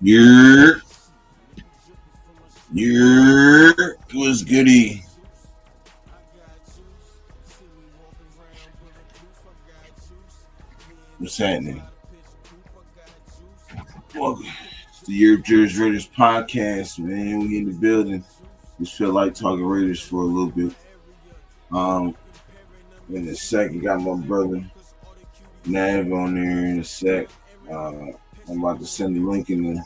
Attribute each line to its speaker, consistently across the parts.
Speaker 1: Your was goody. What's happening? Welcome to the TheYurpJerz Raiders Podcast, man. We in the building. Just feel like talking Raiders for a little bit. In a second, got my brother Nav on there in a sec. I'm about to send the link in the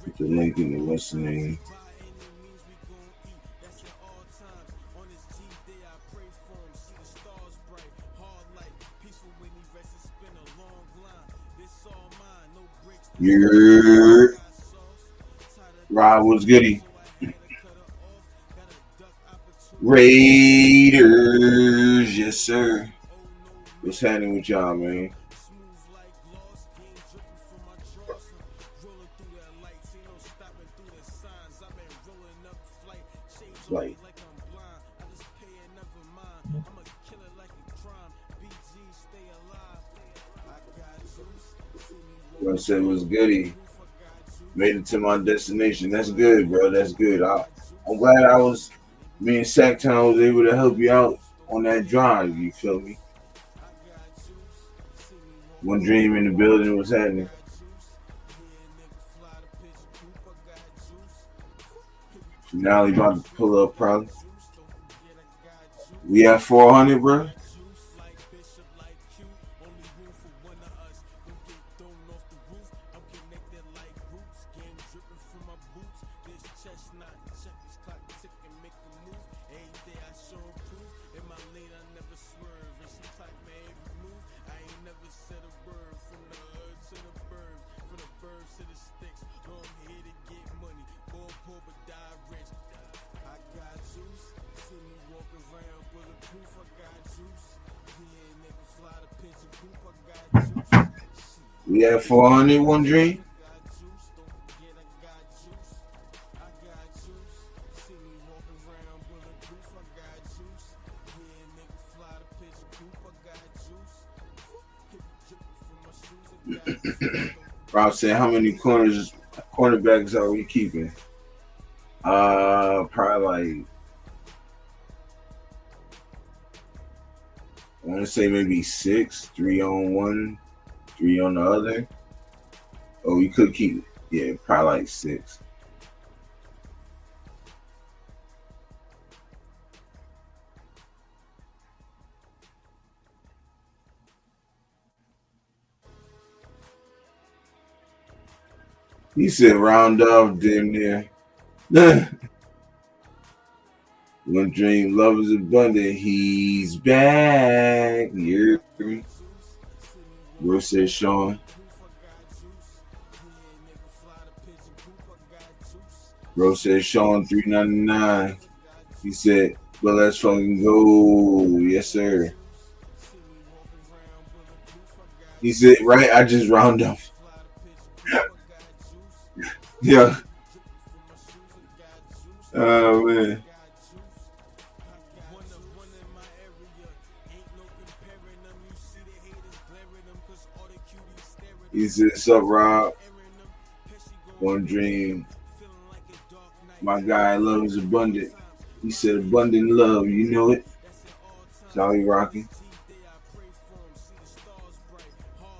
Speaker 1: put the link in the listening. Your Rob was goody. Raiders, yes sir. What's happening with y'all, man? Like, I said it was goody. Made it to my destination. That's good, bro. That's good. I'm glad me and Sacktown was able to help you out on that drive. You feel me? One dream in the building was happening. Finale about to pull up, probably. We at 400, bro. We at 400, one dream. Rob said, how many cornerbacks are we keeping? Probably like, I want to say maybe 6, 3 on one, 3 on the other. Oh, we could keep, yeah, probably like 6. He said round off damn near. One dream, love is abundant. He's back. You hear me? Bro said Sean. Bro said Sean $3.99. He said, well, let's fucking go. Yes, sir. He said, right, I just round up. Yeah. Oh, man. He said, what's up, Rob? One dream. My guy, love is abundant. He said, abundant love. You know it. Charlie Rocky.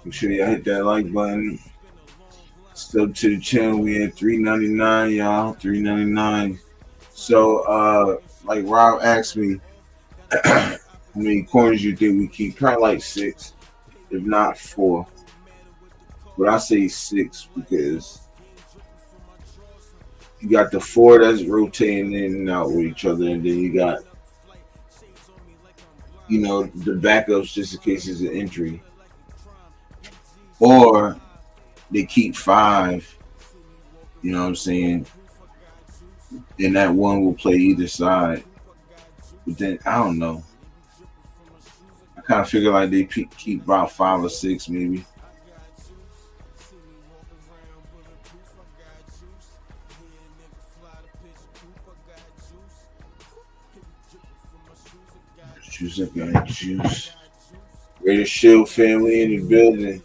Speaker 1: Make sure y'all hit that like button. Sub to the channel. We at $3.99, y'all. $3.99. So, like Rob asked me, how many corners you think we keep? Probably like 6, if not 4. But I say 6 because you got the 4 that's rotating in and out with each other, and then you got, the backups just in case there's an injury. Or they keep 5, you know what I'm saying? And that one will play either side. But then, I don't know. I kind of figure like they keep about 5 or 6 maybe. Juice up, guys. Juice. Raiders Shield family in the building.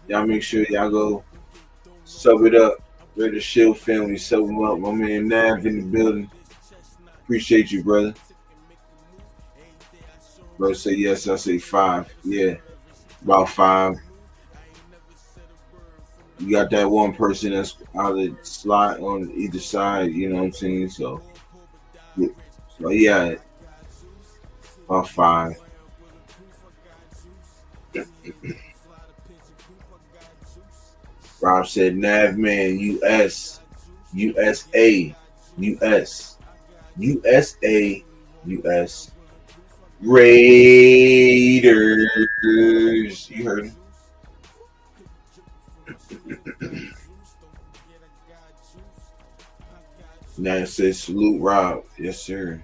Speaker 1: Y'all make sure y'all go sub it up. We're the Shield family. Sub them up. My man Nav in the building. Appreciate you, brother. Brother say yes. I say 5. Yeah, about 5. You got that one person that's out of slot on either side. You know what I'm saying? So yeah, about 5. Rob said Nav man, US, USA, US, USA, US Raiders. You heard him. Nav says salute Rob. Yes, sir.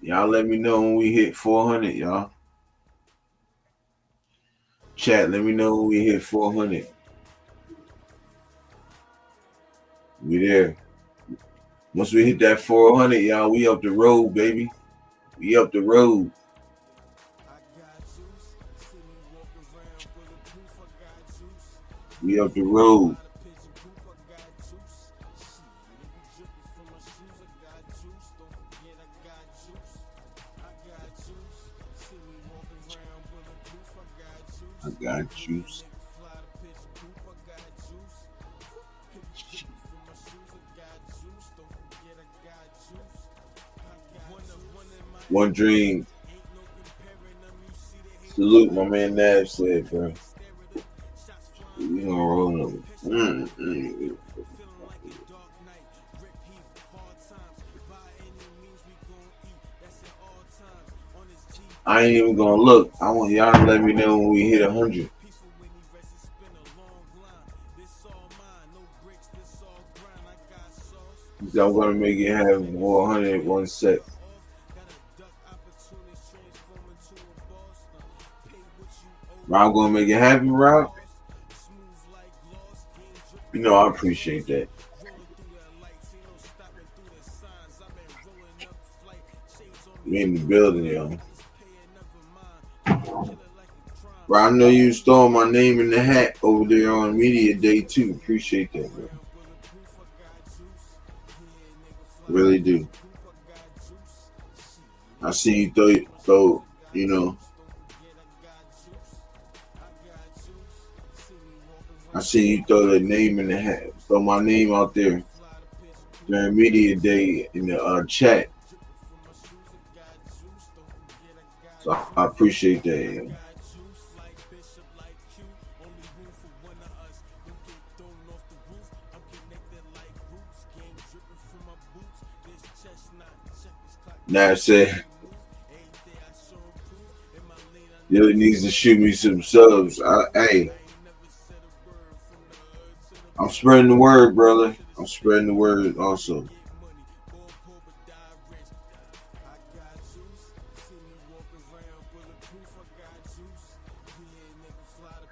Speaker 1: Y'all let me know when we hit 400, y'all. Chat, let me know when we hit 400. We there. Once we hit that 400, y'all, we up the road, baby. We up the road. We up the road. I got juice. One dream. Salute, my man Nav said, bro. We gonna roll them. I ain't even gonna look. I want y'all to let me know when we hit 100. I'm gonna make it have 100 one set. Rob gonna make it happen, Rob. You know I appreciate that. We in the building, yo. Bro, I know you stole my name in the hat over there on Media Day too. Appreciate that, bro. Really do. I see you throw, you know. I see you throw the name in the hat, throw my name out there during Media Day in the chat. So I appreciate that. Yo. Now said, Dilly needs to shoot me some subs. Hey, I'm spreading the word, brother. I'm spreading the word also.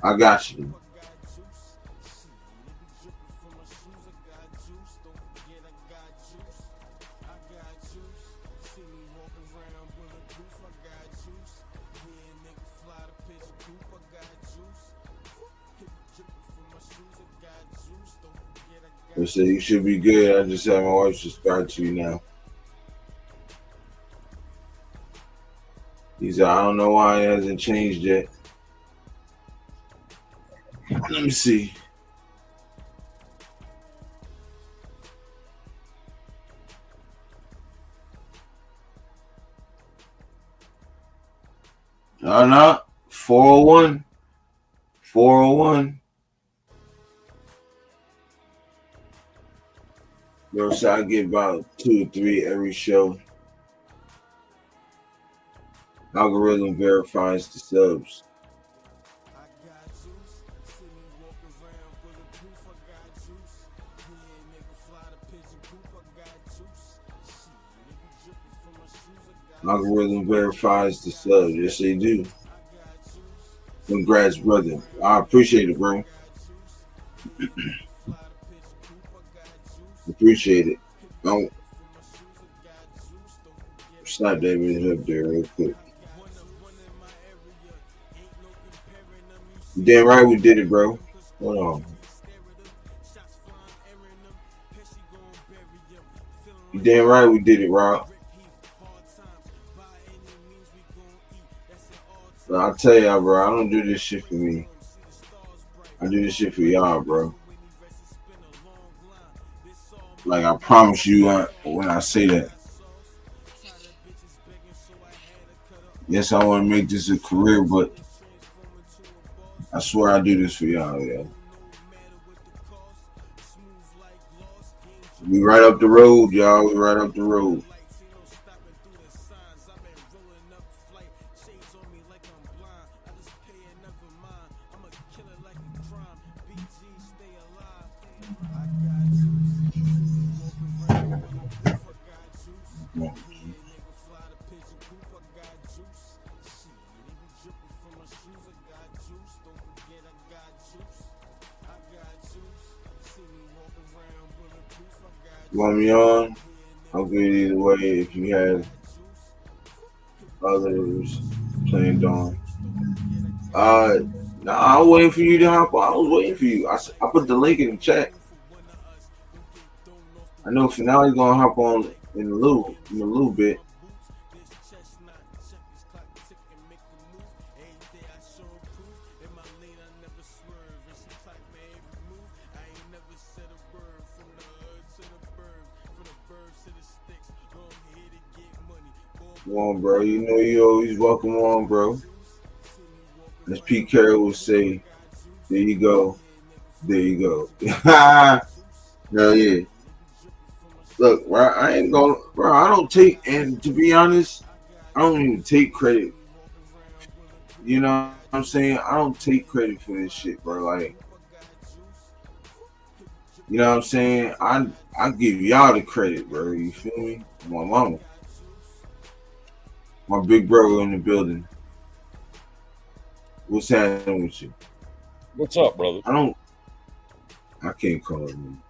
Speaker 1: I got you. They say you should be good. I just had my wife subscribe to you now. He said, I don't know why it hasn't changed yet. Let me see. No. 401. 401. Bro, so I get about 2 or 3 every show. Algorithm verifies the subs. Algorithm verifies the subs. Yes, they do. Congrats, brother. I appreciate it, bro. Appreciate it. Don't slap that bitch up there real quick. You damn right we did it, bro. Hold on. You damn right we did it, Rob. But I'll tell y'all, bro, I don't do this shit for me. I do this shit for y'all, bro. Like, I promise you when I say that. Yes, I want to make this a career, but I swear I do this for y'all, yeah. We right up the road, y'all. We right up the road. You want me on? I'll good either way if you have others planned on. Nah, I was waiting for you to hop on. I was waiting for you. I put the link in the chat. I know Finale's gonna hop on in a little bit. Come on, bro. You know you always welcome on, bro. As Pete Carroll would say, there you go. There you go. Hell yeah. Look, bro, I ain't gonna, bro. I don't take, and to be honest, I don't even take credit. You know what I'm saying? I don't take credit for this shit, bro. Like, you know what I'm saying? I give y'all the credit, bro. You feel me? My mama, my big brother in the building. What's happening with you?
Speaker 2: What's up, brother?
Speaker 1: I can't call it, man.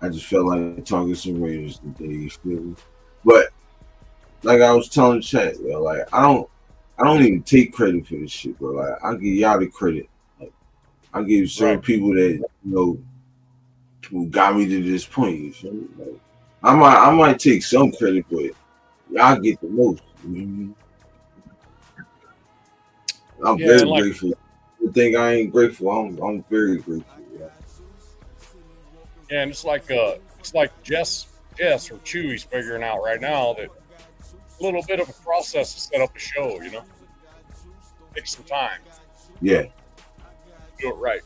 Speaker 1: I just felt like talking some Raiders today. You feel me? But like I was telling Chat, yo, like I don't even take credit for this shit, bro. Like I give y'all the credit. Like I give certain
Speaker 2: Right.
Speaker 1: people that who got me to this point. You feel me? Like, I might take some credit, but y'all get the most. You know what I mean? I'm
Speaker 2: Yeah, and
Speaker 1: very
Speaker 2: like,
Speaker 1: grateful. You think I ain't grateful? I'm very grateful. Yeah.
Speaker 2: yeah, and it's like Jess or Chewy's figuring out right now that a little bit of a process to set up a show. Take some time,
Speaker 1: Yeah.
Speaker 2: do it right.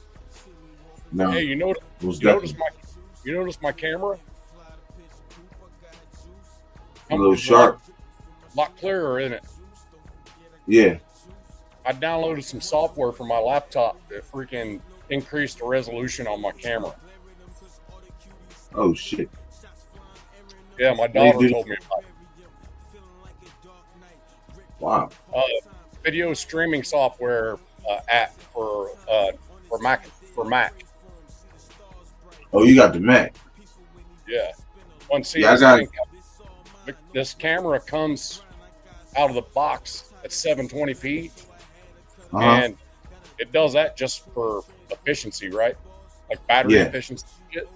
Speaker 1: No,
Speaker 2: Hey,
Speaker 1: most
Speaker 2: you notice
Speaker 1: definitely.
Speaker 2: my camera
Speaker 1: A little
Speaker 2: is a lot
Speaker 1: sharp.
Speaker 2: clearer in it.
Speaker 1: Yeah.
Speaker 2: I downloaded some software for my laptop that freaking increased the resolution on my camera.
Speaker 1: Oh shit.
Speaker 2: Yeah, my
Speaker 1: They
Speaker 2: daughter
Speaker 1: do.
Speaker 2: told me about it.
Speaker 1: Wow.
Speaker 2: Video streaming software app for Mac.
Speaker 1: Oh, you got the Mac.
Speaker 2: Yeah. See,
Speaker 1: Yeah, I got.
Speaker 2: this camera comes out of the box at 720p,
Speaker 1: Uh huh.
Speaker 2: and it does that just for efficiency, right? Like battery
Speaker 1: Yeah.
Speaker 2: efficiency shit.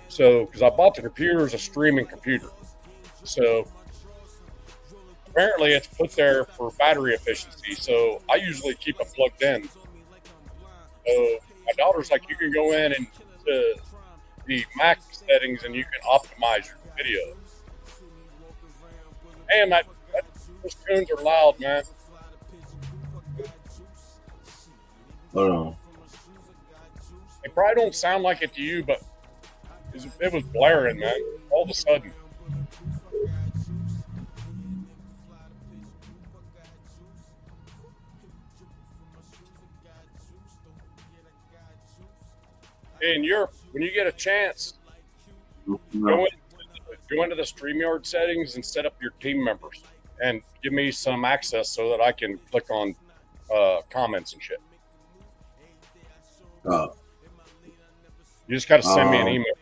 Speaker 2: So, because I bought the computer as a streaming computer, so apparently it's put there for battery efficiency. So I usually keep it plugged in. So my daughter's like, you can go in and the Mac settings and you can optimize your video. Man, those tunes are loud, man.
Speaker 1: Hold on.
Speaker 2: They probably don't sound like it to you, but it was blaring, man. All of a sudden. In Europe, when you get a chance,
Speaker 1: No.
Speaker 2: go into the StreamYard settings and set up your team members and give me some access so that I can click on comments and shit.
Speaker 1: Uh,
Speaker 2: You just got to send me an email,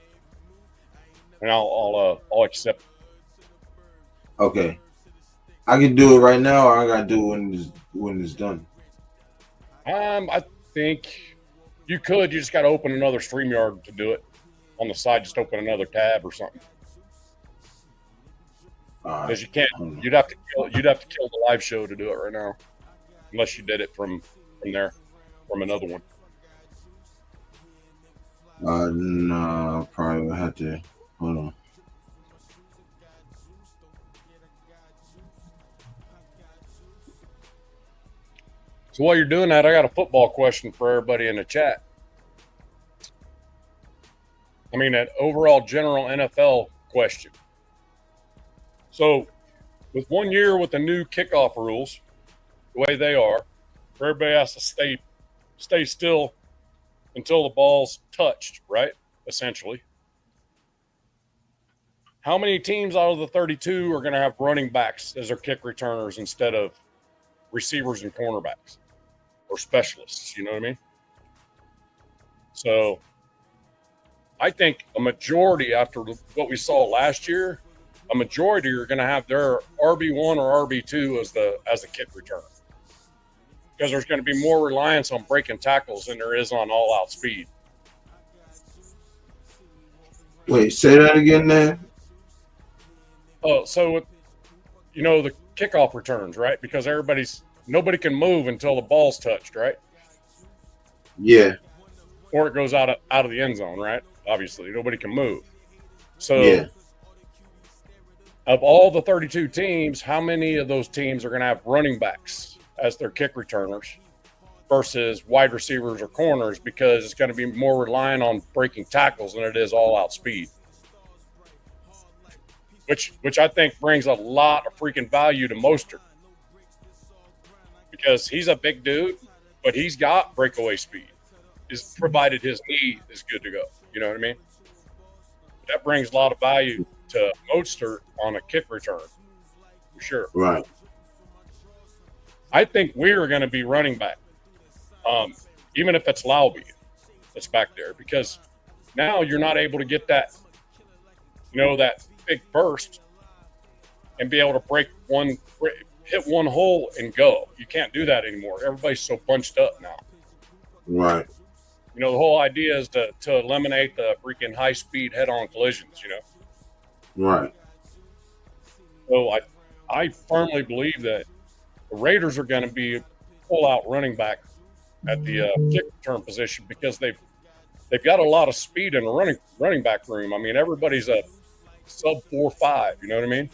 Speaker 2: and I'll accept.
Speaker 1: Okay, I can do it right now, or I gotta do it when it's done.
Speaker 2: I think you could. You just got to open another StreamYard to do it on the side. Just open another tab or something. Because you can't. You'd have to kill the live show to do it right now, unless you did it from there, from another one.
Speaker 1: No, probably would have to. Hold on.
Speaker 2: So while you're doing that, I got a football question for everybody in the chat. I mean, an overall general NFL question. So, with 1 year with the new kickoff rules, the way they are, everybody has to stay still until the ball's touched, right? Essentially. How many teams out of the 32 are going to have running backs as their kick returners instead of receivers and cornerbacks or specialists? You know what I mean? So I think a majority, after what we saw last year, a majority are going to have their RB1 or RB2 as the kick returner, because there's going to be more reliance on breaking tackles than there is on all-out speed.
Speaker 1: Wait, say that again, man.
Speaker 2: Oh, so the kickoff returns, right? Because nobody can move until the ball's touched, right?
Speaker 1: Yeah.
Speaker 2: Or it goes out of the end zone, right? Obviously, nobody can move. So,
Speaker 1: yeah.
Speaker 2: Of all the 32 teams, how many of those teams are going to have running backs as their kick returners versus wide receivers or corners? Because it's going to be more reliant on breaking tackles than it is all-out speed. Which I think brings a lot of freaking value to Mostert, because he's a big dude, but he's got breakaway speed, is provided his knee is good to go. You know what I mean? That brings a lot of value to Mostert on a kick return, for sure.
Speaker 1: Right.
Speaker 2: I think we're going to be running back, even if it's Laube that's back there, because now you're not able to get that, that big burst and be able to hit one hole and go. You can't do that anymore. Everybody's so bunched up now.
Speaker 1: Right.
Speaker 2: The whole idea is to eliminate the freaking high-speed head-on collisions,
Speaker 1: Right.
Speaker 2: So I firmly believe that the Raiders are going to be full-out running back at the kick return position, because they've got a lot of speed in the running back room. I mean, everybody's a sub 4.5, you know what I mean?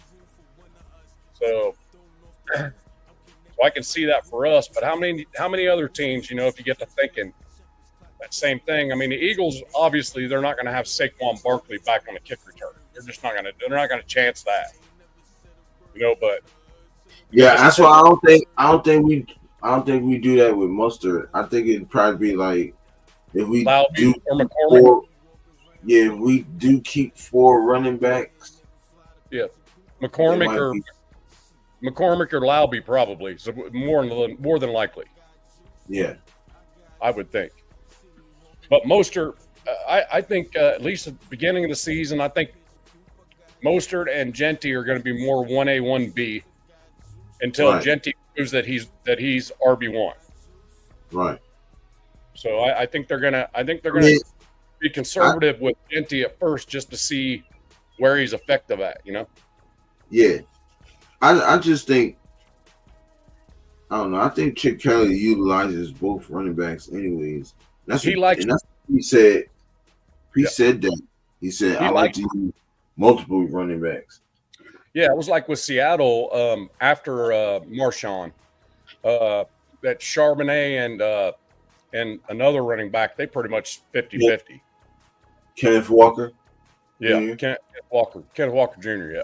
Speaker 2: So I can see that for us. But how many other teams, if you get to thinking that same thing? I mean, the Eagles, obviously, they're not going to have Saquon Barkley back on the kick return. They're just not going to. They're not going to chance that. But
Speaker 1: yeah, that's why I don't think we do that with Mustard. I think it'd probably be like if we do
Speaker 2: or McCormick.
Speaker 1: If we do keep 4 running backs.
Speaker 2: Yeah, McCormick or Laube probably. So more than likely.
Speaker 1: Yeah,
Speaker 2: I would think. But Mostert, I think at least at the beginning of the season, I think Mostert and Genty are going to be more 1A, 1B until Genty proves that he's RB1.
Speaker 1: Right.
Speaker 2: So I think they're gonna be conservative with Genty at first, just to see where he's effective at.
Speaker 1: Yeah, I just think, I don't know. I think Chip Kelly utilizes both running backs anyways. That's what he said. He said that. He said, I like to use multiple running backs.
Speaker 2: Yeah, it was like with Seattle after Marshawn, that Charbonnet and another running back, they pretty much 50-50.
Speaker 1: Kenneth Walker?
Speaker 2: Yeah, Kenneth Walker Jr., yeah.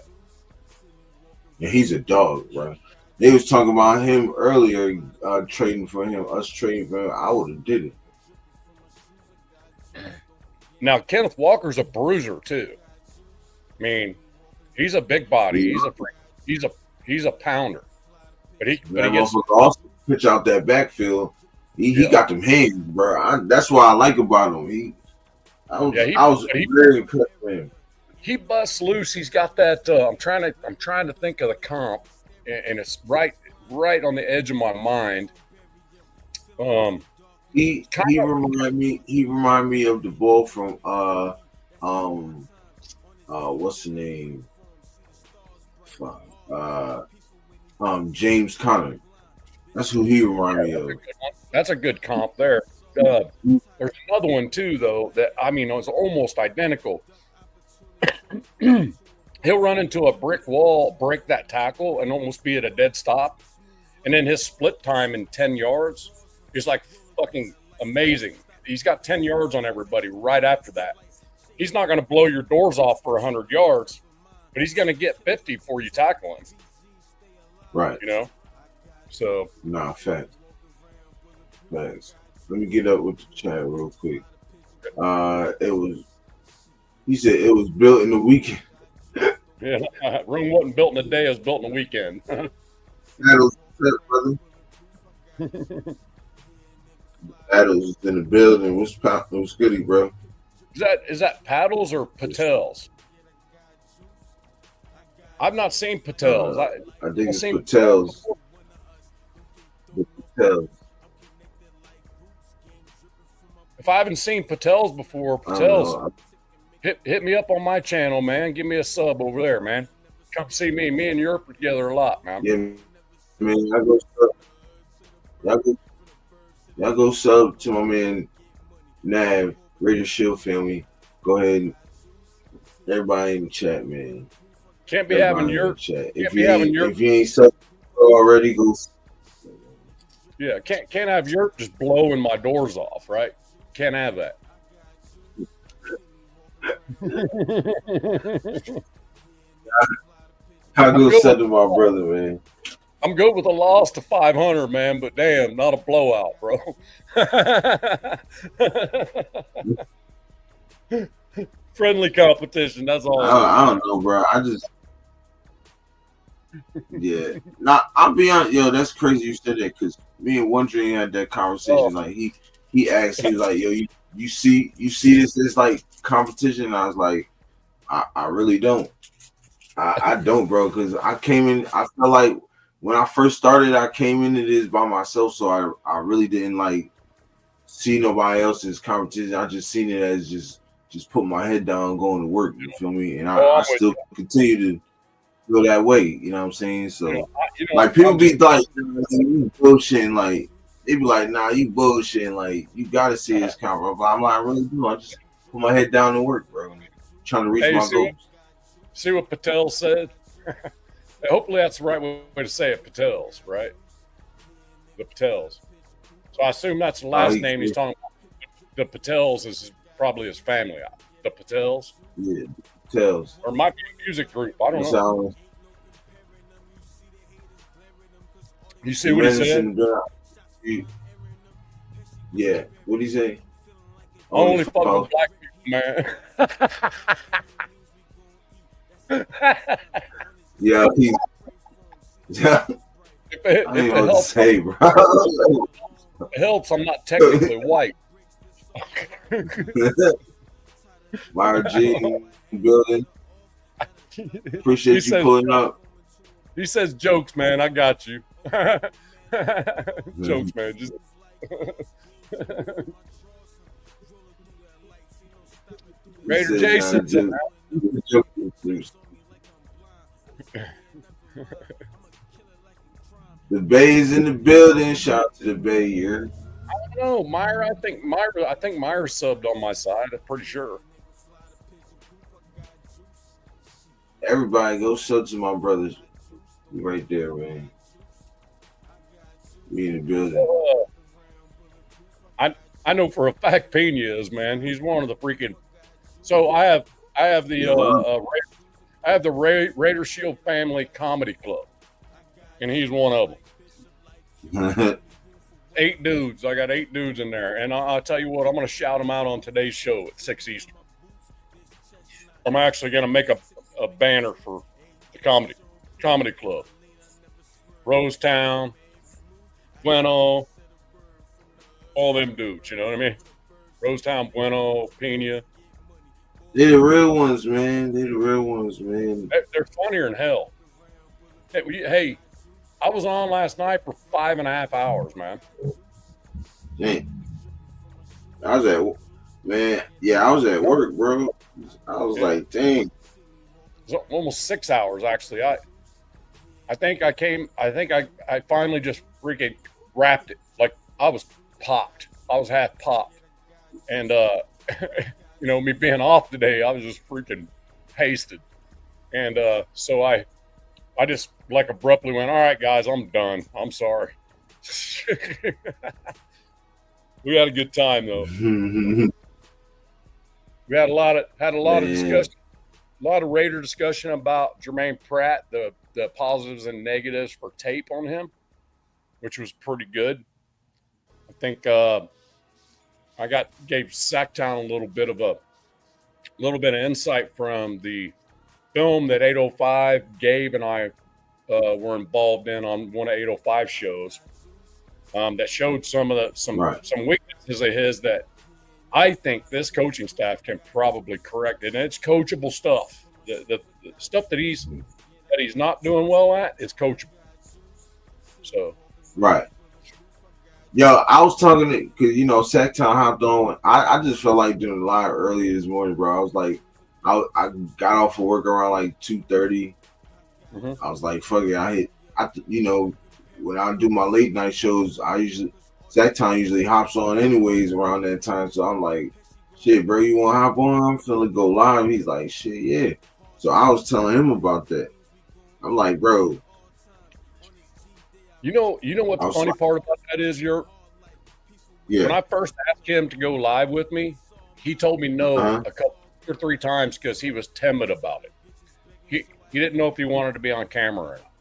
Speaker 1: Yeah, he's a dog, bro. They was talking about him earlier, trading for him, us trading for him. I would have did it.
Speaker 2: Now, Kenneth Walker's a bruiser, too. I mean, he's a big body. He's a pounder. But he gets
Speaker 1: also pitch out that backfield. He got them hands, bro. That's what I like about him. I was very impressed with him.
Speaker 2: He busts loose. He's got that. I'm trying to think of the comp, and it's right on the edge of my mind.
Speaker 1: He remind me of the ball from what's the name? James Conner. That's who he remind me of.
Speaker 2: That's a good comp there. There's another one too, though, that it's almost identical. He'll run into a brick wall, break that tackle, and almost be at a dead stop. And then his split time in 10 yards is like fucking amazing. He's got 10 yards on everybody right after that. He's not going to blow your doors off for 100 yards, but he's going to get 50 before you tackle him.
Speaker 1: Right.
Speaker 2: So.
Speaker 1: Nah, facts. Let me get up with the chat real quick. He said it was built in the weekend.
Speaker 2: Yeah, Rome wasn't built in a day; it was built in a weekend.
Speaker 1: Battles, brother. Battles in the building. What's goody, bro?
Speaker 2: Is that Paddles or Patels? I've not seen Patels.
Speaker 1: I think it's Patels. The Patels.
Speaker 2: If I haven't seen Patels before, Patels, hit me up on my channel, man. Give me a sub over there, man. Come see me. Me and Europe are together a lot, man.
Speaker 1: Yeah, man. Y'all go sub to my man Nav, Raider Shield family. Go ahead and everybody in the chat, man.
Speaker 2: Can't be having Europe.
Speaker 1: If you ain't subbed already, go.
Speaker 2: Yeah, can't have Europe just blowing my doors off, right? Can't have that.
Speaker 1: I go sub to my brother, man.
Speaker 2: I'm good with a loss to 500, man, but damn, not a blowout, bro. Friendly competition, that's all.
Speaker 1: I don't know, bro. Yeah. I'll be honest, yo, that's crazy you said that because me and One Dream had that conversation. Like he asked, he was like, yo, you see this as like competition? And I was like, I really don't. I don't, bro, because I came in, I felt like when I first started, I came into this by myself, so I really didn't like see nobody else's competition. I just seen it as just put my head down, going to work. You feel me? And I still continue to feel that way. You know what I'm saying? So like people be like, you bullshitting, like they be like, nah, you bullshitting, like you gotta see this camera. But I'm like, I really do. I just put my head down and work, bro. I'm trying to reach my goals.
Speaker 2: See what Patel said? Hopefully that's the right way to say it, Patels, right? The Patels. So I assume that's the last name he's talking about. The Patels is probably his family. The Patels?
Speaker 1: Yeah, Patels.
Speaker 2: Or might be a music group. I don't know. You see what he said?
Speaker 1: Yeah. What did he say?
Speaker 2: Only fuck with black people, man.
Speaker 1: Yeah,
Speaker 2: if it helps,
Speaker 1: say, bro.
Speaker 2: It helps. I'm not technically white.
Speaker 1: Myra G building. Appreciate you pulling up.
Speaker 2: He says jokes, man. I got you. Jokes, man. Just Raider Jason.
Speaker 1: The Bay's in the building. Shout out to the Bay here.
Speaker 2: I don't know, Myra. I think Myra subbed on my side. I'm pretty sure.
Speaker 1: Everybody go sub to my brothers. Right there, man. We in the building.
Speaker 2: I know for a fact Pena is, man. He's one of the freaking. So I have the Raider Shield Family Comedy Club, and he's one of them. 8 dudes. I got 8 dudes in there, and I'll tell you what. I'm going to shout them out on today's show at 6 Eastern. I'm actually going to make a banner for the comedy club. Rosetown, Bueno, all them dudes, you know what I mean? Rosetown, Bueno, Pena.
Speaker 1: They're the real ones, man. They're the real ones, man.
Speaker 2: They're funnier than hell. Hey, I was on last night for 5.5 hours, man.
Speaker 1: Dang. I was at, man, yeah, I was at work, bro. I was like, dang.
Speaker 2: It was almost 6 hours, actually. I think I finally just freaking wrapped it. Like, I was popped. I was half popped. And, you know, me being off today, I was just freaking hasted. And so I just like abruptly went, all right, guys, I'm done. I'm sorry. We had a good time though. We had a lot of discussion, a lot of Raider discussion about Jermaine Pratt, the positives and negatives for tape on him, which was pretty good. I think I gave Sacktown a little bit of insight from the film that 805 Gabe and I were involved in on one of 805 shows that showed some weaknesses of his that I think this coaching staff can probably correct it. And it's coachable stuff. The stuff that he's not doing well at is coachable. So
Speaker 1: right. Yo, I was talking to, because, you know, Sacktown hopped on. I just felt like doing a live early this morning, bro. I was like, I got off of work around like 2:30. Mm-hmm. I was like, fuck it. You know, when I do my late night shows, Sacktown usually hops on anyways around that time. So I'm like, shit, bro, you want to hop on? I'm finna go live. He's like, shit, yeah. So I was telling him about that. I'm like, bro.
Speaker 2: You know what the funny part about that is, Yeah. When I first asked him to go live with me, he told me no a couple or three times because he was timid about it. He didn't know if he wanted to be on camera or not.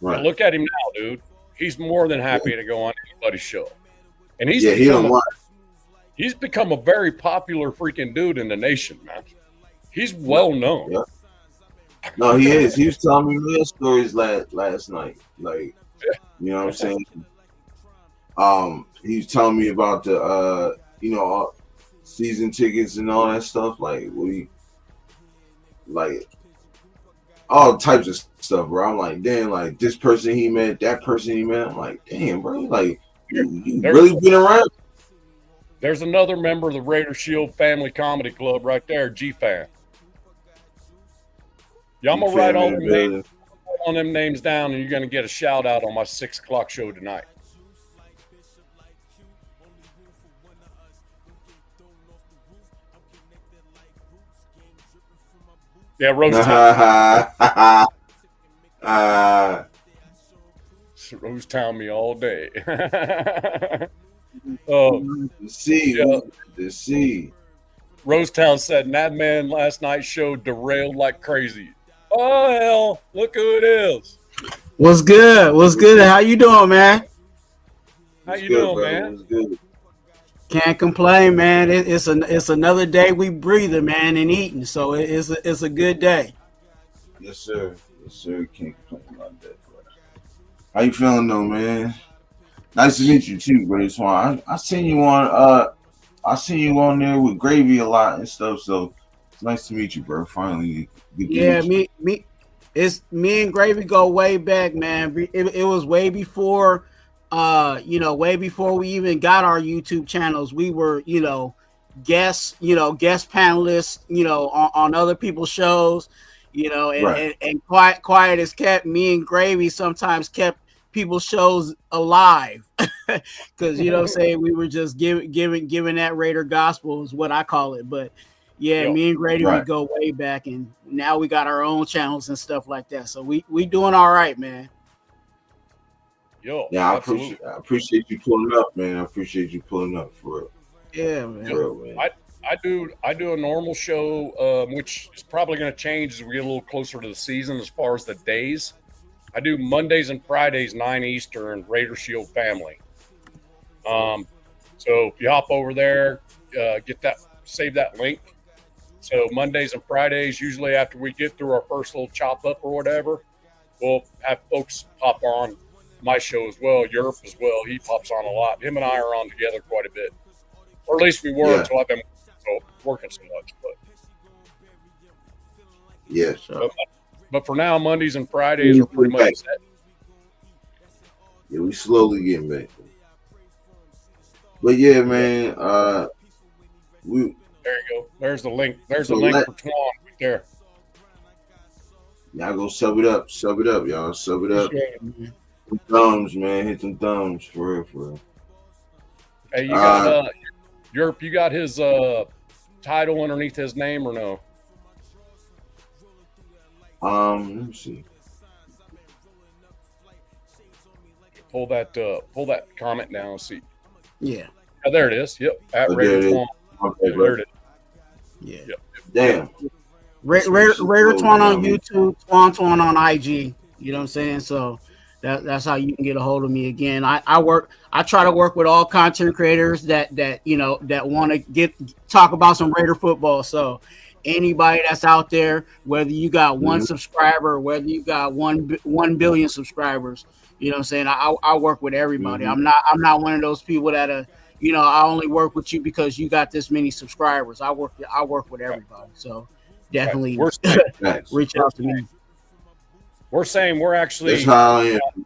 Speaker 2: Right. But look at him now, dude. He's more than happy to go on anybody's show. And he's become a very popular freaking dude in the nation, man. He's well known.
Speaker 1: Yeah. No, he is. He was telling me real stories last night. Like, you know what I'm saying? He was telling me about the you know, season tickets and all that stuff. Like, all types of stuff, bro. I'm like, damn, like this person he met, that person he met. I'm like, damn, bro, like you really been around.
Speaker 2: There's another member of the Raider Shield Family Comedy Club right there, G-Fan. Yeah, I'm gonna write all them names down, and you're gonna get a shout out on my 6 o'clock show tonight. Yeah, Rosetown. Rosetown me all day.
Speaker 1: See.
Speaker 2: Rosetown said, that man last night's show derailed like crazy. Oh, hell, look who it is.
Speaker 3: What's good? What's good? How you doing, man?
Speaker 2: How you doing, man?
Speaker 1: What's good?
Speaker 3: Can't complain, man. It's another day we breathing, man, and eating. So it's a good day.
Speaker 1: Yes, sir. Yes, sir. Can't complain about that, bro. How you feeling, though, man? Nice to meet you too, Brother Swan. I seen you on there with Gravy a lot and stuff. So it's nice to meet you, bro. Finally,
Speaker 3: it's me and Gravy go way back, man. It was way before. Way before we even got our YouTube channels, we were, guest panelists, on other people's shows, and quiet as kept. Me and Gravy sometimes kept people's shows alive because what I'm saying, we were just giving that Raider gospel is what I call it. But yeah, me and Gravy we go way back, and now we got our own channels and stuff like that. So we doing all right, man.
Speaker 1: Yeah, I appreciate you pulling up, man. I appreciate you pulling up for real.
Speaker 3: Yeah, man.
Speaker 1: For real, man.
Speaker 2: I do a normal show, which is probably going to change as we get a little closer to the season as far as the days. I do Mondays and Fridays, 9 Eastern, Raider Shield Family. So if you hop over there, save that link. So Mondays and Fridays, usually after we get through our first little chop up or whatever, we'll have folks hop on my show as well. Europe as well. He pops on a lot. Him and I are on together quite a bit, or at least we were until I've been working so much. But
Speaker 1: yes,
Speaker 2: but for now, Mondays and Fridays are pretty much set.
Speaker 1: Yeah, we slowly getting back. But yeah, man, we.
Speaker 2: There you go. There's the link. There's the link for Twan right there.
Speaker 1: Y'all go sub it up, y'all. Sub it up. Hit them thumbs, man. Hit them thumbs for real.
Speaker 2: Hey, you got Europe, you got his title underneath his name or no?
Speaker 1: Let me see.
Speaker 2: Pull that comment down. See.
Speaker 3: Yeah.
Speaker 2: Oh, there it is. Yep. At Raider Twan.
Speaker 1: Okay,
Speaker 2: there it is.
Speaker 3: Yeah.
Speaker 2: Yep.
Speaker 1: Damn.
Speaker 3: Raider Twan on YouTube, Twan on IG. You know what I'm saying? So that's how you can get a hold of me again. I try to work with all content creators that want to talk about some Raider football. So anybody that's out there, whether you got one subscriber, whether you got 1 billion subscribers, you know what I'm saying? I work with everybody. I'm not one of those people that I only work with you because you got this many subscribers. I work with everybody. So definitely reach out to me.
Speaker 2: We're saying we're actually.
Speaker 1: That's how I am.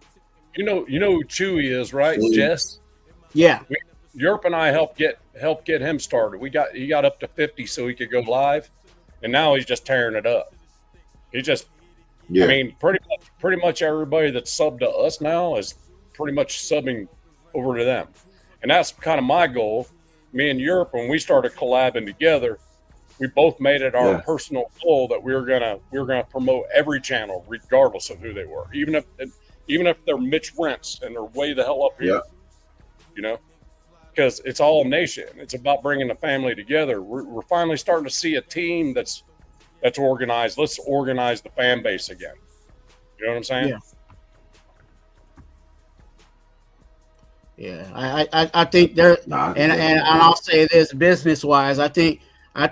Speaker 2: You know who Chewy is, right, Jess?
Speaker 3: Yeah.
Speaker 2: Europe and I helped get him started. He got up to 50 so he could go live, and now he's just tearing it up. He just, I mean, pretty much everybody that's subbed to us now is pretty much subbing over to them, and that's kind of my goal. Me and Europe, when we started collabing together, we both made it our personal goal that we were gonna promote every channel, regardless of who they were, even if they're Mitch Rents and they're way the hell up here, because it's all a nation. It's about bringing the family together. We're finally starting to see a team that's organized. Let's organize the fan base again. You know what I'm saying?
Speaker 3: Yeah. I think there, and I'll say this business wise, I think I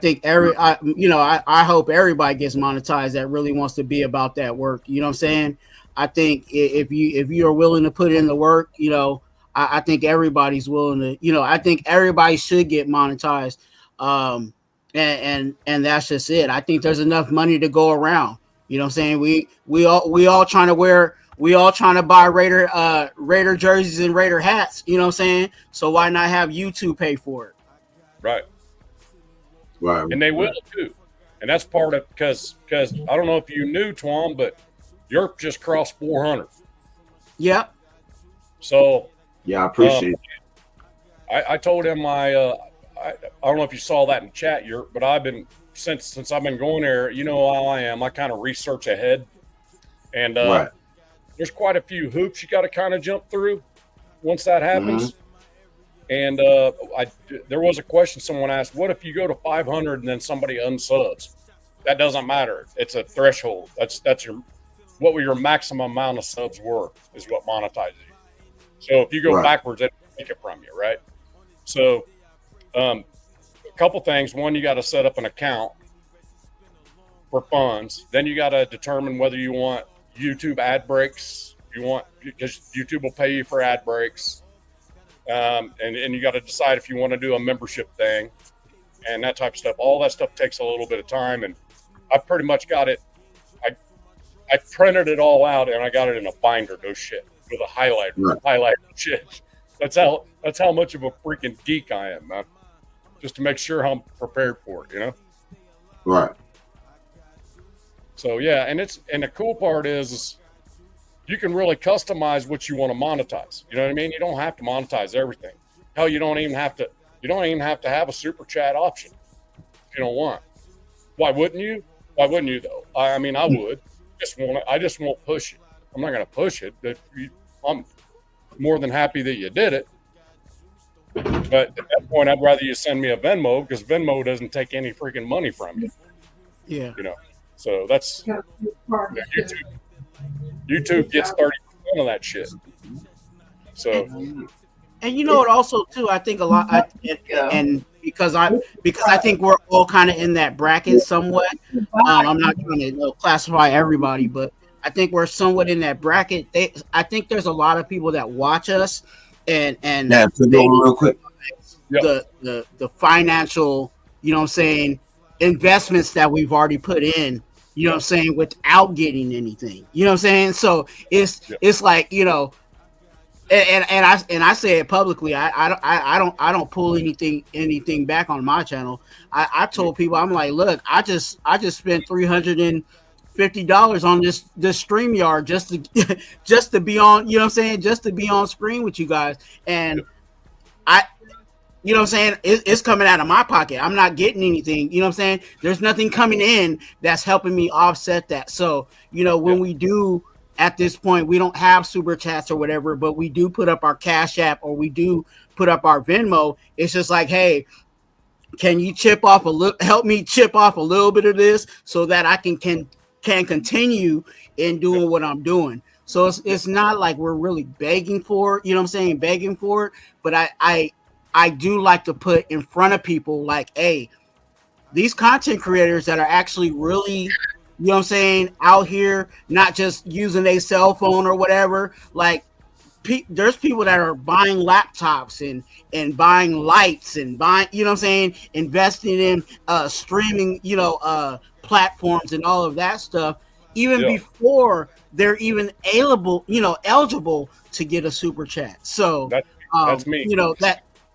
Speaker 3: hope everybody gets monetized that really wants to be about that work. You know what I'm saying? I think if you are willing to put in the work, I think everybody's willing to, I think everybody should get monetized. And that's just it. I think there's enough money to go around. You know what I'm saying? We all trying to buy Raider jerseys and Raider hats, you know what I'm saying? So why not have YouTube pay for it?
Speaker 2: Right.
Speaker 1: Right.
Speaker 2: And they will too. And that's part of because I don't know if you knew, Twan, but Europe just crossed 400.
Speaker 3: Yep.
Speaker 2: So
Speaker 1: I appreciate it.
Speaker 2: I told him I don't know if you saw that in chat, Europe, but I've been since I've been going there, you know how I am. I kind of research ahead. And there's quite a few hoops you got to kind of jump through once that happens. Mm-hmm. And there was a question someone asked, what if you go to 500 and then somebody unsubs? That doesn't matter. It's a threshold. That's what your maximum amount of subs were is what monetizes you. So if you go backwards, they take it from you, right? So a couple things. One, you got to set up an account for funds. Then you got to determine whether you want YouTube ad breaks. Because YouTube will pay you for ad breaks. And you got to decide if you want to do a membership thing and that type of stuff. All that stuff takes a little bit of time, and I pretty much got it. I printed it all out and I got it in a binder, no shit, with a highlighter shit. That's how much of a freaking geek I am, man. Just to make sure I'm prepared for it,
Speaker 1: Right.
Speaker 2: So yeah, and the cool part is you can really customize what you want to monetize. You know what I mean? You don't have to monetize everything. Hell, you don't even have to have a super chat option if you don't want. Why wouldn't you? Why wouldn't you though? I mean, I would. I just won't push it. I'm not going to push it. I'm more than happy that you did it. But at that point, I'd rather you send me a Venmo because Venmo doesn't take any freaking money from you.
Speaker 3: Yeah.
Speaker 2: So that's YouTube gets 30% of that shit. So,
Speaker 3: and what also too, I think a lot, and because I think we're all kind of in that bracket somewhat. I'm not trying to classify everybody, but I think we're somewhat in that bracket. I think there's a lot of people that watch us, and
Speaker 1: Yeah, to go real quick.
Speaker 3: The financial, you know what I'm saying, investments that we've already put in, you know what I'm saying, without getting anything. You know what I'm saying? So it's like, you know, and I say it publicly. I don't pull anything back on my channel. I told people, I'm like, look, I just spent $350 on this StreamYard just to be on, you know what I'm saying, just to be on screen with you guys. And you know what I'm saying, it's coming out of my pocket. I'm not getting anything, you know what I'm saying? There's nothing coming in that's helping me offset that. So, you know, when we do, at this point, we don't have super chats or whatever, but we do put up our Cash App, or we do put up our Venmo. It's just like, hey, can you help me chip off a little bit of this so that I can continue in doing what I'm doing. So it's not like we're really begging for it, you know what I'm saying, begging for it. But I do like to put in front of people, like, hey, these content creators that are actually really, you know what I'm saying, out here, not just using a cell phone or whatever. Like, there's people that are buying laptops and buying lights and buying, you know what I'm saying, investing in streaming, you know, platforms and all of that stuff, even before they're even eligible to get a super chat. So
Speaker 2: that's me.
Speaker 3: You know,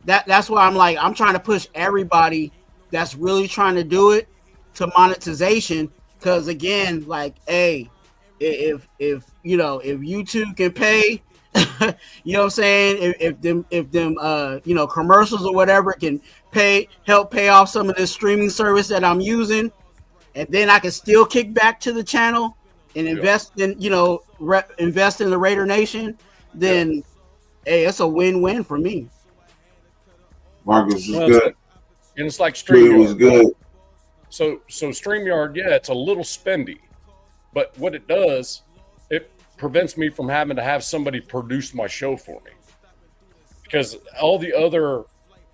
Speaker 3: that's why I'm like, I'm trying to push everybody that's really trying to do it to monetization. Because again, like, hey, if you know, if YouTube can pay, you know what I'm saying, if them you know, commercials or whatever can help pay off some of this streaming service that I'm using, and then I can still kick back to the channel and invest in, you know, invest in the Raider Nation, then hey, it's a win-win for me.
Speaker 1: Marcus was good.
Speaker 2: And it's like StreamYard.
Speaker 1: Was good.
Speaker 2: So StreamYard, it's a little spendy, but what it does, it prevents me from having to have somebody produce my show for me. Because all the other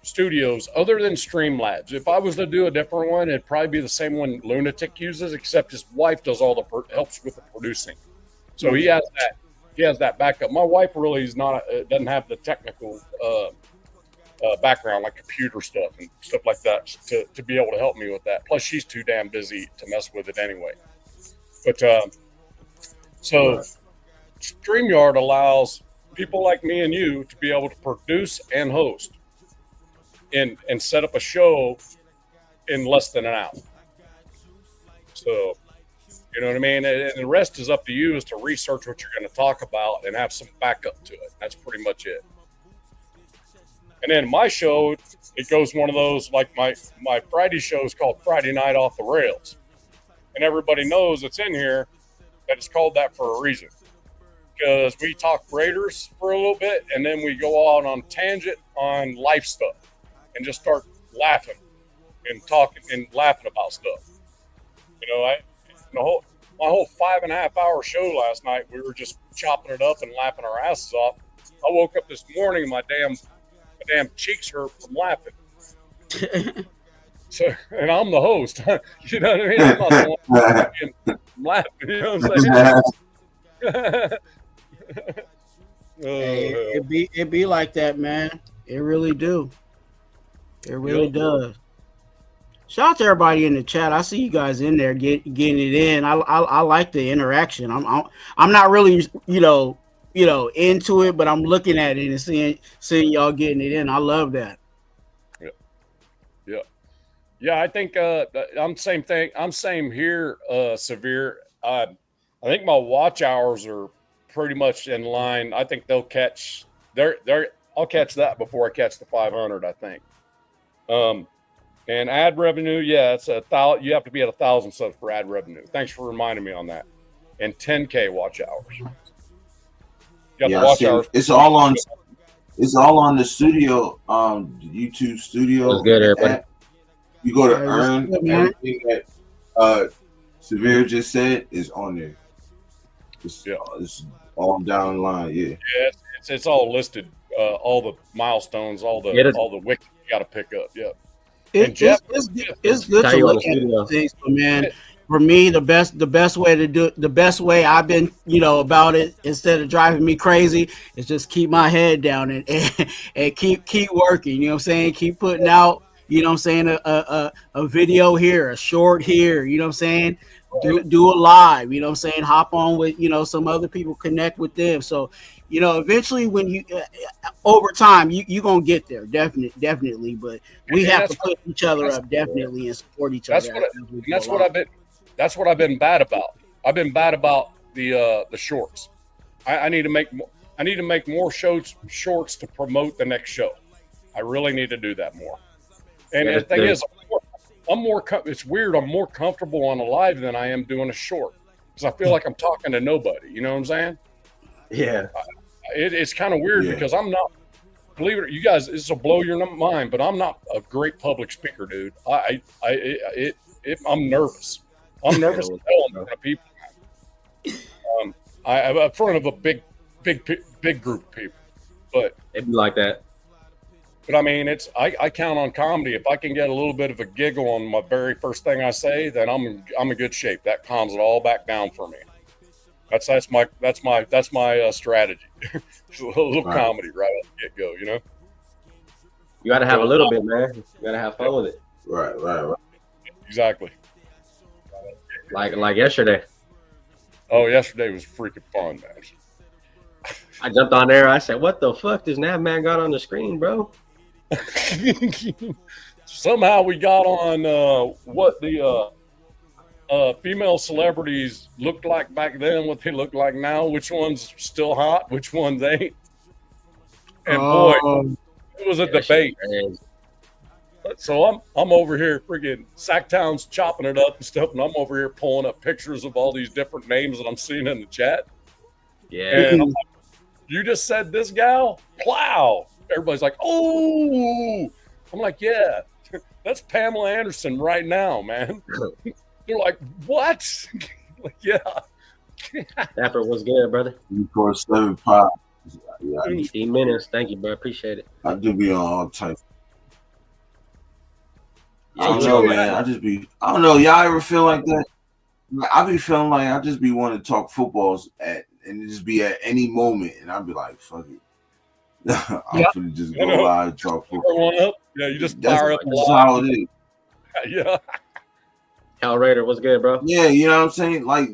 Speaker 2: studios, other than Streamlabs, if I was to do a different one, it'd probably be the same one Lunatic uses, except his wife does all the helps with the producing. So he has that backup. My wife really doesn't have the technical background, like computer stuff and stuff like that, to be able to help me with that. Plus, she's too damn busy to mess with it anyway. But so StreamYard allows people like me and you to be able to produce and host and set up a show in less than an hour. So, you know what I mean? And the rest is up to you, is to research what you're going to talk about and have some backup to it. That's pretty much it. And then my show, it goes one of those, like my Friday show is called Friday Night Off the Rails. And everybody knows it's in here that it's called that for a reason. Because we talk Raiders for a little bit, and then we go out on tangent on life stuff and just start laughing and talking and laughing about stuff. You know, my whole 5.5 hour show last night, we were just chopping it up and laughing our asses off. I woke up this morning and my damn cheeks hurt from laughing. So, and I'm the host. You know what I mean? I'm not the one laughing. You know what I'm saying?
Speaker 3: Hey, it be like that, man. It really do. It really does. Shout out to everybody in the chat. I see you guys in there getting it in. I like the interaction. I'm not really you know into it, but I'm looking at it and seeing y'all getting it in. I love that.
Speaker 2: Yeah. I think I'm same thing. I'm same here, Severe. I think my watch hours are pretty much in line. I think they'll catch. I'll catch that before I catch the 500. I think. And ad revenue, it's you have to be at 1,000 subs for ad revenue. Thanks for reminding me on that. And 10K watch hours.
Speaker 1: Watch hours. It's all on the studio, YouTube studio.
Speaker 4: That's good, everybody.
Speaker 1: You go to earn, everything that Severe just said is on there. It's all down the line. Yeah,
Speaker 2: it's all listed. All the milestones, all the wicks you got to pick up. Yeah.
Speaker 3: It's good to look at things, but man, for me, the best way to do it, the best way I've been, about it, instead of driving me crazy, is just keep my head down and keep working. You know what I'm saying? Keep putting out. You know what I'm saying? A video here, a short here. You know what I'm saying? Do a live. You know what I'm saying? Hop on with some other people, connect with them. So eventually, when you over time, you gonna get there, definitely. But we have to put each other up, definitely, and support each other.
Speaker 2: That's what I've been bad about. I've been bad about the shorts. I need to make more shorts to promote the next show. I really need to do that more. And the thing is, I'm more. It's weird. I'm more comfortable on a live than I am doing a short because I feel like I'm talking to nobody. You know what I'm saying?
Speaker 4: Yeah.
Speaker 2: It's kind of weird because I'm not. Believe it, you guys, this will blow your mind, but I'm not a great public speaker, dude. I'm nervous. I'm nervous in front of people. I'm in front of a big group of people, but
Speaker 4: it'd be like that.
Speaker 2: But I mean, I count on comedy. If I can get a little bit of a giggle on my very first thing I say, then I'm in good shape. That calms it all back down for me. That's my strategy. A little comedy right at the get go,
Speaker 4: You got to have a little bit, man. You got to have fun with it.
Speaker 1: Right.
Speaker 2: Exactly.
Speaker 4: Like yesterday.
Speaker 2: Oh, yesterday was freaking fun, man.
Speaker 4: I jumped on there. I said, "What the fuck does that man got on the screen, bro?"
Speaker 2: Somehow we got on what the female celebrities looked like back then, what they look like now, which one's still hot, which ones ain't. And boy, it was a debate. So I'm over here freaking Sacktown's chopping it up and stuff, and I'm over here pulling up pictures of all these different names that I'm seeing in the chat.
Speaker 4: Yeah.
Speaker 2: And I'm like, you just said this gal? Plow. Everybody's like, oh. I'm like, yeah, that's Pamela Anderson right now, man. They're like, what? Like, yeah.
Speaker 4: Dapper was good, brother.
Speaker 1: 4-7 pop.
Speaker 4: 15 minutes. Thank you, bro. Appreciate it.
Speaker 1: I do be on all types. I don't know, man. I don't know. Y'all ever feel like that? I be feeling like I just be wanting to talk footballs and just be at any moment, and I'd be like, fuck it. I'm gonna just go live and talk football.
Speaker 2: Yeah, you just fire up.
Speaker 1: That's how it is.
Speaker 2: Yeah.
Speaker 4: Cal Raider, what's good, bro?
Speaker 1: Yeah, you know what I'm saying? Like,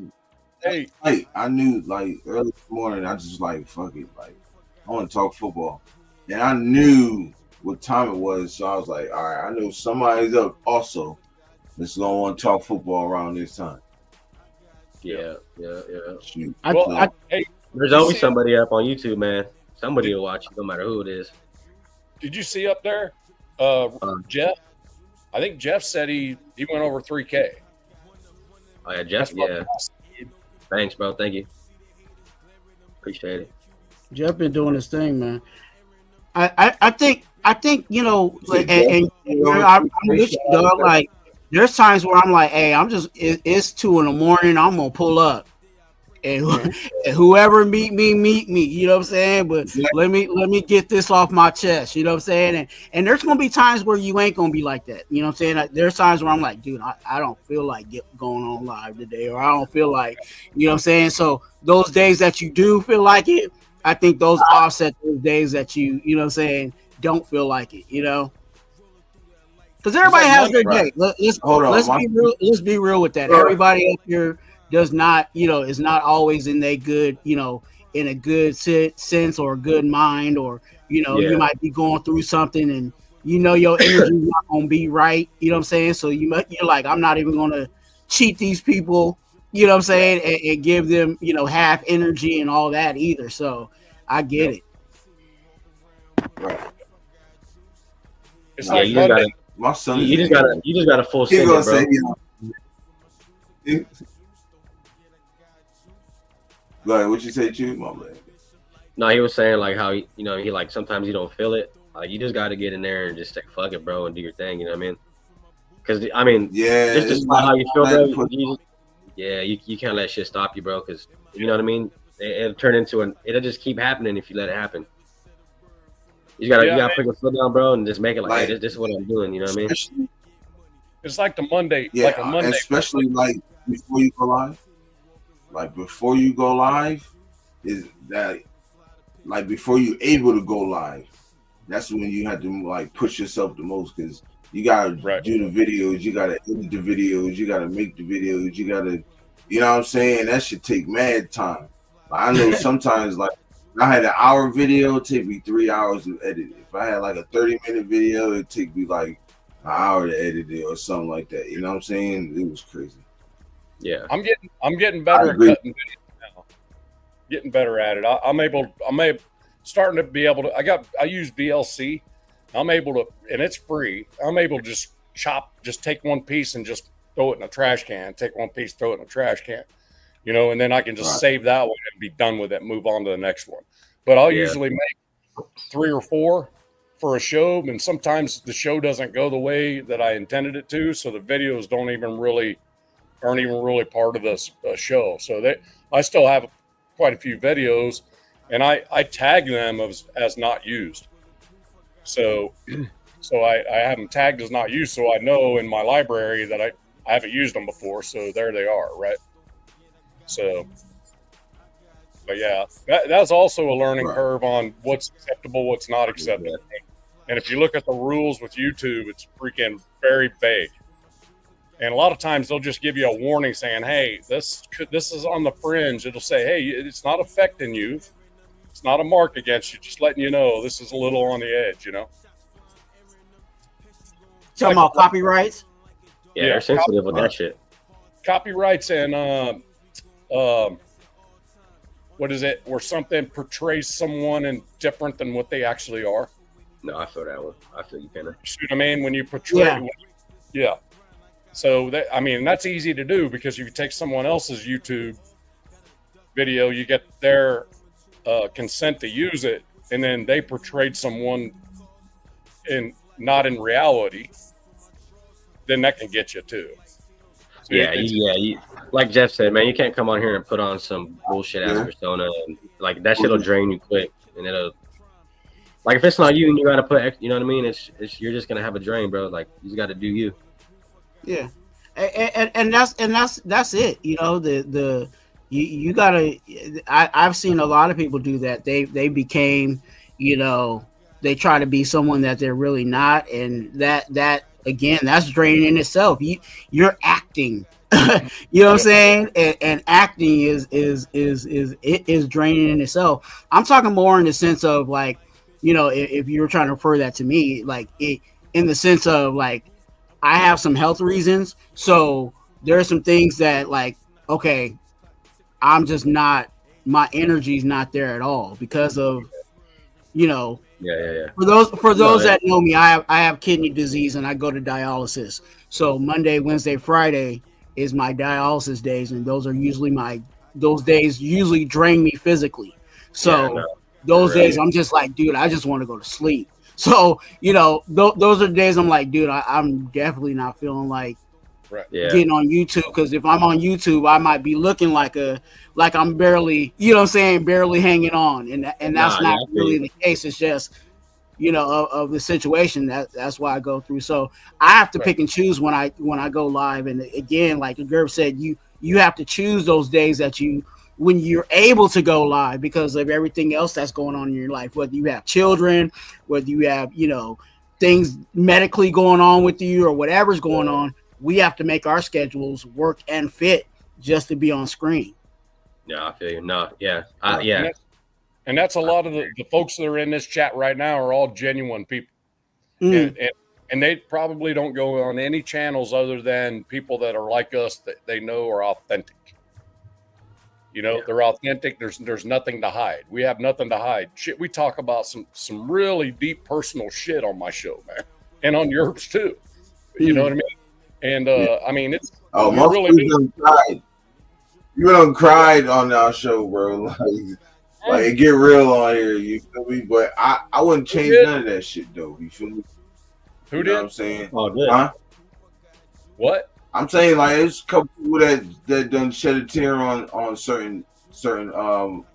Speaker 2: hey,
Speaker 1: I knew, like, early this morning, I just like, fuck it. Like, I want to talk football. And I knew what time it was, so I was like, all right, I know somebody's up also that's going to want to talk football around this time.
Speaker 4: Yeah.
Speaker 1: Shoot.
Speaker 2: Hey,
Speaker 4: there's always somebody up on YouTube, man. Somebody will watch you, no matter who it is.
Speaker 2: Did you see up there, Jeff? I think Jeff said he went over 3K.
Speaker 4: Oh yeah, Jeff. Yeah. Thanks, bro. Thank you. Appreciate it.
Speaker 3: Jeff been doing his thing, man. I think like, and I'm with you, dog. Like, there's times where I'm like, hey, it's 2 a.m. I'm gonna pull up, and whoever meet me. You know what I'm saying? But let me get this off my chest. You know what I'm saying? And there's gonna be times where you ain't gonna be like that. You know what I'm saying? There's times where I'm like, dude, I don't feel like going on live today, or I don't feel like, you know what I'm saying? So those days that you do feel like it, I think those offset those days that you know what I'm saying, don't feel like it, Because everybody has their day. Let's be real with that. Everybody up here does not, is not always in their good, in a good sense or a good mind, or, you might be going through something and, your energy is not going to be right. You know what I'm saying? So you're like, I'm not even going to cheat these people, you know what I'm saying? And give them, half energy and all that either. So I get it.
Speaker 1: Right.
Speaker 2: It's like Monday.
Speaker 1: My son,
Speaker 4: you just got a full send, bro.
Speaker 1: Say, like, what you say, Chew? My man.
Speaker 4: No, he was saying like how he like sometimes you don't feel it. Like, you just got to get in there and just say fuck it, bro, and do your thing. You know what I mean? Because it's just about how you feel, bro. You can't let shit stop you, bro. Because you know what I mean. It'll turn into it'll just keep happening if you let it happen. You gotta put your foot down, bro, and just make it like, hey, this is what I'm doing. You know what I mean?
Speaker 2: It's like the Monday,
Speaker 1: especially like before you go live? Like before you go live, is that like before you're able to go live? That's when you have to like push yourself the most because you gotta do the videos, you gotta edit the videos, you gotta make the videos, you gotta, you know what I'm saying? That should take mad time. Like, I know sometimes like I had an hour video, it'd take me 3 hours to edit it. If I had like a 30-minute video, it'd take me like an hour to edit it or something like that. You know what I'm saying? It was crazy.
Speaker 4: Yeah,
Speaker 2: I'm getting better at cutting videos now. Getting better at it. I'm starting to be able to. I use VLC. I'm able to, and it's free. I'm able to just take one piece and just throw it in a trash can. Take one piece, throw it in a trash can. You know, and then I can just save that one and be done with it. Move on to the next one. But I'll usually make 3 or 4 for a show, and sometimes the show doesn't go the way that I intended it to, so the videos aren't even really part of the show. So I still have quite a few videos, and I tag them as not used. So I have them tagged as not used, so I know in my library that I haven't used them before. So there they are, right? So, but yeah, that's also a learning curve on what's acceptable, what's not acceptable. And if you look at the rules with YouTube, it's freaking very vague. And a lot of times they'll just give you a warning saying, hey, this is on the fringe. It'll say, hey, it's not affecting you. It's not a mark against you. Just letting you know this is a little on the edge, you know?
Speaker 3: Talking about copyrights?
Speaker 4: Yeah, they're sensitive with that shit.
Speaker 2: Copyrights and, what is it? Where something portrays someone and different than what they actually are.
Speaker 4: No, I feel that one. I feel you kind of.
Speaker 2: You see what I mean? When you portray, yeah. So that's easy to do because if you take someone else's YouTube video, you get their consent to use it, and then they portrayed someone not in reality, then that can get you too. So
Speaker 4: you, like Jeff said, man, you can't come on here and put on some bullshit ass persona, and like that shit'll drain you quick, and it'll. Like if it's not you and you gotta put, you know what I mean? It's you're just gonna have a drain, bro. Like you just gotta do you.
Speaker 3: Yeah, and that's it. You know, you gotta. I've seen a lot of people do that. They became, you know, they try to be someone that they're really not, and that again, that's draining in itself. You're acting. You know what I'm saying? And acting is draining in itself. I'm talking more in the sense of like, you know, if you were trying to refer that to me, like it in the sense of like, I have some health reasons. So there are some things that like, okay, I'm just not, my energy's not there at all because of, you know,
Speaker 4: yeah.
Speaker 3: For those that know me, I have kidney disease and I go to dialysis. So Monday, Wednesday, Friday is my dialysis days. And those are usually those days usually drain me physically. So those days I'm just like, dude, I just want to go to sleep. So, you know, those are the days I'm like, dude, I'm definitely not feeling like getting on YouTube, because if I'm on YouTube, I might be looking like I'm barely, you know what I'm saying, barely hanging on. And that's not really the case. It's just, you know, of the situation that's why I go through. So I have to pick and choose when I go live. And again, like Gerb said, you have to choose those days when you're able to go live because of everything else that's going on in your life, whether you have children, whether you have, you know, things medically going on with you or whatever's going on. We have to make our schedules work and fit just to be on screen.
Speaker 4: Yeah, I feel you. No, yeah.
Speaker 2: And that's a lot of the folks that are in this chat right now are all genuine people. And they probably don't go on any channels other than people that are like us that they know are authentic. You know, they're authentic. There's nothing to hide. We have nothing to hide. Shit, we talk about some really deep personal shit on my show, man. And on yours too. You know what I mean? And I mean, it's
Speaker 1: most really people cried. You done cried on our show, bro. Like it get real on here. You feel me? But I wouldn't change none of that shit though. You feel me?
Speaker 2: Who did?
Speaker 1: Know what I'm saying?
Speaker 4: Oh, good.
Speaker 1: Huh?
Speaker 2: What?
Speaker 1: I'm saying like there's a couple people that done shed a tear on certain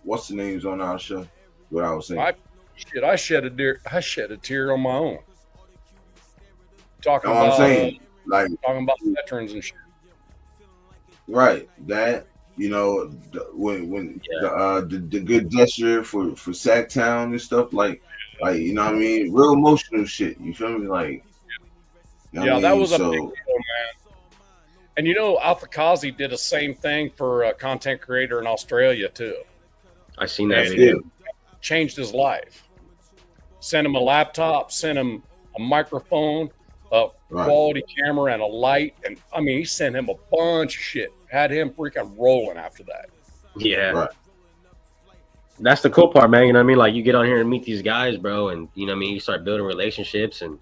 Speaker 1: what's the names on our show. What I was saying.
Speaker 2: I shed a tear on my own. Talking
Speaker 1: about. I'm saying. Like
Speaker 2: talking about veterans and shit.
Speaker 1: Right. That, when the good gesture for Sacktown and stuff like you know what I mean, real emotional shit. You feel me? Like,
Speaker 2: that was a big deal, man. And Alpha Kazi did the same thing for a content creator in Australia too.
Speaker 4: I seen that video.
Speaker 2: Changed his life. Sent him a laptop, sent him a microphone, a quality camera, and a light. And I mean, he sent him a bunch of shit. Had him freaking rolling after that.
Speaker 4: Yeah. Right. That's the cool part, man. You know what I mean? Like, you get on here and meet these guys, bro, and you know what I mean, you start building relationships, and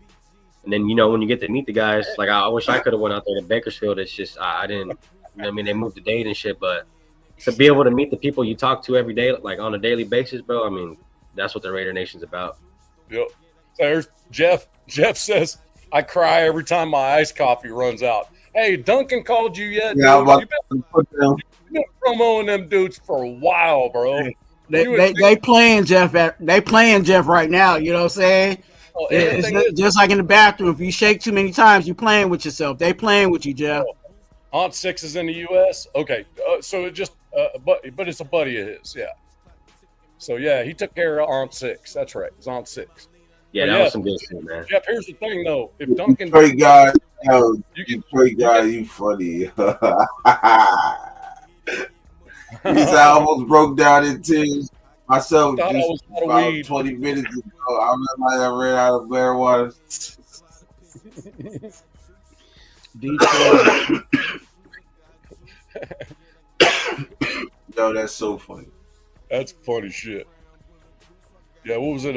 Speaker 4: then when you get to meet the guys, like, I wish I could have went out there to Bakersfield. It's just I didn't. You know what I mean? They moved to Dade and shit, but to be able to meet the people you talk to every day, like on a daily basis, bro. I mean, that's what the Raider Nation's about.
Speaker 2: Yep. There's Jeff. Jeff says, I cry every time my iced coffee runs out. Hey, Duncan called you yet?
Speaker 1: Yeah,
Speaker 2: you've been promoting them dudes for a while, bro.
Speaker 3: They playing Jeff. They playing Jeff right now. You know what I'm saying? It's just like in the bathroom. If you shake too many times, you playing with yourself. They playing with you, Jeff.
Speaker 2: Aunt Six is in the U.S. Okay, so it just, but it's a buddy of his. Yeah. So yeah, he took care of Aunt Six. That's right. It's Aunt Six.
Speaker 4: Yeah, that was some good shit, man.
Speaker 2: Jeff, here's the thing though. If Duncan,
Speaker 1: Detroit guy, you funny. I almost broke down in tears myself just about 20 minutes ago. I remember I ran out of Blair water. Yo, that's so funny.
Speaker 2: That's funny shit. Yeah, what was it?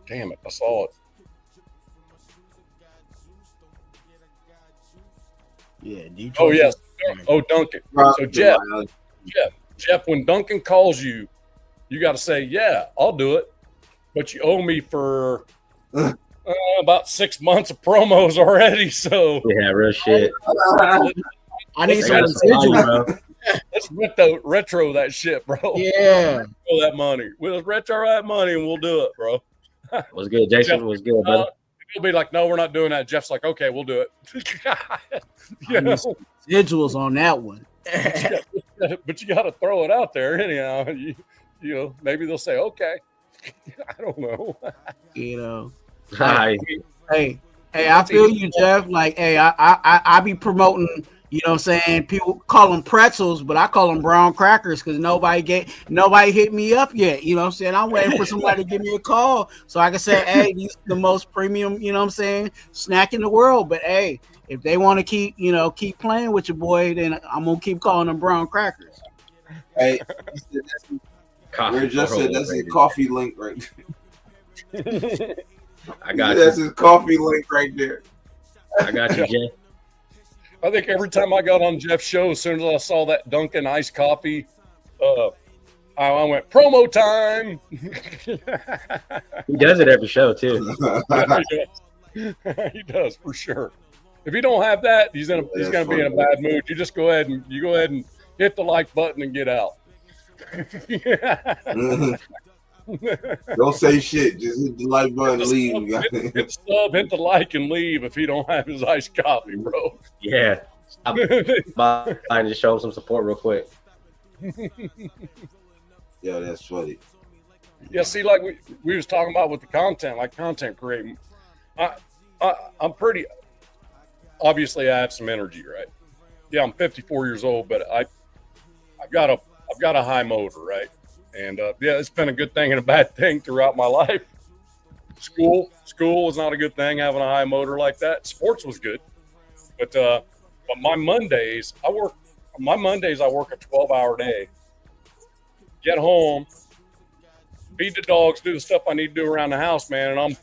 Speaker 2: Damn it, I saw it.
Speaker 3: Yeah, Detroit.
Speaker 2: Oh yes. Oh, Duncan. So Jeff, when Duncan calls you, you got to say, "Yeah, I'll do it," but you owe me for about 6 months of promos already. So
Speaker 4: yeah, real shit.
Speaker 3: I need some residual,
Speaker 2: bro. Let's retro that shit, bro.
Speaker 3: Yeah,
Speaker 2: that money. We'll retro that money and we'll do it, bro.
Speaker 4: Was good, Jason. Was good, brother.
Speaker 2: He'll be like, "No, we're not doing that." Jeff's like, "Okay, we'll do it."
Speaker 3: Residuals on that one.
Speaker 2: But you got to throw it out there anyhow. You know, maybe they'll say, "Okay." I don't know.
Speaker 3: Hey, I feel you, Jeff. Like, hey, I be promoting. You know what I'm saying? People call them pretzels, but I call them brown crackers because nobody hit me up yet. You know what I'm saying? I'm waiting for somebody to give me a call so I can say, hey, these are the most premium, you know what I'm saying, snack in the world. But hey, if they want to keep playing with your boy, then I'm gonna keep calling them brown crackers.
Speaker 1: Hey, we're just said that's a coffee link right there.
Speaker 4: I got
Speaker 1: that's his coffee link right there.
Speaker 4: I got you, Jay.
Speaker 2: I think every time I got on Jeff's show, as soon as I saw that Dunkin' iced coffee, I went, promo time.
Speaker 4: He does it every show, too.
Speaker 2: He does, for sure. If you don't have that, he's gonna be in a bad mood. You just go ahead and hit the like button and get out.
Speaker 1: Don't say shit. Just hit the like button and leave.
Speaker 2: Hit the like and leave if he don't have his iced coffee, bro.
Speaker 4: Yeah. I'm trying to show him some support real quick.
Speaker 1: Yeah, that's funny.
Speaker 2: Yeah, see, like we was talking about with the content, like content creating. I'm pretty. Obviously, I have some energy, right? Yeah, I'm 54 years old, but I've got a high motor, right? And yeah, it's been a good thing and a bad thing throughout my life. School was not a good thing, having a high motor like that. Sports was good, but my Mondays I work a 12-hour day. Get home, feed the dogs, do the stuff I need to do around the house, man, and I'm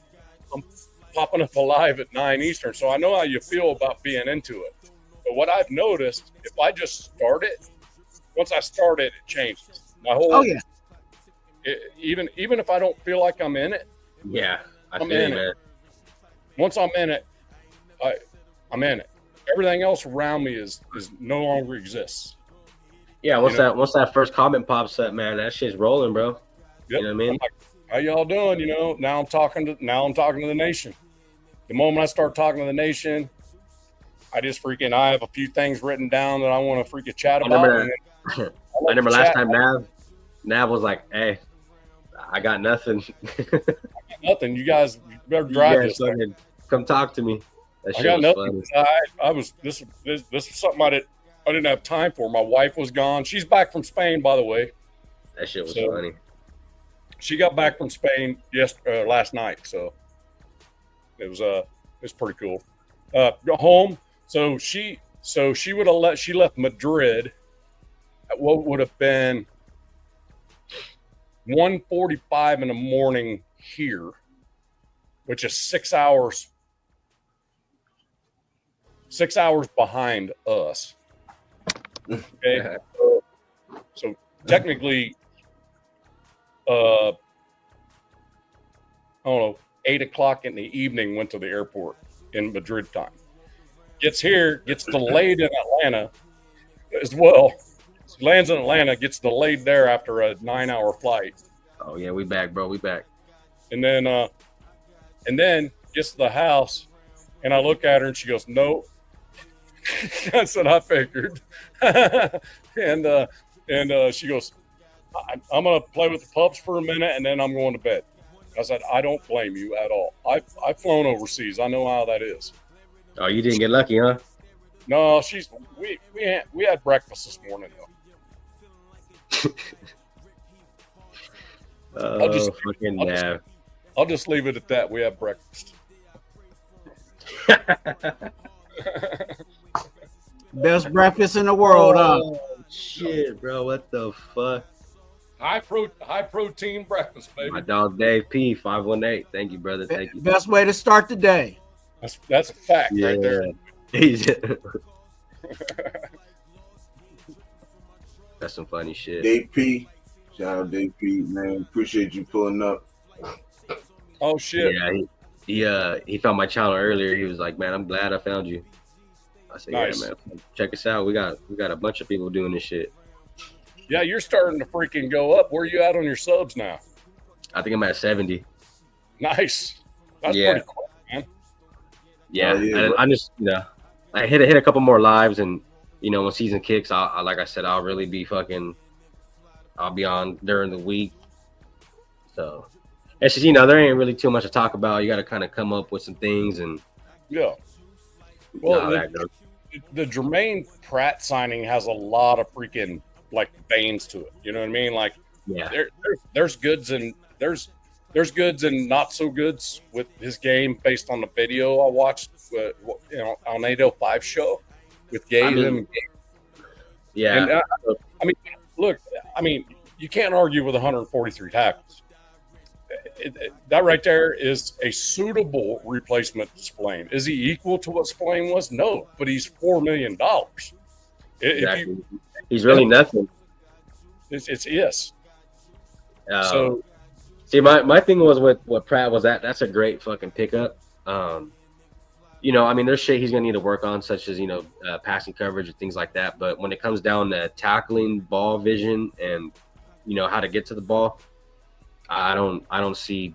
Speaker 2: popping up alive at 9 Eastern. So I know how you feel about being into it. But what I've noticed, if I just start it, once I start it, it changes. My whole even if I don't feel like I'm in it.
Speaker 4: Yeah,
Speaker 2: I'm in it. Once I'm in it, I'm in it. Everything else around me is no longer exists.
Speaker 4: Yeah, once that first comment pops up, man, that shit's rolling, bro.
Speaker 2: Yep.
Speaker 4: You know what I mean?
Speaker 2: Like, how y'all doing? You know, now I'm talking to the nation. The moment I start talking to the nation, I have a few things written down that I want to freaking chat about.
Speaker 4: I remember last time Nav was like, "Hey, I got nothing.
Speaker 2: Nothing. You guys better drive this.
Speaker 4: Come talk to me." That
Speaker 2: I got
Speaker 4: was
Speaker 2: nothing.
Speaker 4: funny.
Speaker 2: This was something I didn't have time for. My wife was gone. She's back from Spain, by the way.
Speaker 4: That shit was funny.
Speaker 2: She got back from Spain last night, so it was pretty cool. Home. So she left Madrid at what would have been 1:45 in the morning here, which is 6 hours. 6 hours behind us. Okay. So technically, I don't know, 8 o'clock in the evening went to the airport in Madrid time. Gets here, gets delayed in Atlanta as well. Lands in Atlanta, gets delayed there after a 9-hour flight.
Speaker 4: Oh yeah, we back, bro. We back.
Speaker 2: And then gets to the house, and I look at her, and she goes, "No." That's what I figured. and she goes, "I'm gonna play with the pups for a minute, and then I'm going to bed." I said, "I don't blame you at all. I've flown overseas. I know how that is."
Speaker 4: Oh, you didn't get lucky, huh?
Speaker 2: No, we had breakfast this morning though. I'll just leave it at that. We have breakfast.
Speaker 3: Best breakfast in the world, huh?
Speaker 4: Shit, bro. What the fuck?
Speaker 2: High protein breakfast, baby.
Speaker 4: My dog Dave P 518. Thank you, brother. Thank you.
Speaker 3: Best way to start the day.
Speaker 2: That's a fact right there.
Speaker 4: That's some funny shit.
Speaker 1: Dave P. Shout out Dave P, man. Appreciate you pulling up.
Speaker 2: Oh shit.
Speaker 4: Yeah, he found my channel earlier. He was like, "Man, I'm glad I found you." I said,
Speaker 2: nice.
Speaker 4: "Yeah, man. Check us out. We got a bunch of people doing this shit."
Speaker 2: Yeah, you're starting to freaking go up. Where are you at on your subs now?
Speaker 4: I think I'm at 70.
Speaker 2: Nice. That's pretty cool, man.
Speaker 4: Yeah, I just, I hit a couple more lives, and when season kicks, I like I said, I'll really be I'll be on during the week. So it's just there ain't really too much to talk about. You got to kind of come up with some things, and
Speaker 2: well, the Jermaine Pratt signing has a lot of freaking veins to it. You know what I mean? There's goods and there's goods and not so goods with his game based on the video I watched, on 805 show with Gabe.
Speaker 4: Yeah.
Speaker 2: And, you can't argue with 143 tackles. That right there is a suitable replacement to Spillane. Is he equal to what Spillane was? No, but he's $4 million.
Speaker 4: Exactly. He's really nothing.
Speaker 2: It's yes.
Speaker 4: So, see, my thing was with what Pratt was at. That's a great fucking pickup. There's shit he's gonna need to work on, such as passing coverage and things like that. But when it comes down to tackling, ball vision, and how to get to the ball, I don't see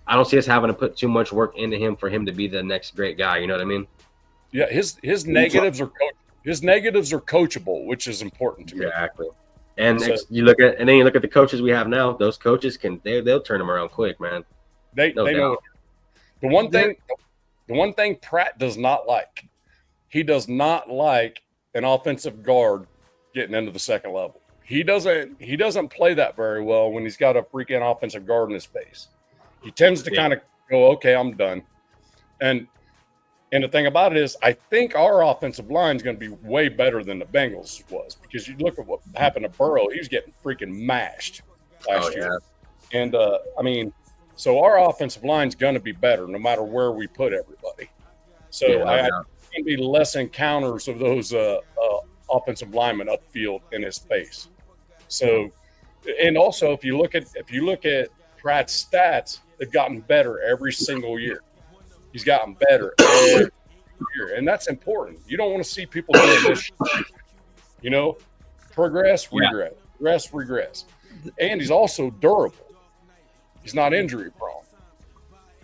Speaker 4: us having to put too much work into him for him to be the next great guy. You know what I mean?
Speaker 2: Yeah, his negatives are coachable, which is important to me.
Speaker 4: Exactly. And you look at the coaches we have now. Those coaches they'll turn them around quick, man.
Speaker 2: They know. The one thing Pratt does not like, he does not like an offensive guard getting into the second level. He doesn't play that very well when he's got a freaking offensive guard in his face. He tends to kind of go, "Okay, I'm done." And the thing about it is, I think our offensive line is going to be way better than the Bengals was, because you look at what happened to Burrow; he was getting freaking mashed last year. And so our offensive line is going to be better no matter where we put everybody. So I think going to be less encounters of those offensive linemen upfield in his face. So, and also if you look at Pratt's stats, they've gotten better every single year. He's gotten better every year, and that's important. You don't want to see people doing this shit. Progress, regress. And he's also durable. He's not injury prone.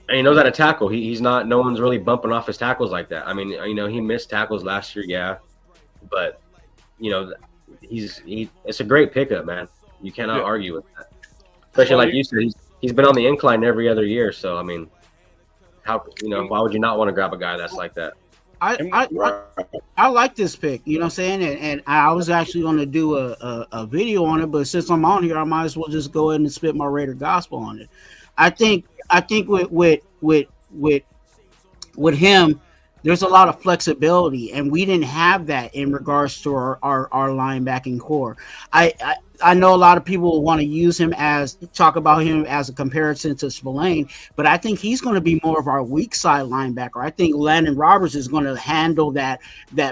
Speaker 4: And he knows how to tackle. He's not. No one's really bumping off his tackles like that. I mean, he missed tackles last year, yeah, but it's a great pickup, man. You cannot argue with that. Especially like you said, he's been on the incline every other year. So I mean, why would you not want to grab a guy that's like that?
Speaker 3: I like this pick, you know what I'm saying? And I was actually going to do a video on it, but since I'm on here, I might as well just go ahead and spit my Raider gospel on it. I think with him, there's a lot of flexibility, and we didn't have that in regards to our linebacking core. I know a lot of people want to talk about him as a comparison to Spillane, but I think he's going to be more of our weak side linebacker. I think Landon Roberts is going to handle that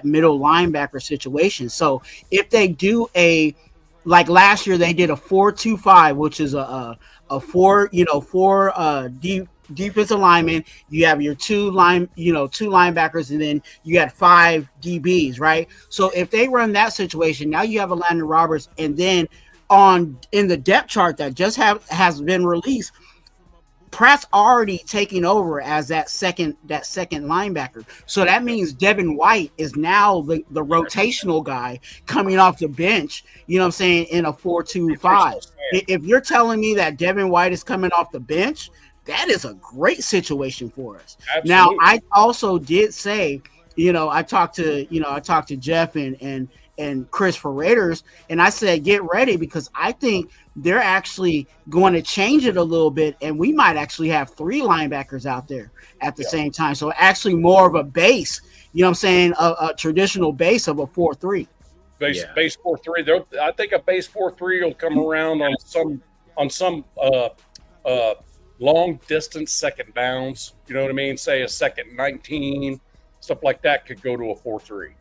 Speaker 3: middle linebacker situation. So if they do like last year, they did a 4-2-5, which is a four defensive linemen. You have your two linebackers, and then you got 5 DBs, right? So if they run that situation, now you have a Landon Roberts, and then in the depth chart that just has been released, Pratt's already taking over as that second linebacker. So that means Devin White is now the rotational guy coming off the bench, you know what I'm saying, in a 4-2-5. If you're telling me that Devin White is coming off the bench, that is a great situation for us. Absolutely. Now, I also did say, I talked to Jeff and Chris for Raiders, and I said, get ready, because I think they're actually going to change it a little bit, and we might actually have 3 linebackers out there at the same time. So actually more of a base, you know what I'm saying, a traditional base of a 4-3.
Speaker 2: Base 4-3. I think a base 4-3 will come around on some long distance second downs. You know what I mean? Say a second 19, stuff like that could go to a 4-3.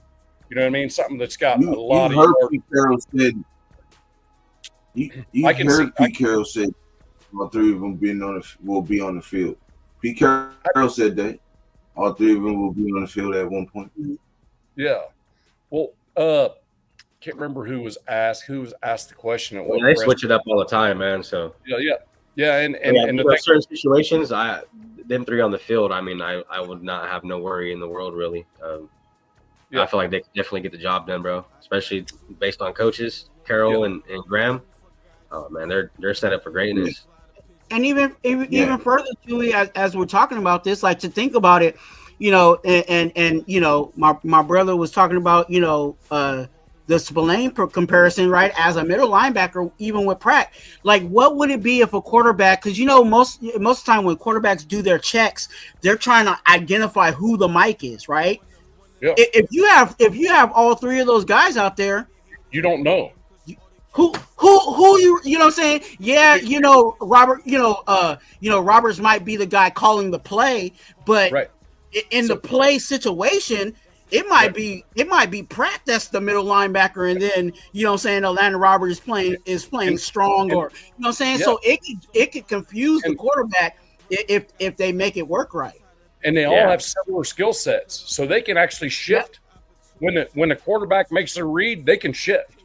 Speaker 2: You know what I mean? Something that's got a lot of yards.
Speaker 1: Pete Carroll said. You heard Pete Carroll said all 3 of them will be on the field. Pete Carroll said that all 3 of them will be on the field at one point.
Speaker 2: Yeah. Well, can't remember who was asked the question.
Speaker 4: They switch it up all the time, man. So
Speaker 2: yeah, and
Speaker 4: the certain situations, them 3 on the field, I mean, I would not have no worry in the world, really. I feel like they can definitely get the job done, bro. Especially based on coaches, Carroll and Graham. Oh man, they're set up for greatness.
Speaker 3: And even further, Julie, as we're talking about this, like, to think about it, and my brother was talking about the Spillane comparison, right, as a middle linebacker, even with Pratt. Like, what would it be if a quarterback, because most of the time when quarterbacks do their checks, they're trying to identify who the mic is, right?
Speaker 2: Yeah.
Speaker 3: If you have all 3 of those guys out there,
Speaker 2: you don't know
Speaker 3: who you know what I'm saying? Yeah, Robert, Roberts might be the guy calling the play, but in the play situation, it might be Pratt that's the middle linebacker, and then Landon Roberts is playing strong, or what I'm saying. Yeah. So it could confuse the quarterback if they make it work right.
Speaker 2: And they all have similar skill sets, so they can actually shift. Yep. When the quarterback makes a read, they can shift.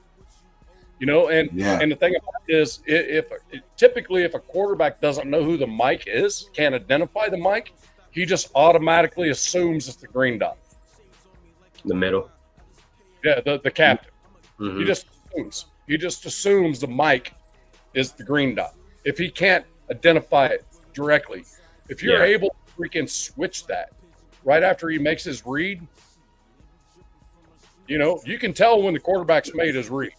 Speaker 2: And the thing about it is, typically if a quarterback doesn't know who the mic is, can't identify the mic, he just automatically assumes it's the green dot.
Speaker 4: The middle.
Speaker 2: Yeah, the captain.
Speaker 4: Mm-hmm.
Speaker 2: He just assumes the mic is the green dot. If he can't identify it directly, if you're able to freaking switch that right after he makes his read, you can tell when the quarterback's made his read.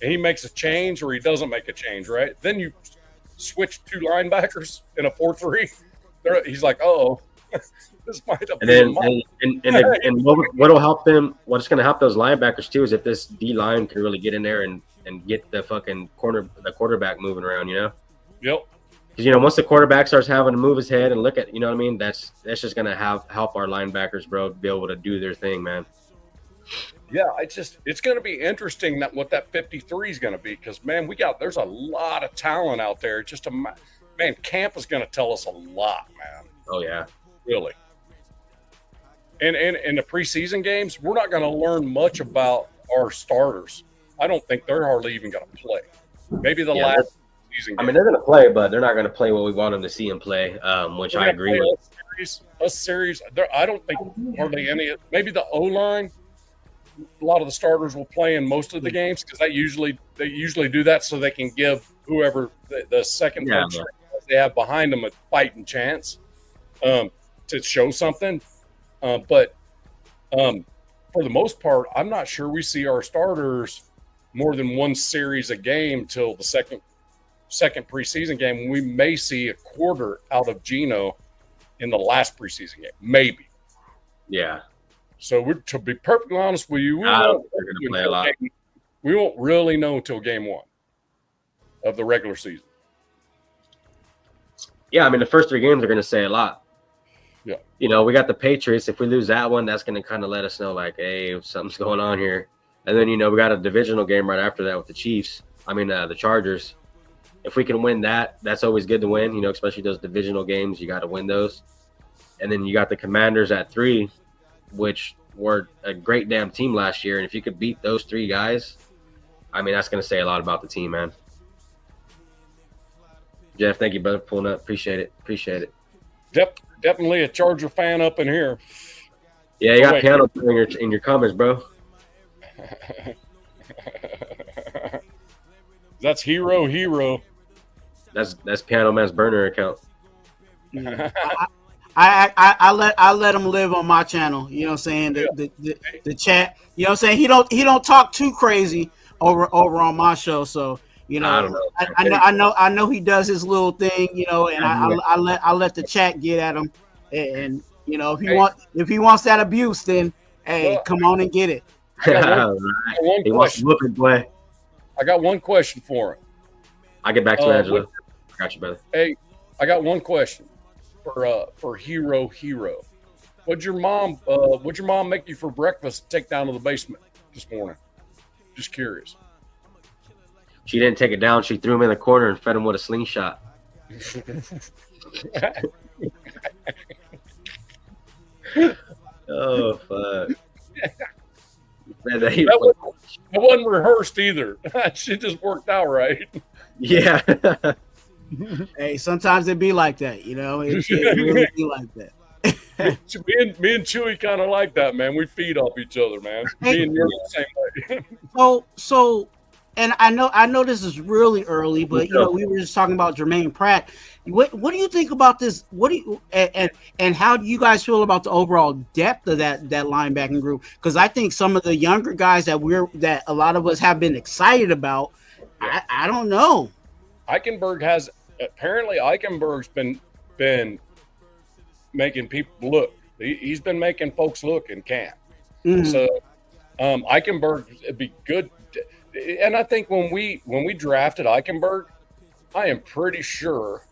Speaker 2: And he makes a change or he doesn't make a change, right? Then you switch 2 linebackers in a 4-3. He's like, oh, this might have been
Speaker 4: and what'll help them, what's going to help those linebackers too, is if this D line can really get in there and get the fucking quarterback moving around, Yep.
Speaker 2: Because
Speaker 4: once the quarterback starts having to move his head and look at, what I mean, that's just going to help our linebackers, bro, be able to do their thing, man.
Speaker 2: Yeah, it's going to be interesting what that 53 is going to be, because man, there's a lot of talent out there. Camp is going to tell us a lot, man.
Speaker 4: Oh yeah,
Speaker 2: really. And in the preseason games, we're not going to learn much about our starters. I don't think they're hardly even going to play. Maybe the last preseason game.
Speaker 4: I mean, they're going to play, but they're not going to play what we want them to see them play, which I agree with.
Speaker 2: A series. I don't think hardly any. Maybe the O-line. A lot of the starters will play in most of the games because they usually do that so they can give whoever the second they have behind them a fighting chance to show something. But for the most part, I'm not sure we see our starters more than one series a game till the second preseason game. We may see a quarter out of Geno in the last preseason game, maybe.
Speaker 4: Yeah.
Speaker 2: So to be perfectly honest with you, we won't really know until game 1 of the regular season.
Speaker 4: Yeah, I mean, the first 3 games are going to say a lot.
Speaker 2: Yeah.
Speaker 4: You know, we got the Patriots. If we lose that one, that's going to kind of let us know, like, hey, something's going on here. And then, you know, we got a divisional game right after that with the Chiefs. The Chargers. If we can win that, that's always good to win, you know, especially those divisional games. You got to win those. And then you got the Commanders at 3, which were a great damn team last year. And if you could beat those 3 guys, I mean, that's going to say a lot about the team, man. Jeff, thank you, brother, for pulling up. Appreciate it.
Speaker 2: Definitely a Charger fan up in here.
Speaker 4: Yeah, you got piano in your comments, bro.
Speaker 2: That's hero.
Speaker 4: That's Piano Man's burner account.
Speaker 3: I let him live on my channel. You know what I'm saying? The chat. You know what I'm saying? He don't talk too crazy over on my show. So you know, I know he does his little thing. You know, and I let the chat get at him. And you know, if he wants that abuse, then hey, come on and get it.
Speaker 2: I got one question for him.
Speaker 4: I'll get back to Angela. I got you, brother.
Speaker 2: Hey, I got one question for Hero. What'd your mom make you for breakfast to take down to the basement this morning? Just curious.
Speaker 4: She didn't take it down. She threw him in the corner and fed him with a slingshot. Oh, fuck.
Speaker 2: That wasn't rehearsed either. Shit just worked out right.
Speaker 4: Yeah.
Speaker 3: Hey, sometimes it be like that, you know. It really be like that.
Speaker 2: me and Chewy kind of like that, man. We feed off each other, man. Me and you're the same
Speaker 3: way. So, and I know this is really early, but you know, we were just talking about Jermaine Pratt. What do you think about this? What do you and how do you guys feel about the overall depth of that linebacking group? Because I think some of the younger guys that a lot of us have been excited about, I don't know.
Speaker 2: Eichenberg's been making people look. He's been making folks look in camp. Mm-hmm. So Eichenberg, it'd be good. And I think when we drafted Eichenberg, I am pretty sure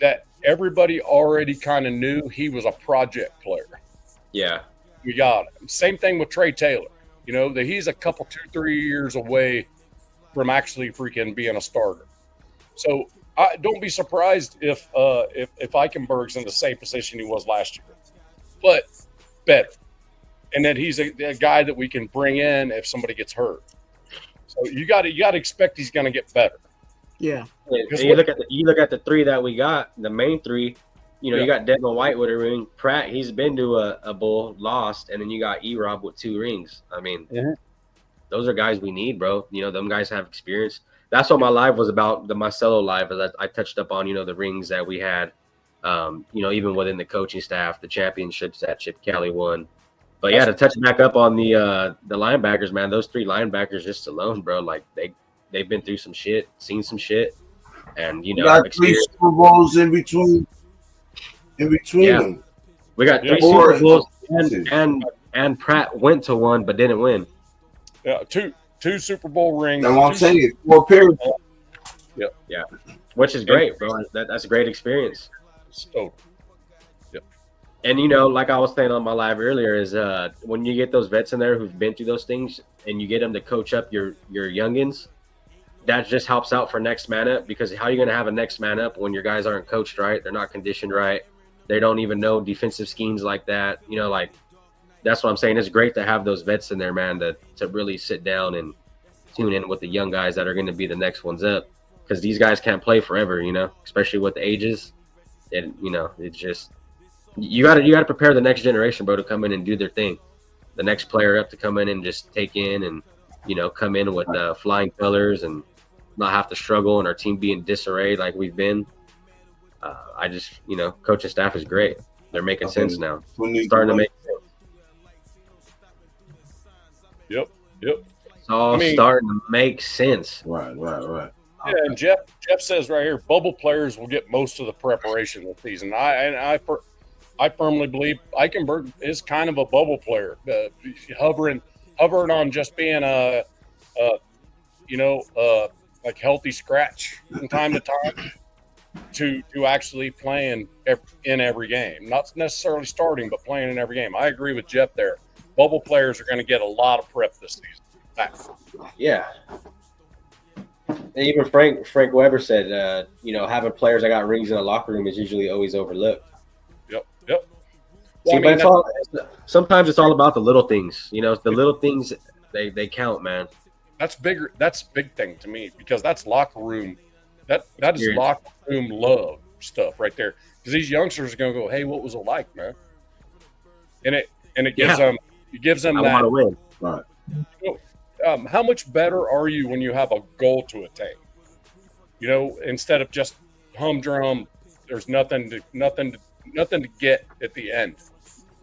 Speaker 2: that everybody already kind of knew he was a project player.
Speaker 4: Yeah.
Speaker 2: We got him. Same thing with Trey Taylor. You know, that he's a couple, 2-3 years away from actually freaking being a starter. So don't be surprised if Eichenberg's in the same position he was last year, but better. And that he's a guy that we can bring in if somebody gets hurt. So you got to expect he's going to get better.
Speaker 3: Yeah.
Speaker 4: And you look at the 3 that we got, the main 3. You know, you got Devin White with a ring. Pratt, he's been to a bowl, lost, and then you got E-Rob with 2 rings. I mean, those are guys we need, bro. You know, them guys have experience. That's what my live was about, the Marcelo live. I touched up on, you know, the rings that we had, you know, even within the coaching staff, the championships that Chip Kelly won. But yeah, to touch back up on the linebackers, man, those 3 linebackers just alone, bro, like they've been through some shit, seen some shit, and you know,
Speaker 1: got 3 Super Bowls in between them.
Speaker 4: We got 3 Super Bowls, and Pratt went to 1 but didn't win.
Speaker 2: Yeah, two Super Bowl rings.
Speaker 1: That's what I'm saying. 4 pairs.
Speaker 4: Yeah, which is great, bro. That's a great experience.
Speaker 2: So.
Speaker 4: And, you know, like I was saying on my live earlier, is when you get those vets in there who've been through those things and you get them to coach up your youngins, that just helps out for next man up, because how are you going to have a next man up when your guys aren't coached right? They're not conditioned right. They don't even know defensive schemes like that. You know, like, that's what I'm saying. It's great to have those vets in there, man, to really sit down and tune in with the young guys that are going to be the next ones up. because these guys can't play forever, you know, especially with the ages. And, you know, it's just you gotta prepare the next generation, bro, to come in and do their thing. The next player up to come in and just take in and, you know, come in with flying colors and not have to struggle and our team be in disarray like we've been. I just, you know, coaching staff is great. They're making sense now. Starting to make sense.
Speaker 2: Yep.
Speaker 4: It's all starting to make sense.
Speaker 1: Right.
Speaker 2: Yeah, and Jeff says right here, bubble players will get most of the preparation this season. I firmly believe Eichenberg is kind of a bubble player, hovering on just being like healthy scratch from time to time to actually playing in every game. Not necessarily starting, but playing in every game. I agree with Jeff there. Bubble players are going to get a lot of prep this season.
Speaker 4: Yeah. And even Frank Weber said, having players that got rings in the locker room is usually always overlooked.
Speaker 2: Yep.
Speaker 4: Well, sometimes it's all about the little things. You know, the little things, they count, man.
Speaker 2: That's bigger. That's a big thing to me because that's locker room. That is locker room love stuff right there. Because these youngsters are going to go, hey, what was it like, man? And it gives them that.
Speaker 4: I want to win.
Speaker 1: Right.
Speaker 2: How much better are you when you have a goal to attain? You know, instead of just humdrum, there's nothing to get at the end.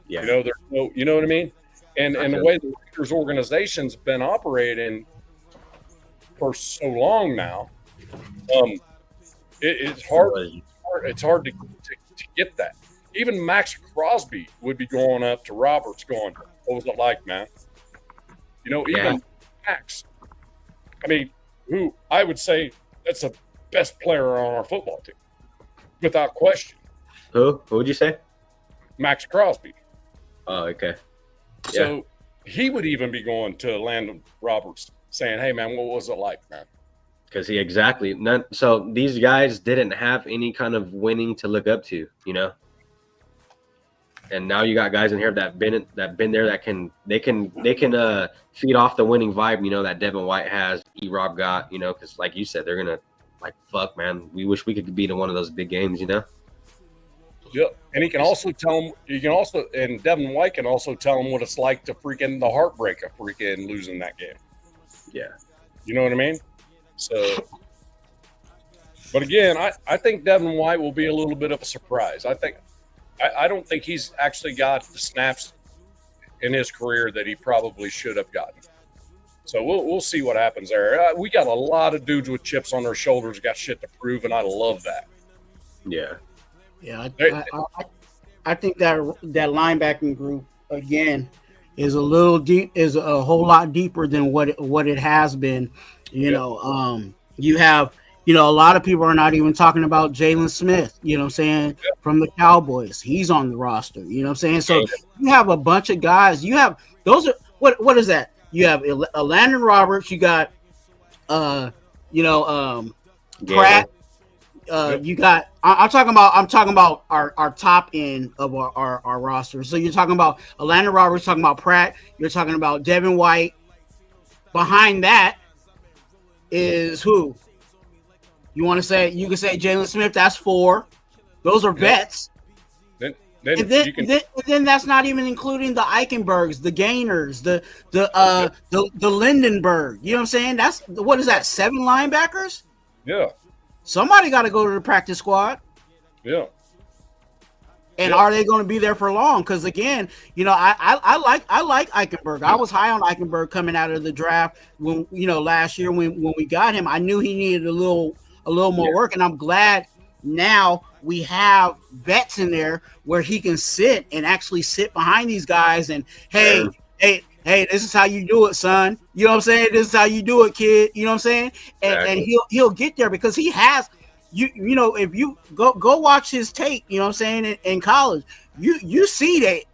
Speaker 4: Yeah.
Speaker 2: You know, there's no, you know what I mean? And the way the Raiders organization's been operating for so long now, it's hard. It's hard to get that. Even Max Crosby would be going up to Roberts, going, "What was it like, man?" You know, even Max. I mean, who I would say that's the best player on our football team, without question.
Speaker 4: Who would you say?
Speaker 2: Max Crosby.
Speaker 4: Oh, okay.
Speaker 2: So he would even be going to Landon Roberts saying, "Hey, man, what was it like, man?"
Speaker 4: Because so these guys didn't have any kind of winning to look up to, you know. And now you got guys in here that been there that can feed off the winning vibe, you know, that Devin White has, E-Rob got, you know, because like you said, they're gonna like, fuck, man, we wish we could beat in one of those big games, you know.
Speaker 2: Yep, and he can also tell him. And Devin White can also tell him what it's like to freaking the heartbreak of freaking losing that game.
Speaker 4: Yeah,
Speaker 2: you know what I mean. So, but again, I think Devin White will be a little bit of a surprise. I don't think he's actually got the snaps in his career that he probably should have gotten. So we'll see what happens there. We got a lot of dudes with chips on their shoulders, got shit to prove, and I love that.
Speaker 4: Yeah.
Speaker 3: Yeah, I think that linebacking group again is a little deep, is a whole lot deeper than what it has been. You know, you have, you know, a lot of people are not even talking about Jalen Smith, you know what I'm saying, from the Cowboys. He's on the roster, you know what I'm saying? So you have a bunch of guys. You have those are what is that? You have Landon Roberts, you got Pratt. You got I'm talking about our top end of our roster. So you're talking about Landon Roberts, talking about Pratt, you're talking about Devin White. Behind that is who? You want to say, you can say Jalen Smith, that's 4. Those are vets. Then that's not even including the Eichenbergs, the Gainers, the Lindenberg. You know what I'm saying? That's, what is that, 7 linebackers?
Speaker 2: Yeah.
Speaker 3: Somebody got to go to the practice squad.
Speaker 2: Yeah.
Speaker 3: And are they going to be there for long? Because again, you know, I like Eichenberg. I was high on Eichenberg coming out of the draft when, you know, last year when we got him. I knew he needed a little more work, and I'm glad now we have vets in there where he can sit and actually sit behind these guys and hey, this is how you do it, son. You know what I'm saying? This is how you do it, kid. You know what I'm saying? And he'll get there because he has. You know, if you go watch his tape, you know what I'm saying, in college, you see that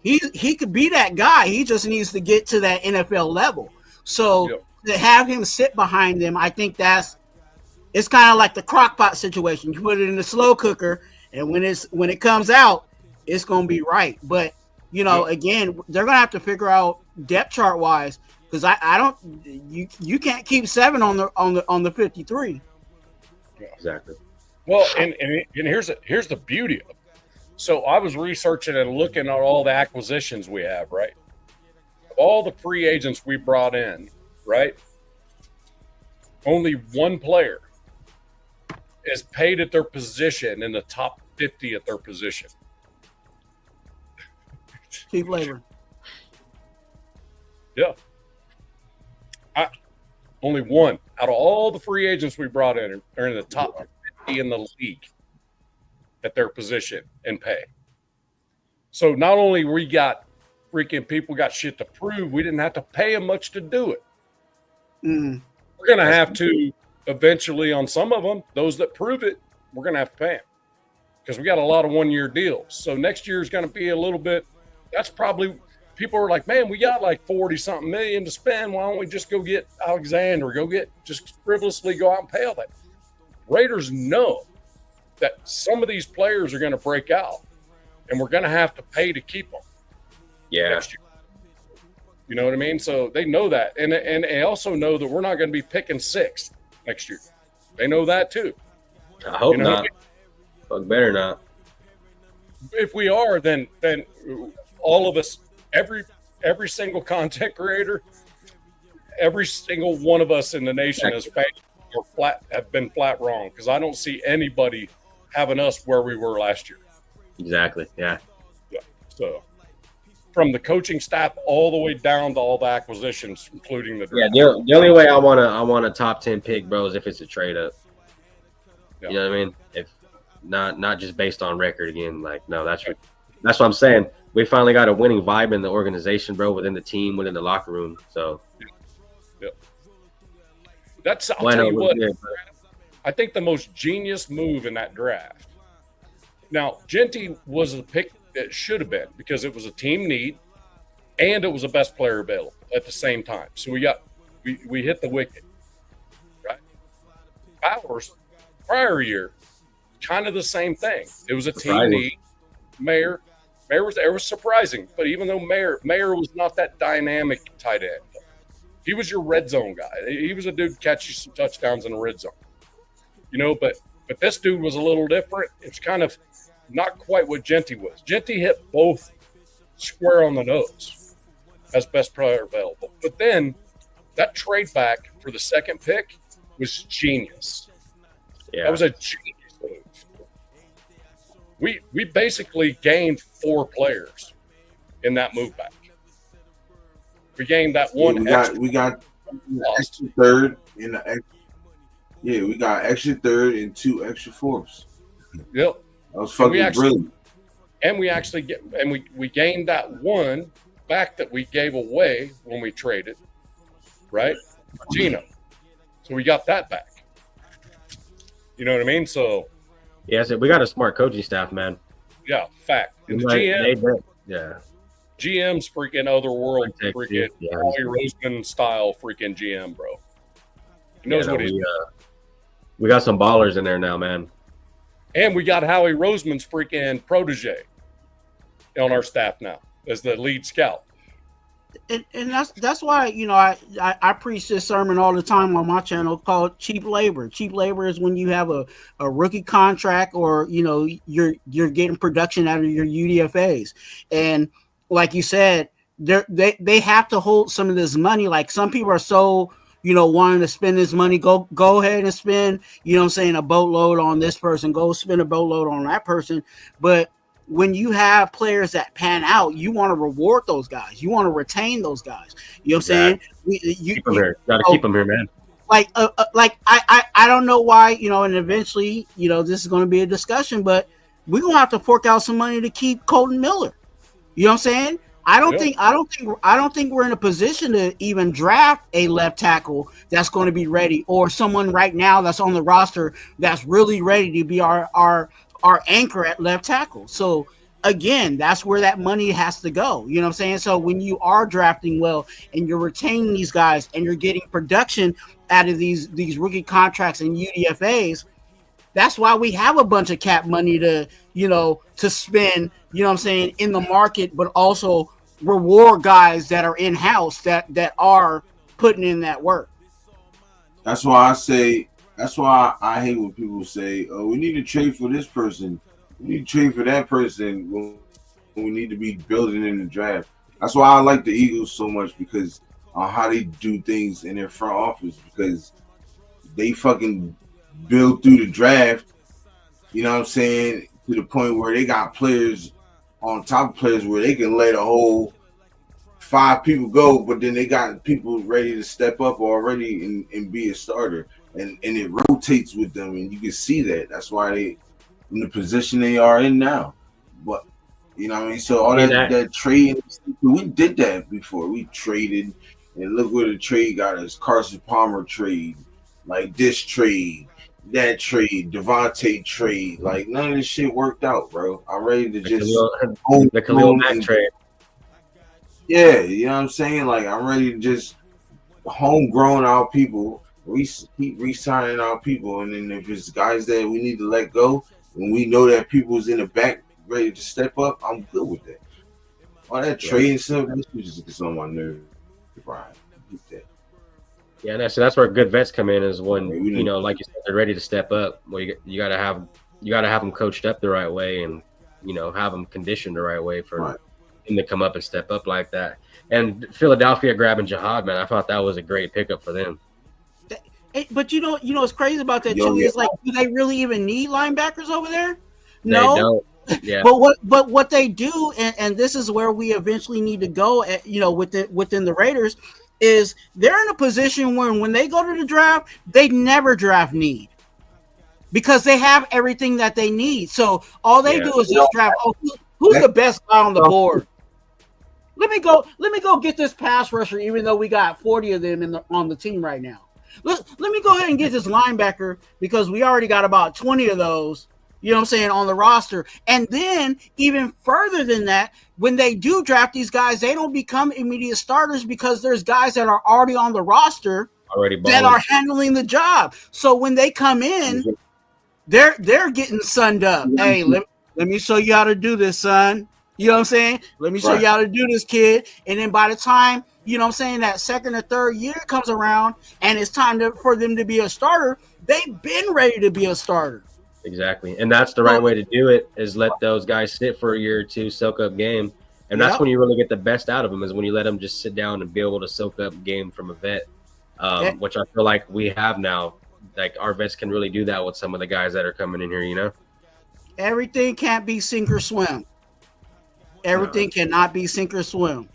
Speaker 3: he could be that guy. He just needs to get to that NFL level. So to have him sit behind them, I think it's kind of like the crock pot situation. You put it in the slow cooker, and when it comes out, it's gonna be right. But you know, again, they're gonna have to figure out depth chart wise, because I don't you can't keep 7 on the 53.
Speaker 4: Exactly.
Speaker 2: Well, and here's the beauty of it. So I was researching and looking at all the acquisitions we have, right? Of all the free agents we brought in, right? Only one player is paid at their position in the top 50 at their position.
Speaker 3: Cheap labor.
Speaker 2: Yeah. Only one out of all the free agents we brought in are in the top 50 in the league at their position and pay. So not only we got freaking people got shit to prove, we didn't have to pay them much to do it.
Speaker 3: Mm.
Speaker 2: We're going to have to eventually on some of them, those that prove it, we're going to have to pay them because we got a lot of 1-year deals. So next year is going to be a little bit, that's probably, people are like, man, we got like 40-something million to spend. Why don't we just go get Alexander, just frivolously go out and pay all that? Raiders know that some of these players are going to break out and we're going to have to pay to keep them.
Speaker 4: Yeah.
Speaker 2: Next year. You know what I mean? So they know that. And they also know that we're not going to be picking 6th next year. They know that too.
Speaker 4: I hope not. Fuck, better not.
Speaker 2: If we are, then all of us, every single content creator, every single one of us in the nation have been flat wrong because I don't see anybody having us where we were last year.
Speaker 4: Exactly. Yeah.
Speaker 2: So from the coaching staff all the way down to all the acquisitions, including the draft.
Speaker 4: Yeah. The only way I want a top 10 pick, bro, is if it's a trade up. Yeah. You know what I mean? If not just based on record again. Like, no, that's what I'm saying. We finally got a winning vibe in the organization, bro, within the team, within the locker room. So,
Speaker 2: yeah. That's, I'll tell you what, I think the most genius move in that draft. Now, Genty was a pick that should have been because it was a team need and it was the best player available at the same time. So we hit the wicket, right? Powers, prior year, kind of the same thing. It was a team need. Mayer was surprising, but even though Mayer was not that dynamic tight end, he was your red zone guy. He was a dude catch you some touchdowns in the red zone, you know. But this dude was a little different. It's kind of not quite what Genty was. Genty hit both square on the nose as best player available. But then that trade back for the second pick was genius. Yeah, that was a genius move. We basically gained 4 players in that move back. We gained that one.
Speaker 1: We got extra third in the. Yeah, we got extra third and 2 extra fourths.
Speaker 2: Yep,
Speaker 1: that was fucking brilliant.
Speaker 2: And we gained that one back that we gave away when we traded, right? Gino. So we got that back. You know what I mean? So.
Speaker 4: Yeah, so we got a smart coaching staff, man.
Speaker 2: Yeah, fact. And the GM, GM's freaking otherworld, freaking Howie Roseman style freaking GM, bro. He knows what he's doing.
Speaker 4: We got some ballers in there now, man.
Speaker 2: And we got Howie Roseman's freaking protege on our staff now as the lead scout.
Speaker 3: And that's why, you know, I preach this sermon all the time on my channel called cheap labor. Cheap labor is when you have a rookie contract or, you know, you're getting production out of your UDFAs. And like you said, they have to hold some of this money. Like some people are so, you know, wanting to spend this money, go ahead and spend, you know what I'm saying, a boatload on this person, go spend a boatload on that person. But when you have players that pan out, you want to reward those guys. You want to retain those guys. You know what I'm saying?
Speaker 4: Keep them here. Got to keep them here, man.
Speaker 3: Like I don't know why, you know, and eventually, you know, this is going to be a discussion, but we're going to have to fork out some money to keep Colton Miller. You know what I'm saying? I don't think we're in a position to even draft a left tackle that's going to be ready, or someone right now that's on the roster that's really ready to be our anchor at left tackle. So again, that's where that money has to go. You know what I'm saying? So when you are drafting well and you're retaining these guys and you're getting production out of these rookie contracts and UDFAs, that's why we have a bunch of cap money to, you know, to spend, you know what I'm saying, in the market, but also reward guys that are in-house that are putting in that work.
Speaker 1: That's why I say That's why I hate when people say, "Oh, we need to trade for this person. We need to trade for that person." When we need to be building in the draft. That's why I like the Eagles so much because on how they do things in their front office because they fucking build through the draft. You know what I'm saying? To the point where they got players on top of players where they can let a whole 5 people go, but then they got people ready to step up already and be a starter. And it rotates with them, and you can see that. That's why they in the position they are in now. But you know what I mean? So all that trade, we did that before. We traded, and look where the trade got us. Carson Palmer trade, like this trade, that trade, Devontae trade. Like none of this shit worked out, bro. I'm ready to just
Speaker 4: the Khalil Mack trade.
Speaker 1: Yeah, you know what I'm saying? Like I'm ready to just homegrown our people. We keep re-signing our people, and then if it's guys that we need to let go, and we know that people's in the back ready to step up, I'm good with that. All that trading stuff, this just gets on my nerves, Brian.
Speaker 4: Yeah, so that's where good vets come in is when you know, like you said, they're ready to step up. Well, you gotta have them coached up the right way, and you know, have them conditioned the right way for him to come up and step up like that. And Philadelphia grabbing Jihad, man, I thought that was a great pickup for them.
Speaker 3: But you know what's crazy about that too is like, do they really even need linebackers over there? No.
Speaker 4: They don't. Yeah.
Speaker 3: But what they do, and this is where we eventually need to go, you know, within the Raiders, is they're in a position where when they go to the draft, they never draft need because they have everything that they need. So all they do is just draft. Oh, who's the best guy on the board? Let me go get this pass rusher, even though we got 40 of them on the team right now. Let me go ahead and get this linebacker because we already got about 20 of those, you know what I'm saying, on the roster. And then even further than that, when they do draft these guys, they don't become immediate starters because there's guys that are already on the roster that are handling the job. So when they come in, they're getting sunned up. Hey, let me show you how to do this, son. You know what I'm saying? Let me show you how to do this, kid. And then by the time, you know what I'm saying, that second or third year comes around and it's time for them to be a starter, they've been ready to be a starter.
Speaker 4: Exactly. And that's the right way to do it is let those guys sit for a year or two, soak up game. And that's when you really get the best out of them is when you let them just sit down and be able to soak up game from a vet, which I feel like we have now. Like our vets can really do that with some of the guys that are coming in here, you know?
Speaker 3: Everything can't be sink or swim. Everything cannot be sink or swim.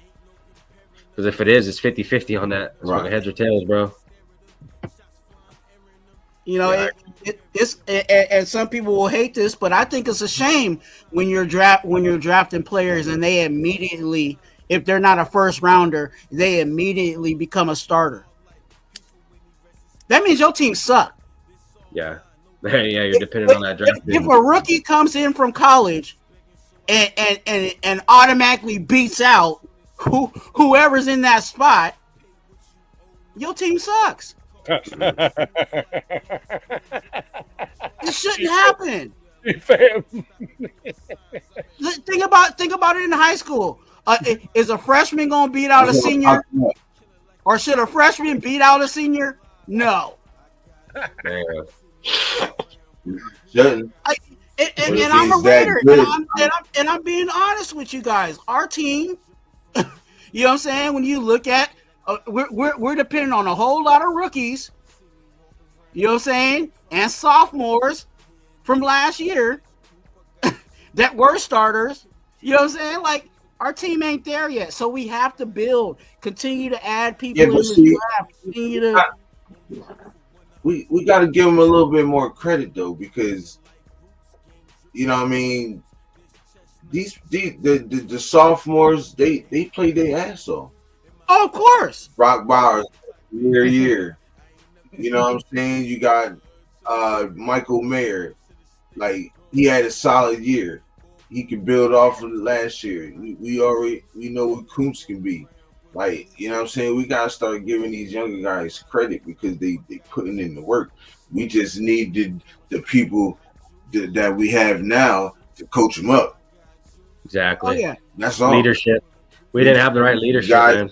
Speaker 4: Because if it is, it's 50-50 on that. It's heads or tails, bro.
Speaker 3: You know, it's and some people will hate this, but I think it's a shame when you're drafting players and they immediately, if they're not a first rounder, they immediately become a starter. That means your team sucks.
Speaker 4: Yeah. Yeah, you're dependent on that draft.
Speaker 3: If a rookie comes in from college and automatically beats out whoever's in that spot, your team sucks. It shouldn't happen. Think about it in high school. Is a freshman gonna beat out a senior, or should a freshman beat out a senior? No.
Speaker 1: And
Speaker 3: I'm a Raider, and I'm being honest with you guys. Our team, you know what I'm saying? When you look at, we're depending on a whole lot of rookies, you know what I'm saying, and sophomores from last year that were starters. You know what I'm saying? Like our team ain't there yet, so we have to build, continue to add people in the draft. Continue to.
Speaker 1: We got to give them a little bit more credit though, because you know what I mean. The sophomores they play their ass off.
Speaker 3: Oh, of course.
Speaker 1: Brock Bowers year. You know what I'm saying? You got Michael Mayer, like he had a solid year. He can build off of last year. We know what Kuntz can be. Like, you know what I'm saying? We gotta start giving these younger guys credit because they putting in the work. We just needed the people that we have now to coach them up.
Speaker 4: Exactly.
Speaker 3: Oh, yeah.
Speaker 1: That's all.
Speaker 4: Leadership. We didn't have the right leadership, man.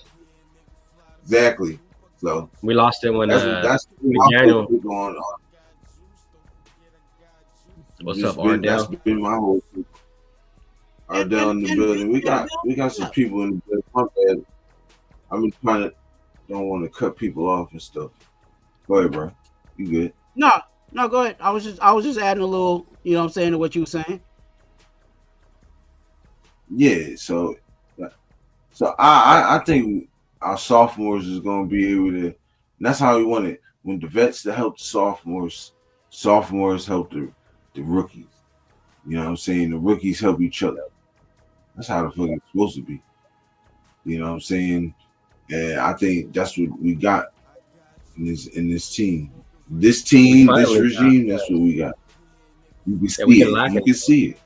Speaker 1: Exactly. So
Speaker 4: we lost it when
Speaker 1: that's
Speaker 4: McDaniel.
Speaker 1: going on.
Speaker 4: What's up, Ardell?
Speaker 1: That's been my whole thing. Ardell in the building. We got some people in the building. I've been trying to don't want to cut people off and stuff. Go ahead, bro. You good?
Speaker 3: No, go ahead. I was just adding a little, you know what I'm saying, to what you were saying.
Speaker 1: Yeah, so I think our sophomores is gonna be able to, and that's how we want it. When the vets to help the sophomores help the rookies. You know what I'm saying? The rookies help each other. That's how the fuck it's supposed to be. You know what I'm saying? And I think that's what we got in this team. This regime, that's what we got. You can see it. You can see it.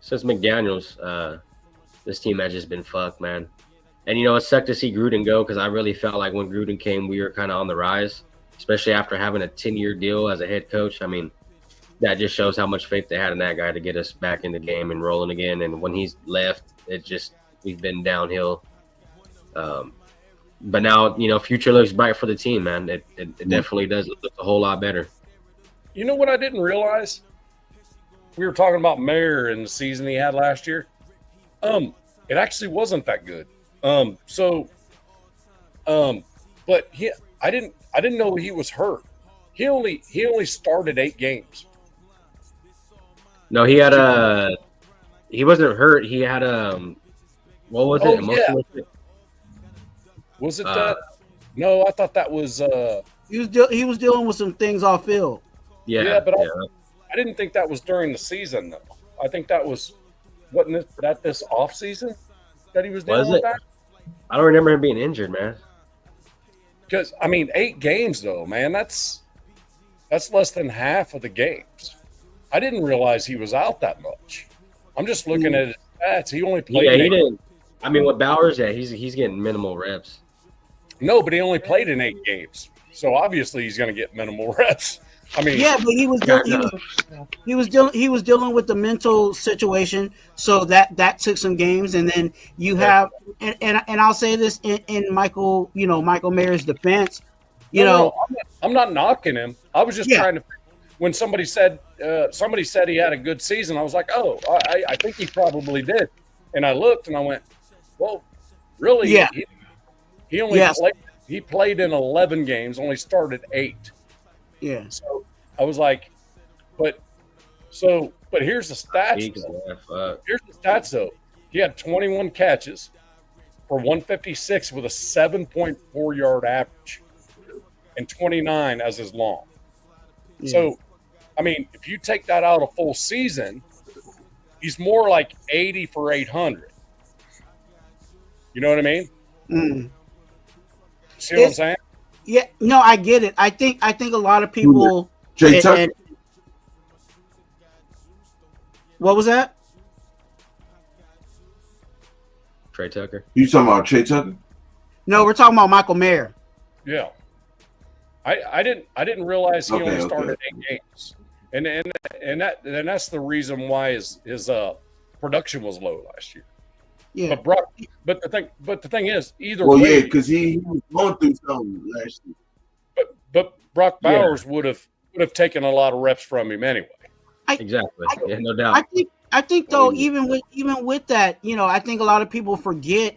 Speaker 4: Since McDaniels, this team has just been fucked, man. And, it sucked to see Gruden go because I really felt like when Gruden came, we were kind of on the rise, especially after having a 10-year deal as a head coach. I mean, that just shows how much faith they had in that guy to get us back in the game and rolling again. And when he's left, we've been downhill. But now, future looks bright for the team, man. It definitely does look a whole lot better.
Speaker 2: You know what I didn't realize? We were talking about Mayer and the season he had last year. It actually wasn't that good. But I didn't know he was hurt. He only started 8 games.
Speaker 4: No, he wasn't hurt. He had what was it?
Speaker 2: Yeah. Was it that? No, I thought that was.
Speaker 3: He was dealing with some things off field.
Speaker 2: Yeah, but I didn't think that was during the season though. I think that wasn't that this off season that he was dealing with that.
Speaker 4: I don't remember him being injured, man.
Speaker 2: Because 8 games though, man, that's less than half of the games. I didn't realize he was out that much. I'm just looking at his stats. He only played.
Speaker 4: Yeah, he didn't. With Bowers, he's getting minimal reps.
Speaker 2: No, but he only played in 8 games, so obviously he's going to get minimal reps.
Speaker 3: But he was dealing with the mental situation, so that took some games, and then you have, and I'll say this in Michael Mayer's defense,
Speaker 2: I'm not knocking him. I was just trying to. When somebody said he had a good season, I was like, oh, I think he probably did, and I looked and I went, well, really?
Speaker 3: Yeah.
Speaker 2: He only played in 11 games, only started 8.
Speaker 3: Yeah.
Speaker 2: So I was like, but here's the stats. Here's the stats though. He had 21 catches for 156 with a 7.4 yard average and 29 as his long. Yeah. So, if you take that out a full season, he's more like 80 for 800. You know what I mean?
Speaker 3: Mm.
Speaker 2: See what I'm saying?
Speaker 3: Yeah, no, I get it. I think a lot of people.
Speaker 1: Trey Tucker.
Speaker 3: What was that?
Speaker 4: Trey Tucker.
Speaker 1: You talking about Trey Tucker?
Speaker 3: No, we're talking about Michael Mayer.
Speaker 2: Yeah. I didn't realize he only started 8 games, and that's the reason why his production was low last year.
Speaker 3: Yeah,
Speaker 2: but the thing is, either
Speaker 1: way,
Speaker 2: yeah,
Speaker 1: because he was going through something last year.
Speaker 2: But Brock Bowers would have taken a lot of reps from him anyway.
Speaker 4: Exactly, no doubt.
Speaker 3: I think though, even with that, I think a lot of people forget,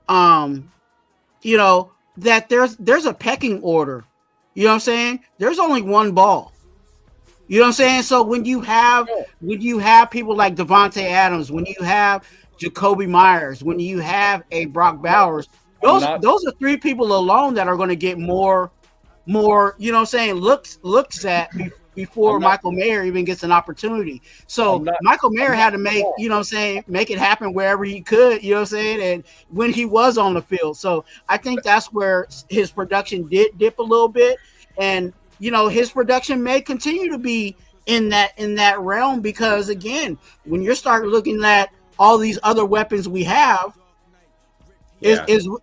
Speaker 3: that there's a pecking order. You know what I'm saying? There's only one ball. You know what I'm saying? So when you have people like Devontae Adams, when you have Jacoby Myers, when you have a Brock Bowers, those are 3 people alone that are going to get more, you know what I'm saying, looks at before Michael Mayer even gets an opportunity. So Michael Mayer had to make, you know what I'm saying, make it happen wherever he could, you know what I'm saying, and when he was on the field. So I think that's where his production did dip a little bit, and his production may continue to be in that realm, because again, when you start looking at all these other weapons we have,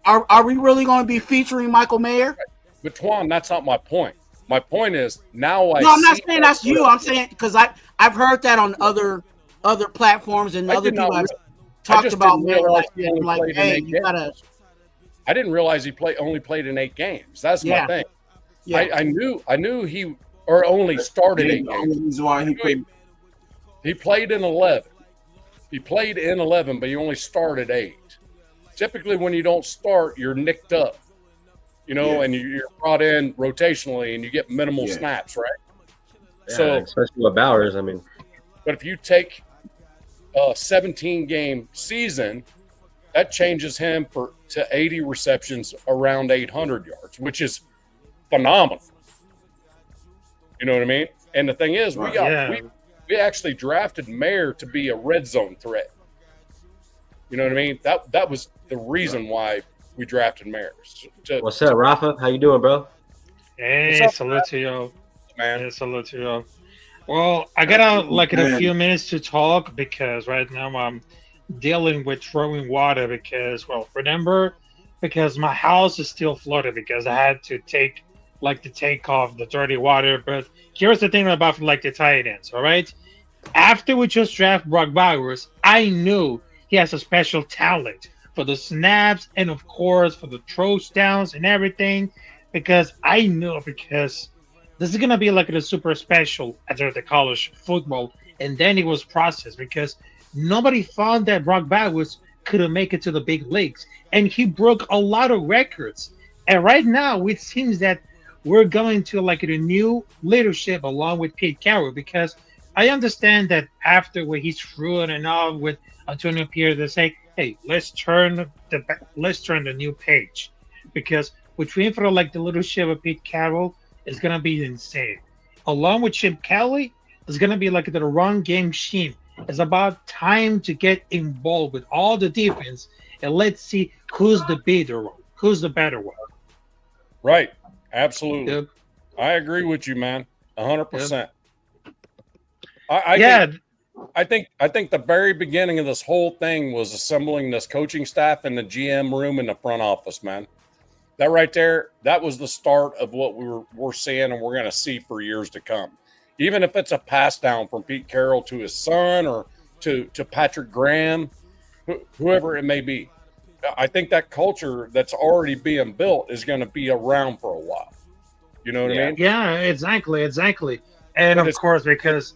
Speaker 3: are we really going to be featuring Michael Mayer?
Speaker 2: But Twan, that's not my point. My point is now
Speaker 3: I'm not saying that's you. I'm saying because I've heard that on other platforms, and other people have talked about Mayer like, hey, you gotta.
Speaker 2: I didn't realize he only played in 8 games. That's my thing. Yeah. I knew he only started 8 games.
Speaker 1: Why he played.
Speaker 2: He played in 11. But he only started 8. Typically, when you don't start, you're nicked up, and you're brought in rotationally, and you get minimal snaps, right?
Speaker 4: Yeah, so, especially with Bowers, I mean.
Speaker 2: But if you take a 17-game season, that changes him to 80 receptions, around 800 yards, which is phenomenal. You know what I mean? And the thing is, we actually drafted Mayer to be a red zone threat. You know what I mean? That was the reason why we drafted Mayer.
Speaker 4: What's up, Rafa? How you doing, bro?
Speaker 5: Hey, salute to you, man. Hey, salute to you. Well, I got a few minutes to talk because right now I'm dealing with throwing water because my house is still flooded because I had to take off the dirty water. But here's the thing about the tight ends, all right? After we just drafted Brock Bowers, I knew he has a special talent for the snaps and, of course, for the throws downs and everything because this is going to be the super special after the college football. And then it was processed because nobody thought that Brock Bowers could make it to the big leagues. And he broke a lot of records. And right now, it seems that we're going to a new leadership along with Pete Carroll because I understand that after what he's through and all with Antonio Pierre, they say, hey, let's turn the new page because between for the leadership of Pete Carroll is gonna be insane. Along with Chip Kelly, it's gonna be the run game machine. It's about time to get involved with all the defense and let's see who's the better one.
Speaker 2: Right. Absolutely.
Speaker 5: Yep.
Speaker 2: I agree with you, man. 100%.
Speaker 5: Yep.
Speaker 2: I think the very beginning of this whole thing was assembling this coaching staff in the GM room in the front office, man. That right there, that was the start of what we're seeing and we're going to see for years to come. Even if it's a pass down from Pete Carroll to his son or to Patrick Graham, whoever it may be. I think that culture that's already being built is going to be around for a while. You know what I mean?
Speaker 5: Yeah, exactly. And of course, because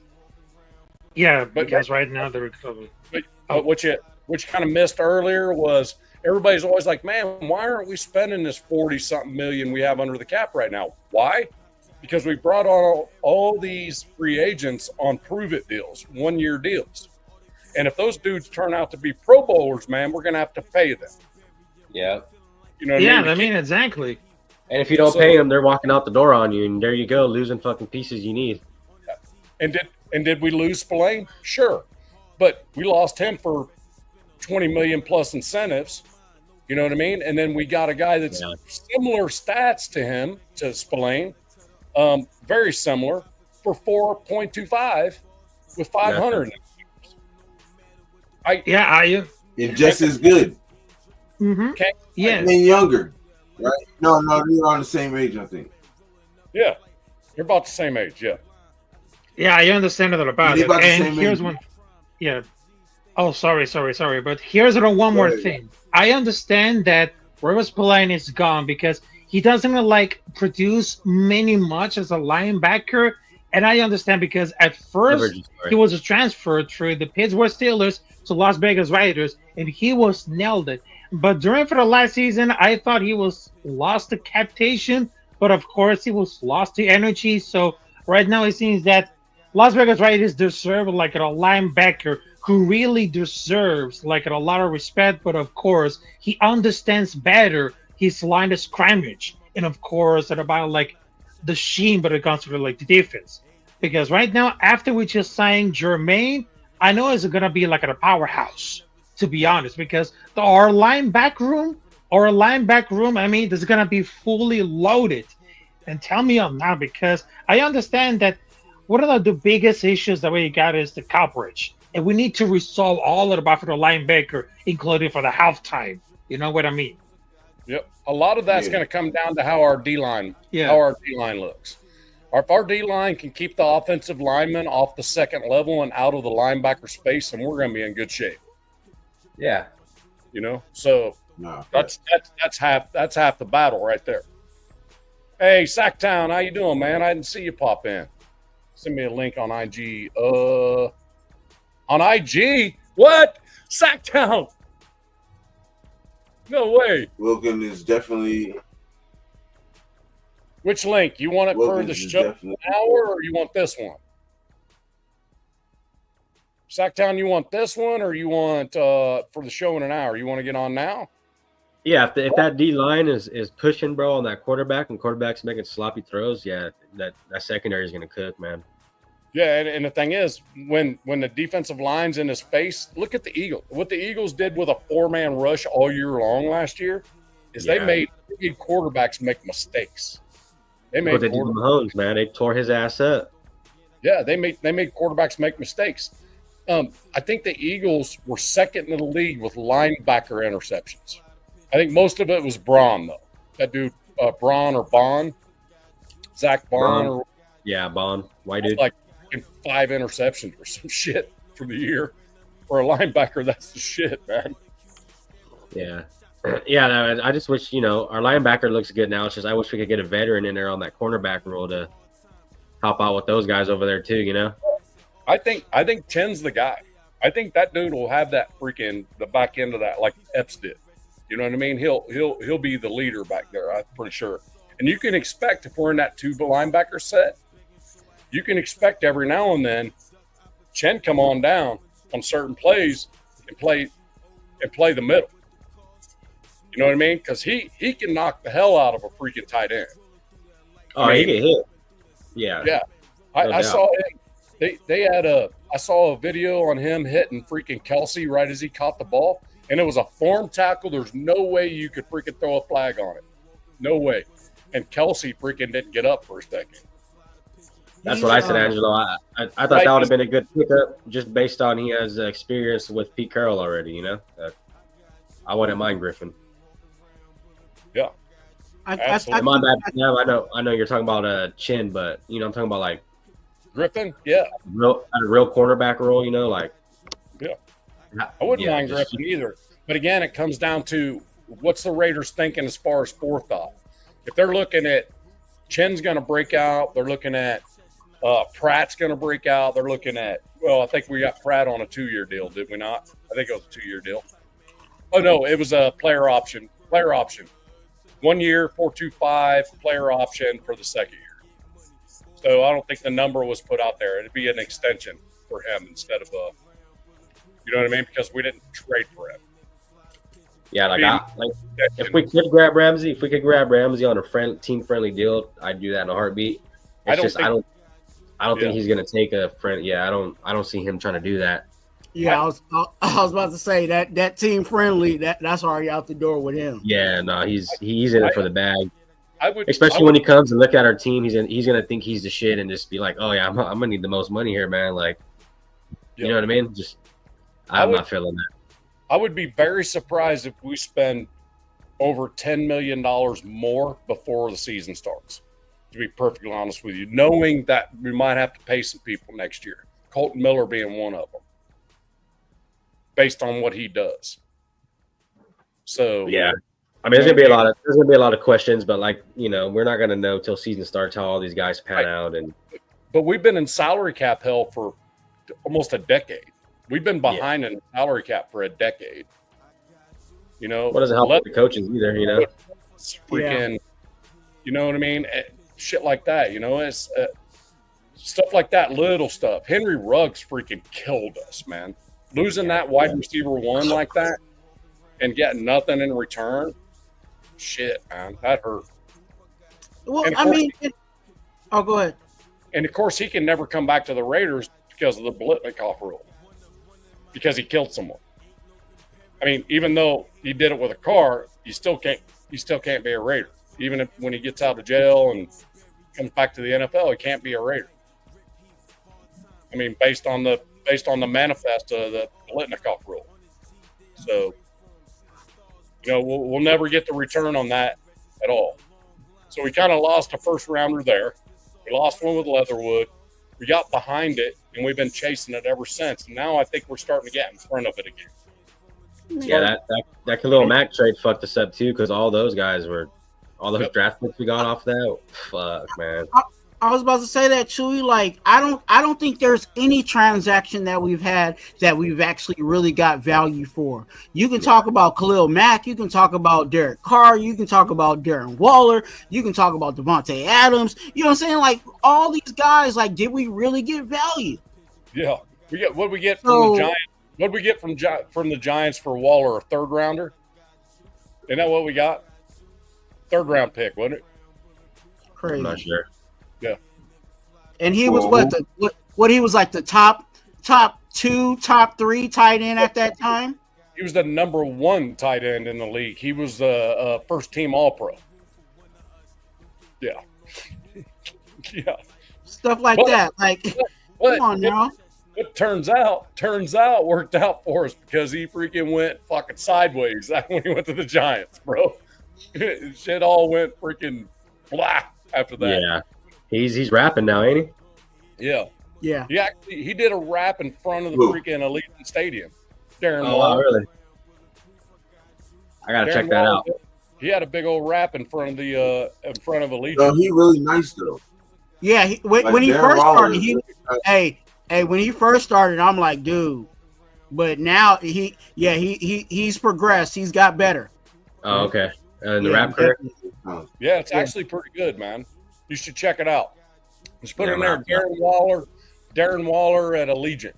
Speaker 5: right now they're recovering.
Speaker 2: But what you kind of missed earlier was everybody's always like, man, why aren't we spending this 40-something million we have under the cap right now? Why? Because we brought on all these free agents on prove-it deals, 1-year deals. And if those dudes turn out to be Pro Bowlers, man, we're going to have to pay them.
Speaker 4: Yeah.
Speaker 2: You know what I mean?
Speaker 5: Exactly.
Speaker 4: And if you don't pay them, they're walking out the door on you, and there you go, losing fucking pieces you need.
Speaker 2: And did we lose Spillane? Sure. But we lost him for $20 million plus incentives. You know what I mean? And then we got a guy that's similar stats to him, to Spillane, very similar, for 4.25 with 500.
Speaker 1: It's just as good.
Speaker 5: Mm-hmm. Yeah.
Speaker 1: And younger, right? No, you're on the same age, I think.
Speaker 2: Yeah. You're about the same age, yeah.
Speaker 5: Yeah, I understand that about it. And here's one. Yeah. Oh, sorry. But here's one more thing. I understand that Rivers Spillane is gone because he doesn't produce much as a linebacker. And I understand because at first he was a transfer through the Pittsburgh Steelers to Las Vegas Raiders, and he was nailed it. But for the last season, I thought he was lost to captation, but of course he was lost to energy. So right now it seems that Las Vegas Raiders deserve a linebacker who really deserves a lot of respect, but of course he understands better his line of scrimmage, and of course about the scheme, but it comes to the defense. Because right now, after we just signed Jermaine, I know it's gonna be a powerhouse, to be honest, because our linebacker room, I mean, is gonna be fully loaded. And tell me I'm not, because I understand that one of the biggest issues that we got is the coverage. And we need to resolve all of it for the linebacker, including for the halftime. You know what I mean?
Speaker 2: Yep. A lot of that's going to come down to how our D-line looks. If our D-line can keep the offensive linemen off the second level and out of the linebacker space, then we're going to be in good shape.
Speaker 4: Yeah.
Speaker 2: You know? So that's half the battle right there. Hey, Sacktown, how you doing, man? I didn't see you pop in. Send me a link on IG. On IG? What? Sacktown. No way.
Speaker 1: Wilkins is definitely.
Speaker 2: Which link? You want it for the show an hour, or you want this one? Sacktown, you want this one, or you want for the show in an hour? You want to get on now?
Speaker 4: Yeah, if that D line is pushing, bro, on that quarterback, and quarterback's making sloppy throws, yeah, that secondary is gonna cook, man.
Speaker 2: Yeah, and the thing is, when the defensive line's in his face, look at the Eagles. What the Eagles did with a 4-man rush all year long last year is they made quarterbacks make mistakes. They made
Speaker 4: Mahomes, man. They tore his ass up.
Speaker 2: Yeah, they made quarterbacks make mistakes. I think the Eagles were second in the league with linebacker interceptions. I think most of it was Braun, though. That dude, Braun or Bond, Zach Bond.
Speaker 4: Bond, white dude.
Speaker 2: Like 5 interceptions or some shit for the year. For a linebacker, that's the shit, man.
Speaker 4: Yeah. Yeah, no, I just wish, our linebacker looks good now. It's just I wish we could get a veteran in there on that cornerback role to help out with those guys over there too,
Speaker 2: I think Chen's the guy. I think that dude will have that the back end of that like Epps did. You know what I mean? He'll be the leader back there, I'm pretty sure. And you can expect, if we're in that 2 linebacker set, you can expect every now and then Chen come on down on certain plays and play the middle. You know what I mean? Because he can knock the hell out of a freaking tight end.
Speaker 4: Oh, he get hit. Yeah.
Speaker 2: Yeah. I saw it. I saw a video on him hitting freaking Kelsey right as he caught the ball, and it was a form tackle. There's no way you could freaking throw a flag on it. No way. And Kelsey freaking didn't get up for a second.
Speaker 4: That's what I said, Angelo. I thought that would have been a good pickup just based on he has experience with Pete Carroll already, I wouldn't mind Griffin.
Speaker 2: Yeah.
Speaker 4: My bad. No, I know you're talking about Chin, but I'm talking about like
Speaker 2: Griffin. Yeah.
Speaker 4: A real cornerback role,
Speaker 2: Yeah. I wouldn't mind Griffin either. But again, it comes down to what's the Raiders thinking as far as forethought. If they're looking at Chin's going to break out, they're looking at Pratt's going to break out. They're looking at, I think we got Pratt on a 2-year deal, did we not? I think it was a 2-year deal. Oh, no, it was a player option. 1 year, 4.25 player option for the second year. So I don't think the number was put out there. It'd be an extension for him instead of you know what I mean? Because we didn't trade for him.
Speaker 4: Yeah, if we could grab Ramsey on a team-friendly deal, I'd do that in a heartbeat. I don't think he's gonna take a friend. Yeah, I don't see him trying to do that.
Speaker 3: Yeah, I was about to say that team friendly that's already out the door with him.
Speaker 4: Yeah, no, he's in it for the bag. Especially when he comes and look at our team, he's gonna think he's the shit and just be like, oh yeah, I'm gonna need the most money here, man. Like, you know what I mean? I'm not feeling that.
Speaker 2: I would be very surprised if we spend over $10 million more before the season starts, to be perfectly honest with you, knowing that we might have to pay some people next year, Colton Miller being one of them, based on what he does. So
Speaker 4: yeah, I mean, there's gonna be a lot of questions, but we're not gonna know till season starts how all these guys pan out.
Speaker 2: But we've been in salary cap hell for almost a decade. We've been behind in salary cap for a decade. What
Speaker 4: doesn't help with the coaches either,
Speaker 2: It's freaking, you know what I mean? Shit like that, it's stuff like that, little stuff. Henry Ruggs freaking killed us, man. Losing that wide receiver 1 like that and getting nothing in return, shit, man, that hurt.
Speaker 3: Well, go ahead.
Speaker 2: And of course, he can never come back to the Raiders because of the Blitnikoff rule. Because he killed someone. I mean, even though he did it with a car, he still can't be a Raider. Even when he gets out of jail and comes back to the NFL, he can't be a Raider. I mean, based on the manifest of the Blitnikoff rule. So, we'll never get the return on that at all. So we kind of lost a first rounder there. We lost one with Leatherwood. We got behind it, and we've been chasing it ever since. And now I think we're starting to get in front of it again.
Speaker 4: Yeah, that Khalil Mack trade fucked us up too, because all those draft picks we got off that. Fuck, man.
Speaker 3: I was about to say that, Chewy. Like, I don't think there's any transaction that we've had that we've actually really got value for. You can talk about Khalil Mack, you can talk about Derek Carr, you can talk about Darren Waller, you can talk about Devontae Adams. You know what I'm saying? Like, all these guys, like, did we really get value?
Speaker 2: Yeah, what we get from the Giants? What we get from the Giants for Waller, a third rounder? Isn't that what we got? Third round pick, wasn't it?
Speaker 3: Crazy.
Speaker 4: I'm not sure.
Speaker 2: Yeah.
Speaker 3: And he was what he was like the top 2, top 3 tight end at that time.
Speaker 2: He was the number 1 tight end in the league. He was the first team All-Pro. Yeah. Yeah.
Speaker 3: Stuff like that. Like, come on now.
Speaker 2: It turns out worked out for us because he freaking went fucking sideways when he went to the Giants, bro. Shit all went freaking blah after that.
Speaker 4: Yeah. He's rapping now, ain't
Speaker 2: he? Yeah.
Speaker 3: Yeah.
Speaker 2: He did a rap in front of the freaking Allegiant Stadium. Darren
Speaker 4: Oh,
Speaker 2: Waller.
Speaker 4: really? I gotta check that out.
Speaker 2: He had a big old rap in front of Allegiant.
Speaker 1: No, he really nice though.
Speaker 3: Yeah, when he first started, when he first started, I'm like, dude. But now he's progressed. He's got better.
Speaker 4: Oh, okay. And the rap career?
Speaker 2: Yeah, it's actually pretty good, man. You should check it out. Just put in there Darren Waller at Allegiant.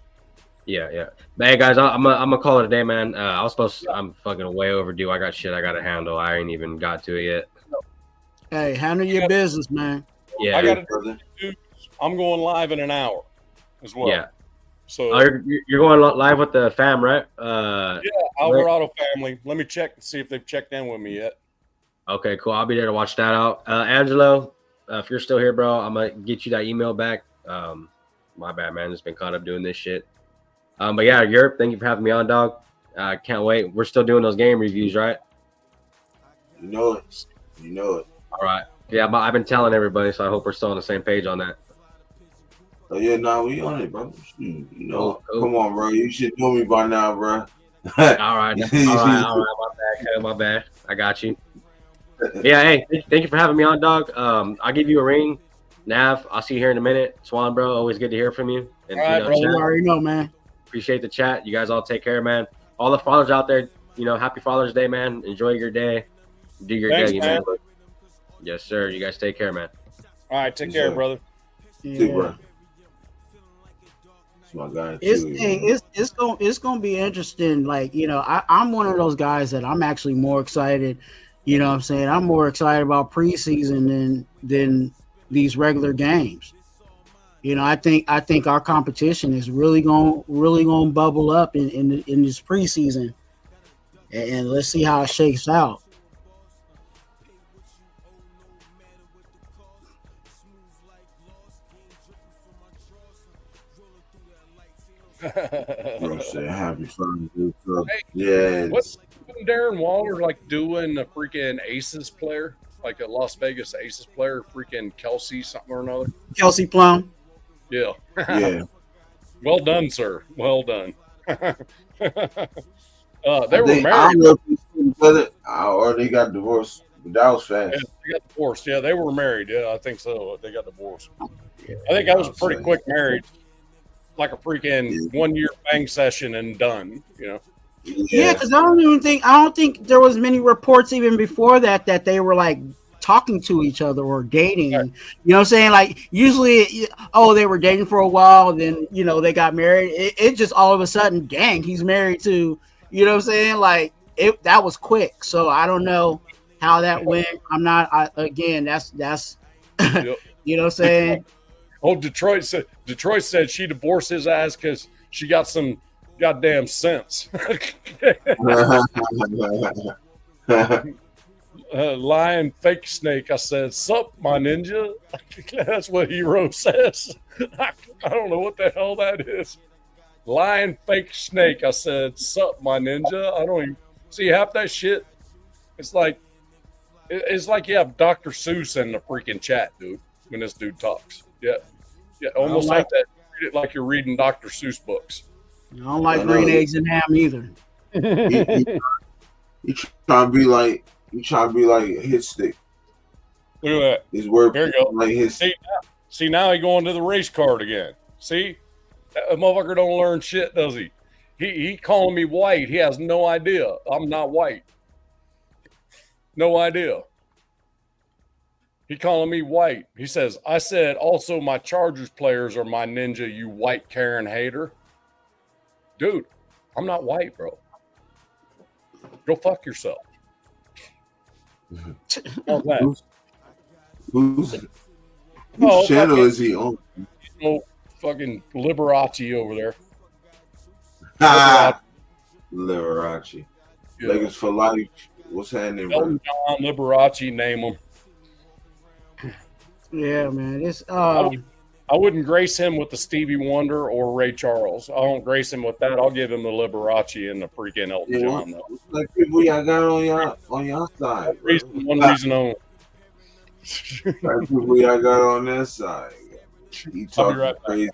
Speaker 4: Yeah. Hey guys, I'm gonna call it a day, man. I'm fucking way overdue. I got shit I gotta handle. I ain't even got to it yet.
Speaker 3: Hey, handle your business, man.
Speaker 4: Yeah.
Speaker 2: I'm going live in an hour as well.
Speaker 4: Yeah.
Speaker 2: So
Speaker 4: you're going live with the fam, right?
Speaker 2: Yeah, Alvarado family. Let me check and see if they've checked in with me yet.
Speaker 4: Okay, cool. I'll be there to watch that out. Angelo, if you're still here, bro, I'm gonna get you that email back. My bad, man. Just been caught up doing this shit. But yeah, Europe, thank you for having me on, dog. Can't wait. We're still doing those game reviews, right?
Speaker 1: You know it.
Speaker 4: All right. Yeah, but I've been telling everybody, so I hope we're still on the same page on that.
Speaker 1: Oh yeah, we on it, bro. Cool. Come on, bro. You should know me by now, bro.
Speaker 4: All right. My bad. I got you. Yeah, hey, thank you for having me on, dog. I'll give you a ring. Nav, I'll see you here in a minute. Swan, bro, always good to hear from you. And,
Speaker 3: all right, bro. You already know, man.
Speaker 4: Appreciate the chat. You guys all take care, man. All the fathers out there, happy Father's Day, man. Enjoy your day. Do your day, man. Yes, sir. You guys take care, man.
Speaker 2: All right, take care, brother.
Speaker 3: Yeah.
Speaker 1: Bro. My guy
Speaker 3: it's gonna be interesting. Like, I'm one of those guys that I'm actually more excited. You know what I'm saying? I'm more excited about preseason than these regular games. I think our competition is really gonna bubble up in this preseason, and let's see how it shakes out.
Speaker 1: Bro said happy Father's Day. Yeah.
Speaker 2: What's Darren Waller like doing a freaking Aces player? Like a Las Vegas Aces player, freaking Kelsey something or another?
Speaker 3: Kelsey Plum.
Speaker 2: Yeah.
Speaker 1: Yeah.
Speaker 2: Well done, sir. Well done. They were married.
Speaker 1: I don't know if he's still together or they got divorced. But that was fast.
Speaker 2: Yeah, they got divorced. Yeah, they were married. Yeah, I think so. They got divorced. I think that was a pretty quick marriage. Like a freaking 1 year bang session and done,
Speaker 3: Yeah, because I don't think there was many reports even before that they were like talking to each other or dating.
Speaker 2: Right.
Speaker 3: You know what I'm saying? Like usually, they were dating for a while, then they got married. It just all of a sudden, gang, he's married to. You know what I'm saying? Like that was quick. So I don't know how that went. I'm not. That's
Speaker 2: Yep.
Speaker 3: You know what I'm saying?
Speaker 2: Oh, Detroit said she divorced his ass because she got some goddamn sense. Lying fake snake. I said, "Sup, my ninja." That's what Hero says. I don't know what the hell that is. Lying fake snake. I said, "Sup, my ninja." I don't even see half that shit. It's like you have Dr. Seuss in the freaking chat, dude. When this dude talks. Yeah, almost like that. Read it like you're reading Dr. Seuss books.
Speaker 3: I don't like green eggs and ham either.
Speaker 1: You trying to be like his stick.
Speaker 2: Look at that.
Speaker 1: His word
Speaker 2: there you go.
Speaker 1: like his.
Speaker 2: See, See, now he going to the race card again. See, that motherfucker don't learn shit, does he? He calling me white. He has no idea. I'm not white. No idea. He calling me white. He says, I said, also my Chargers players are my ninja, you white Karen hater. Dude, I'm not white, bro. Go fuck yourself.
Speaker 1: Whose channel is he on?
Speaker 2: No fucking Liberace over there.
Speaker 1: Liberace. Lakers for life. What's happening, bro?
Speaker 2: Elton John, Liberace, name them.
Speaker 3: Yeah, man. It's
Speaker 2: I wouldn't grace him with the Stevie Wonder or Ray Charles. I don't grace him with that. I'll give him the Liberace and the freaking Elton John.
Speaker 1: What's like people y'all got on your side?
Speaker 2: One reason only.
Speaker 1: Like people y'all got on their side. He talking
Speaker 2: right
Speaker 1: crazy.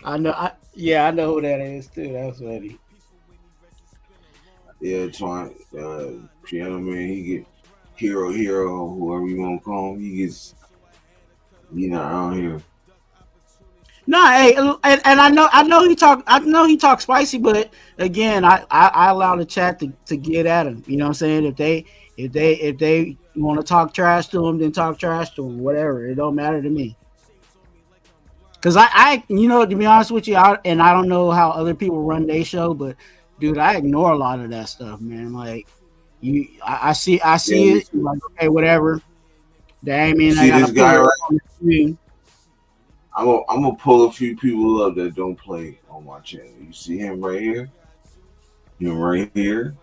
Speaker 3: I know who that is too. That's funny.
Speaker 1: Yeah, Twine, Piano Man, he get hero, whoever you want to call him, he gets, out here.
Speaker 3: No, hey, and I know he talk spicy, but again, I allow the chat to get at him. You know what I'm saying? If they want to talk trash to him, then talk trash to him. Whatever, it don't matter to me. Cause I to be honest with you, I don't know how other people run their show, but dude, I ignore a lot of that stuff, man. Like I see it, like okay, whatever. Damien,
Speaker 1: see this guy right? I'm gonna pull a few people up that don't play on my channel. You see him right here? Him right here?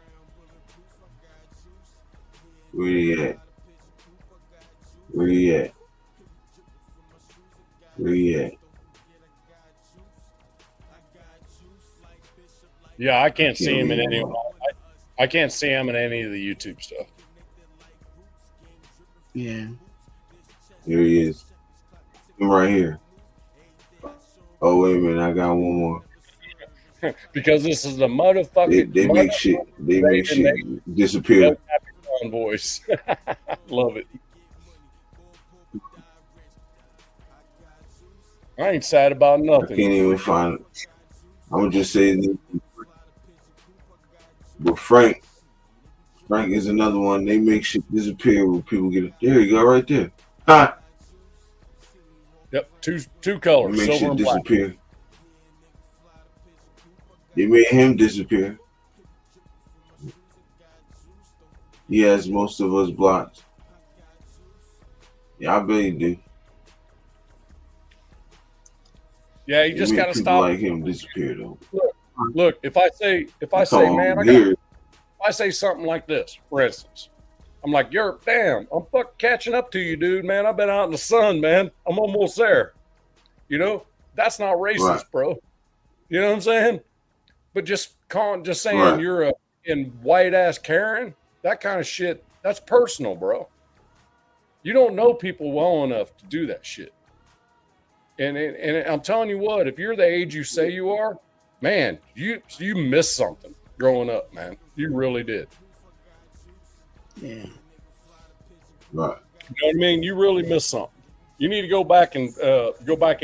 Speaker 1: Where he at? Where he at? Where he at?
Speaker 2: Yeah, I can't see him in any. I can't see him in any of the YouTube stuff.
Speaker 3: Yeah.
Speaker 1: Here he is. Him right here. Oh wait a minute, I got one more.
Speaker 2: Because this is the motherfucking.
Speaker 1: They make shit. They make shit disappear.
Speaker 2: Voice. Love it. I ain't sad about nothing.
Speaker 1: I can't even find it. I'm gonna just say this. But Frank is another one. They make shit disappear when people get it. There you go, right there. Ha!
Speaker 2: Yep, two colors,
Speaker 1: they make
Speaker 2: silver
Speaker 1: shit
Speaker 2: and
Speaker 1: disappear. They made him disappear. He has most of us blocked. Yeah, I bet he do.
Speaker 2: Yeah, you just gotta stop.
Speaker 1: Like him disappear though.
Speaker 2: Look, if I say, man, if I say something like this, for instance, I'm like, damn, I'm fucking catching up to you, dude, man. I've been out in the sun, man. I'm almost there. That's not racist, right, bro. You know what I'm saying? But just saying right, you're a white ass Karen, that kind of shit, that's personal, bro. You don't know people well enough to do that shit. And I'm telling you what, if you're the age you say you are, man, you missed something growing up, man. You really did.
Speaker 3: Yeah.
Speaker 1: Right.
Speaker 2: You know what I mean? You really missed something. You need to go back in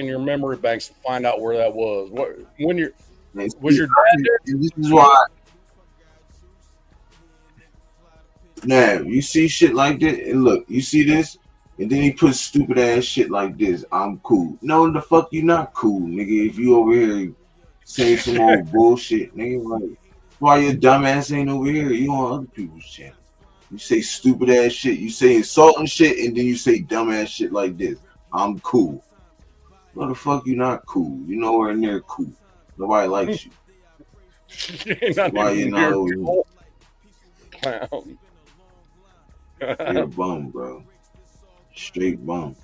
Speaker 2: your memory banks and find out where that was. Was your dad there?
Speaker 1: This is why. Now, you see shit like that, and look, you see this, and then he puts stupid ass shit like this. I'm cool. No, the fuck you not cool, nigga. If you over here saying some old bullshit, nigga, like, why your dumb ass ain't over here? You on other people's channel. You say stupid ass shit. You say insulting shit, and then you say dumb ass shit like this. I'm cool. No, the fuck you not cool. You nowhere near cool. Nobody likes you. Why you not over here?
Speaker 2: Clown.
Speaker 1: You're a bum, bro. Straight bum.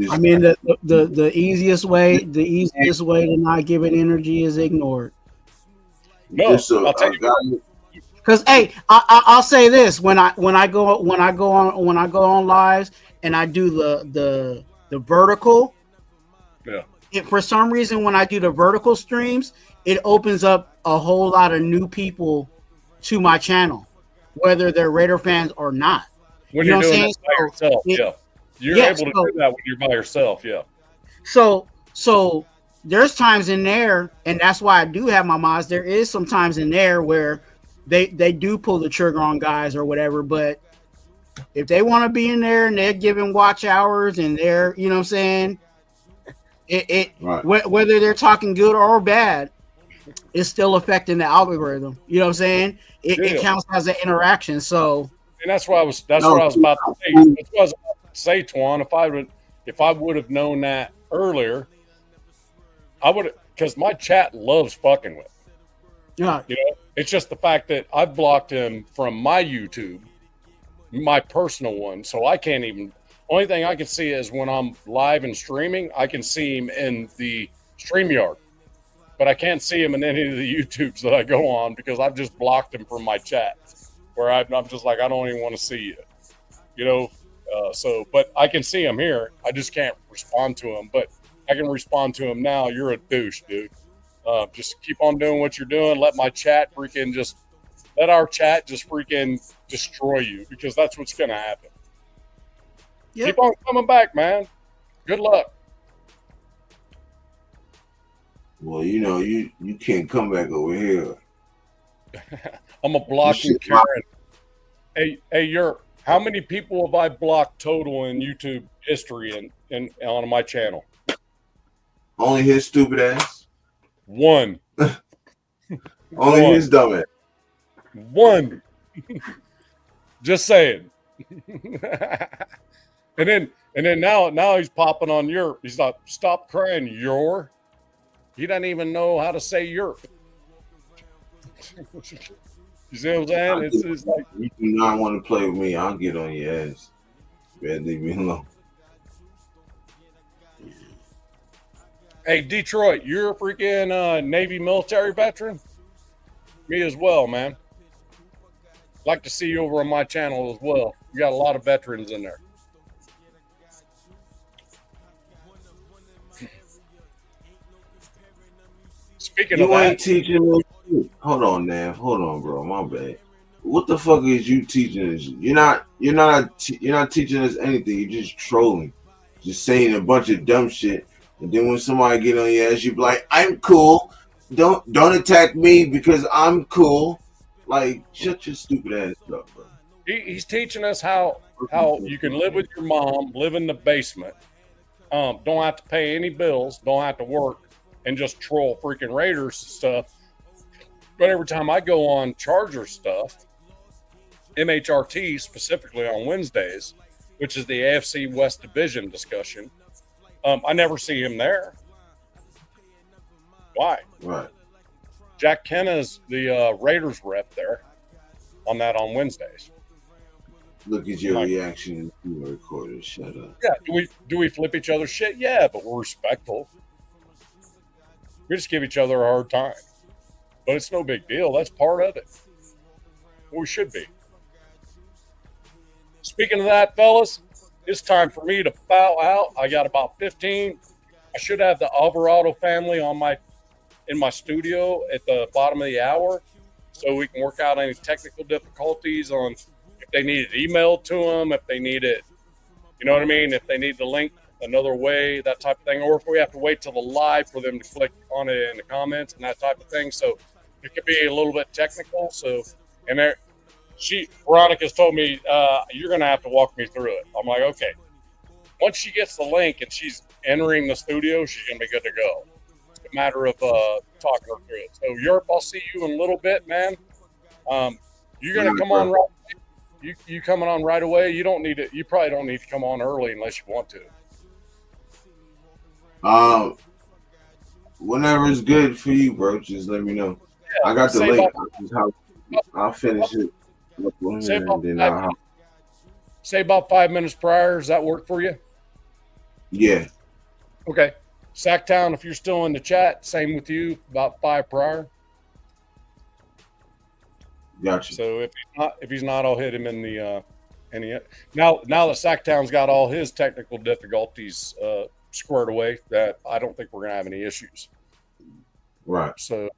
Speaker 3: I mean, the easiest way to not give it energy is ignored.
Speaker 2: No, I'll tell you.
Speaker 3: Because hey, I'll say this: when I go on lives and I do the vertical, For some reason, when I do the vertical streams, it opens up a whole lot of new people to my channel, whether they're Raider fans or not.
Speaker 2: When you're doing it by yourself, you're able to do that when you're by yourself,
Speaker 3: So there's times in there, and that's why I do have my mods. There is some times in there where they do pull the trigger on guys or whatever, but if they want to be in there and they're giving watch hours and they're, you know what I'm saying, whether they're talking good or bad, it's still affecting the algorithm. You know what I'm saying? It counts as an interaction. So,
Speaker 2: and that's what I was about to say. That's what I was about to say, Twan. If I would have known that earlier, I would, because my chat loves fucking with.
Speaker 3: Yeah.
Speaker 2: You know, it's just the fact that I've blocked him from my YouTube, my personal one, so I can't even. Only thing I can see is when I'm live and streaming, I can see him in the StreamYard, but I can't see him in any of the YouTubes that I go on because I've just blocked him from my chat, where I'm just like, I don't even want to see you, you know. But I can see him here. I just can't respond to him, but I can respond to him now. You're a douche, dude. Just keep on doing what you're doing. Let our chat just freaking destroy you, because that's what's going to happen. Yep. Keep on coming back, man. Good luck.
Speaker 1: Well, you know, you can't come back over here.
Speaker 2: I'm a blocking Karen. Hey, how many people have I blocked total in YouTube history and on my channel?
Speaker 1: Only his stupid ass.
Speaker 2: One.
Speaker 1: Only his dumb ass.
Speaker 2: One. Just saying. And then now he's popping on Yerp. He's like, stop crying, Yor. He doesn't even know how to say Yerp. You see what I'm saying? It's like,
Speaker 1: you do not want to play with me, I'll get on your ass. Man, leave me alone.
Speaker 2: Hey, Detroit, you're a freaking Navy military veteran? Me as well, man. Like to see you over on my channel as well. You got a lot of veterans in there. Speaking of that,
Speaker 1: ain't teaching me. Hold on, Nav. Hold on, bro. My bad. What the fuck is you teaching us? You're not teaching us anything. You're just trolling, just saying a bunch of dumb shit. And then when somebody get on your ass, you be like, "I'm cool. Don't attack me because I'm cool." Like, shut your stupid ass up, bro.
Speaker 2: He's teaching us how you can live with your mom, live in the basement, don't have to pay any bills, don't have to work, and just troll freaking Raiders and stuff. But every time I go on Charger stuff, MHRT specifically on Wednesdays, which is the AFC West Division discussion, I never see him there. Why?
Speaker 1: Right.
Speaker 2: Jack Kenna's the Raiders rep there on Wednesdays.
Speaker 1: Look at your reaction to the recording. Shut up.
Speaker 2: Yeah, do we flip each other's shit? Yeah, but we're respectful. We just give each other a hard time. But it's no big deal. That's part of it. We should be. Speaking of that, fellas, it's time for me to bow out. I got about 15. I should have the Alvarado family in my studio at the bottom of the hour, so we can work out any technical difficulties on if they need it emailed to them, if they need it, you know what I mean? If they need the link another way, that type of thing, or if we have to wait till the live for them to click on it in the comments and that type of thing. So it could be a little bit technical. So, and Veronica's told me, you're going to have to walk me through it. I'm like, okay. Once she gets the link and she's entering the studio, she's going to be good to go. It's a matter of talking her through it. So, Yerp, I'll see you in a little bit, man. You're going to come on right away. You coming on right away? You don't need it. You probably don't need to come on early unless you want to.
Speaker 1: Whenever it's good for you, bro, just let me know. Yeah, I got the link. I'll finish it.
Speaker 2: Say about 5 minutes prior. Does that work for you?
Speaker 1: Yeah.
Speaker 2: Okay. Sacktown, if you're still in the chat, same with you, about 5 prior.
Speaker 1: Gotcha.
Speaker 2: So if he's not, I'll hit him in the now that Sacktown's got all his technical difficulties squared away that I don't think we're gonna have any issues.
Speaker 1: Right.
Speaker 2: So,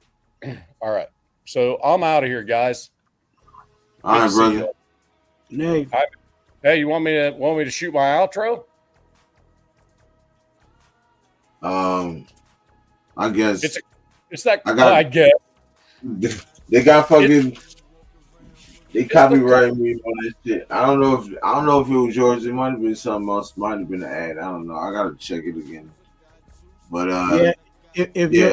Speaker 2: all right. So I'm out of here, guys.
Speaker 1: All right, brother.
Speaker 2: Hey, you want me to shoot my outro?
Speaker 1: I guess
Speaker 2: it's that I guess
Speaker 1: they got fucking they copyrighted me on this shit. I don't know if it was yours. It might have been something else. Might have been an ad. I don't know. I gotta check it again. But
Speaker 3: if your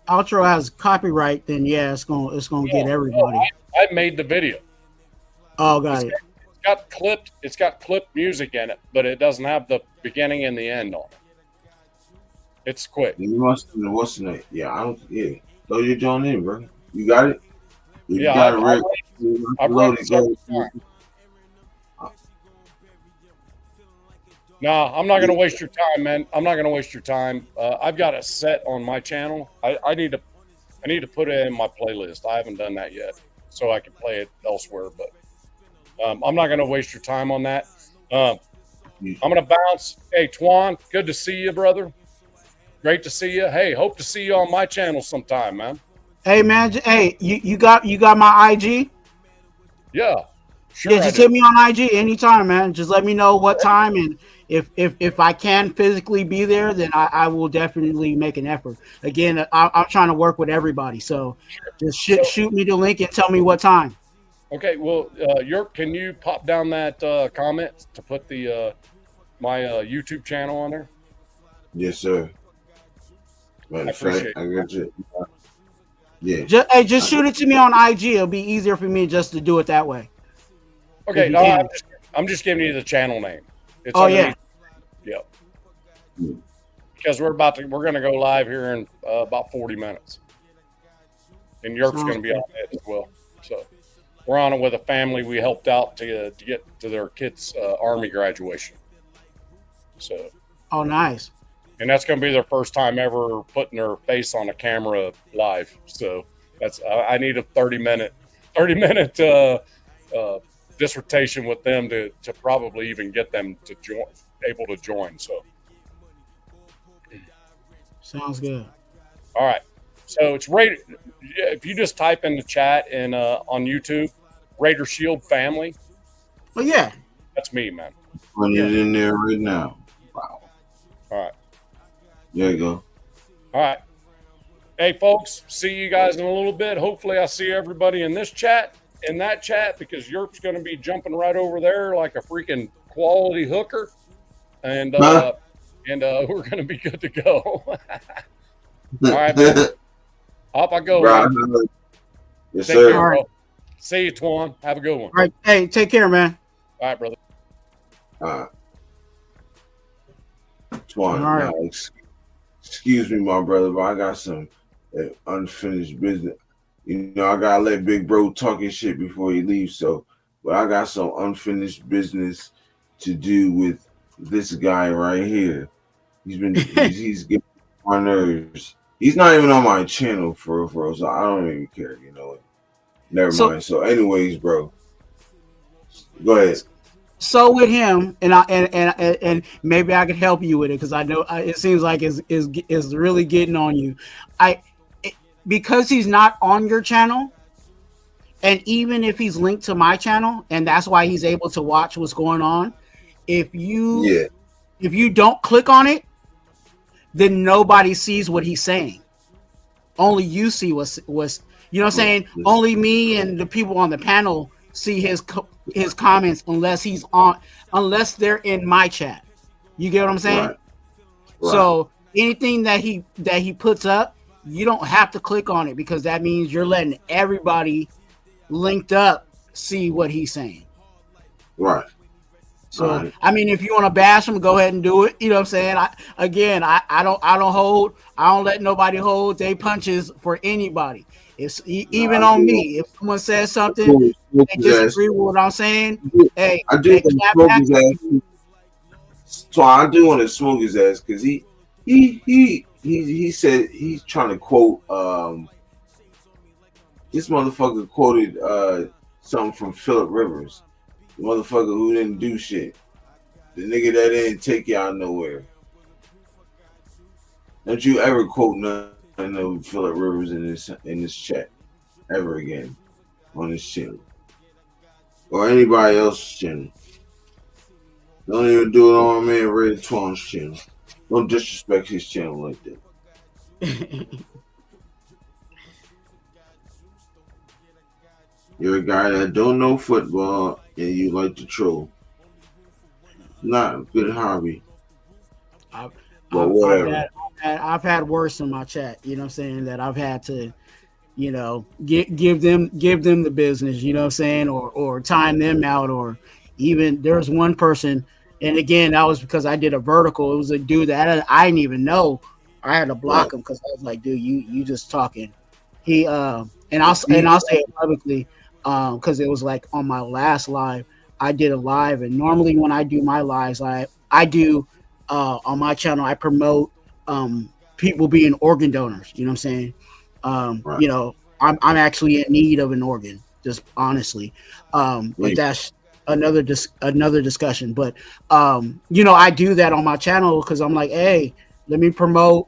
Speaker 3: outro has copyright, then it's gonna get everybody.
Speaker 2: I made the video.
Speaker 3: Oh, got it.
Speaker 2: It's got clipped music in it, but it doesn't have the beginning and the end on it. It's quick.
Speaker 1: You must know what's the name. Yeah, throw your joint in, bro. You got it?
Speaker 2: I wrote it several times. No, I'm not going to waste your time, man. I'm not going to waste your time. I've got a set on my channel. I need to put it in my playlist. I haven't done that yet, so I can play it elsewhere. But I'm not going to waste your time on that. I'm going to bounce. Hey, Twan, good to see you, brother. Great to see you. Hey, hope to see you on my channel sometime, man.
Speaker 3: Hey, man. Hey, you got my IG?
Speaker 2: Yeah. Sure.
Speaker 3: Yeah, just hit me on IG anytime, man. Just let me know what time, and if I can physically be there, then I will definitely make an effort. Again, I'm trying to work with everybody, so just shoot me the link and tell me what time.
Speaker 2: Okay. Well, can you pop down that comment to put the my YouTube channel on there?
Speaker 1: Yes, sir. I got you. Yeah.
Speaker 3: Just shoot it to me on IG. It'll be easier for me just to do it that way.
Speaker 2: Okay, I'm just giving you the channel name. It's
Speaker 3: yeah.
Speaker 2: Because we're going to go live here in about 40 minutes, and Yerp's going to be on it as well. So we're on it with a family we helped out to get to their kids' Army graduation. So.
Speaker 3: Oh, nice.
Speaker 2: And that's going to be their first time ever putting their face on a camera live. So that's I need a 30-minute dissertation with them to probably even get them to able to join. So
Speaker 3: sounds good.
Speaker 2: All right. So it's Raider. If you just type in the chat and on YouTube, Raider Shield Family.
Speaker 3: Well, yeah,
Speaker 2: that's me, man.
Speaker 1: Putting it in there right now. Wow.
Speaker 2: All right.
Speaker 1: There you go.
Speaker 2: All right. Hey, folks, see you guys in a little bit. Hopefully I see everybody in that chat, because Yerp's going to be jumping right over there like a freaking quality hooker. And we're going to be good to go. All right, man. Off I go.
Speaker 1: Right. Yes, sir.
Speaker 2: Care, right. See you, Twan. Have a good one.
Speaker 3: All right. Hey, take care, man.
Speaker 2: All right, brother.
Speaker 1: Twan,
Speaker 3: all right.
Speaker 1: Now, excuse me, my brother, but I got some unfinished business. You know, I gotta let Big Bro talk his shit before he leaves. But I got some unfinished business to do with this guy right here. He's getting on my nerves. He's not even on my channel for real, so I don't even care. You know, never mind. So, anyways, bro, go ahead.
Speaker 3: So with him, and maybe I could help you with it, because I know it seems like is really getting on you. Because he's not on your channel, and even if he's linked to my channel, and that's why he's able to watch what's going on. If you don't click on it, then nobody sees what he's saying. Only you see what's you know what I'm saying. Only me and the people on the panel see his comments unless they're in my chat. You get what I'm saying?
Speaker 1: Right.
Speaker 3: So anything that he puts up, you don't have to click on it, because that means you're letting everybody linked up see what he's saying.
Speaker 1: Right.
Speaker 3: So
Speaker 1: right.
Speaker 3: I mean, if you want to bash him, go ahead and do it. You know what I'm saying? I don't let nobody hold their punches for anybody. It's even on me. If someone says something and disagree with what I'm saying, hey,
Speaker 1: I do want to smoke his ass. So I do want to smoke his ass, because he said he's trying to quote this motherfucker quoted something from Phillip Rivers, the motherfucker who didn't do shit, the nigga that didn't take y'all nowhere. Don't you ever quote nothing of Phillip Rivers in this chat ever again on this channel or anybody else's channel. Don't even do it on my man Red Twan's channel. Don't disrespect his channel like that. You're a guy that don't know football and you like to troll. Not a good hobby.
Speaker 3: I've had worse in my chat. You know what I'm saying? That I've had to, you know, give them the business. You know what I'm saying? Or time them out. Or even there's one person, and again that was because I did a vertical. It was a dude that I didn't even know. I had to block him because I was like, dude, you just talking. He and I'll say it publicly because it was like on my last live. I did a live, and normally when I do my lives, I do on my channel, I promote people being organ donors. You know what I'm saying? You know, I'm actually in need of an organ, just honestly. But that's another discussion. But you know, I do that on my channel because I'm like, hey, let me promote.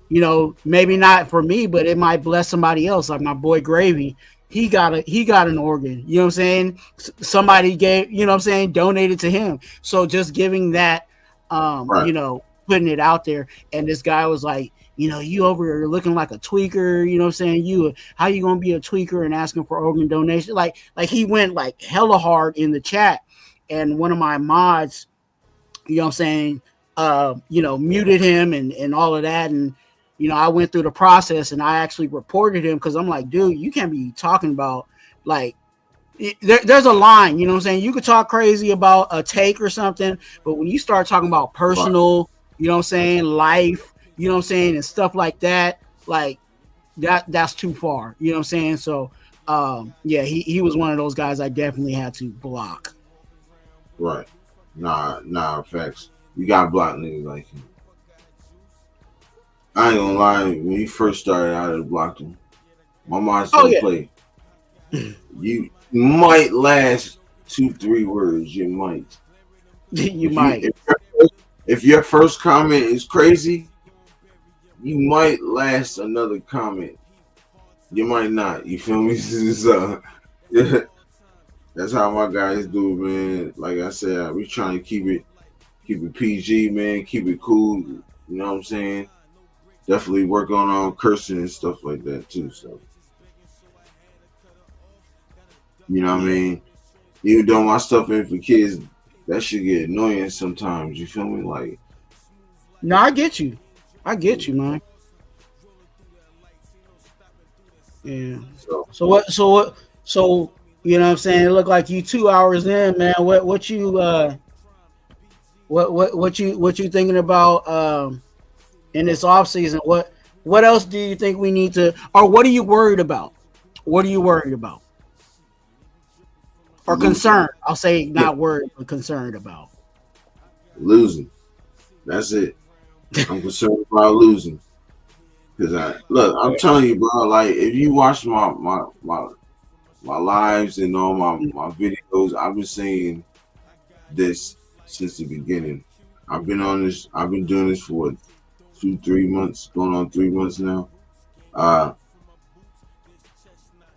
Speaker 3: You know, maybe not for me, but it might bless somebody else. Like my boy Gravy, he got an organ. You know what I'm saying? Somebody gave, you know what I'm saying, donated to him. So just giving that, you know, putting it out there. And this guy was like, you know, you over here looking like a tweaker. You know what I'm saying? How you gonna be a tweaker and asking for organ donation? Like he went like hella hard in the chat. And one of my mods, you know what I'm saying, you know, muted him and all of that. And you know, I went through the process and I actually reported him because I'm like, dude, you can't be talking about like there's a line, you know what I'm saying? You could talk crazy about a take or something, but when you start talking about personal, you know what I'm saying, life, you know what I'm saying, and stuff like that, like that's too far, you know what I'm saying? So yeah, he was one of those guys I definitely had to block.
Speaker 1: Right. Nah, facts. You gotta block niggas like him. I ain't gonna lie, when you first started out, I blocked him. My mind still play. You might last 2-3 words. You might. If your first comment is crazy, you might last another comment. You might not. You feel me? So, that's how my guys do, man. Like I said, we trying to keep it PG, man. Keep it cool. You know what I'm saying? Definitely work on cursing and stuff like that too. So, you know what I mean? Even though my stuff ain't for kids, that should get annoying sometimes. You feel me? Like,
Speaker 3: no, I get you, man. Yeah. So you know what I'm saying? It looked like you 2 hours in, man. What you thinking about in this off season? What else do you think we need to, or what are you worried about? What are you worried about? Or concerned? I'll say not worried, but concerned about.
Speaker 1: Losing. That's it. I'm concerned about losing. Because I'm telling you, bro, like if you watch my lives and all my videos, I've been saying this since the beginning. I've been doing this for 2-3 months, going on 3 months now.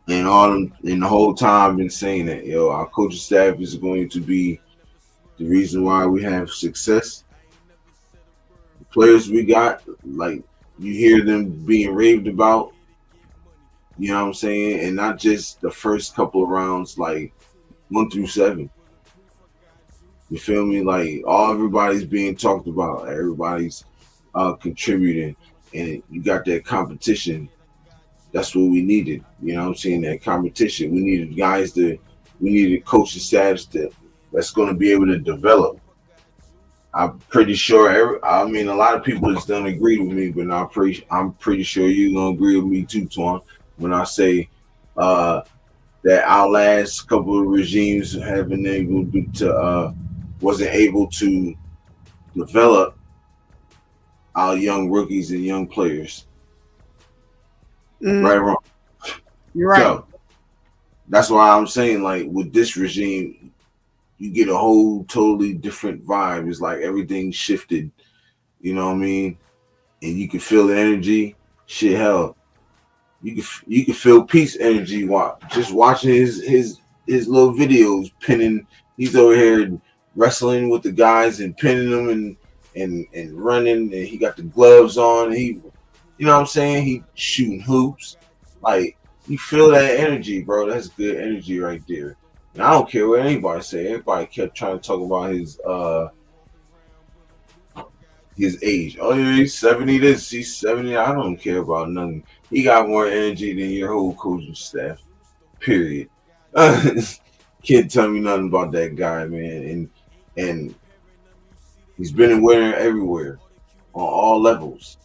Speaker 1: And the whole time I've been saying that, our coaching staff is going to be the reason why we have success. The players we got, like you hear them being raved about, you know what I'm saying, and not just the first couple of rounds, like 1 through 7. You feel me? Like everybody's being talked about, everybody's contributing, and you got that competition. That's what we needed. You know what I'm saying? That competition. We needed we needed coaching staffs that's going to be able to develop. I'm pretty sure, a lot of people just don't agree with me, but I'm pretty sure you're going to agree with me too, Twan, when I say that our last couple of regimes wasn't able to develop our young rookies and young players. Right or wrong?
Speaker 3: You're right.
Speaker 1: So, that's why I'm saying, like, with this regime, you get a whole totally different vibe. It's like everything shifted. You know what I mean? and you can feel the energy. Shit, hell, you can feel peace energy just watching his little videos pinning. He's over here wrestling with the guys and pinning them and running, and he got the gloves on. He, you know what I'm saying? He shooting hoops. Like, you feel that energy, bro. That's good energy right there. And I don't care what anybody say. Everybody kept trying to talk about his age. Oh yeah, he's 70 this, he's 70. I don't care about nothing. He got more energy than your whole coaching staff. Period. Can't tell me nothing about that guy, man. And he's been winning everywhere on all levels.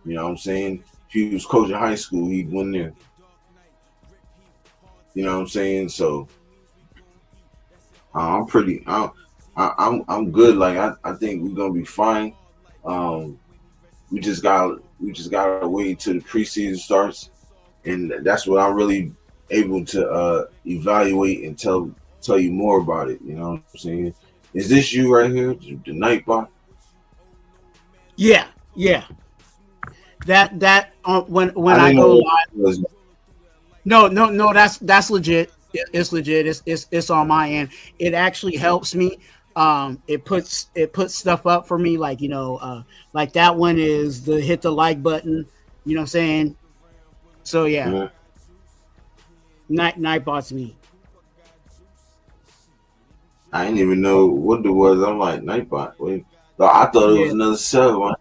Speaker 1: You know what I'm saying? If he was coaching high school, he'd win there. You know what I'm saying? So I'm good. Like I think we're gonna be fine. We just gotta wait till the preseason starts, and that's what I'm really able to evaluate and tell you more about it. You know what I'm saying? Is this you right here, the Nightbot?
Speaker 3: Yeah. That when I go live. No, that's legit. It's legit. It's on my end. It actually helps me. It puts stuff up for me, like, like that one is the hit the like button. You know what I'm saying? So yeah. Nightbot's me.
Speaker 1: I didn't even know what it was. I'm like, Nightbot. Wait, I thought it was another sub.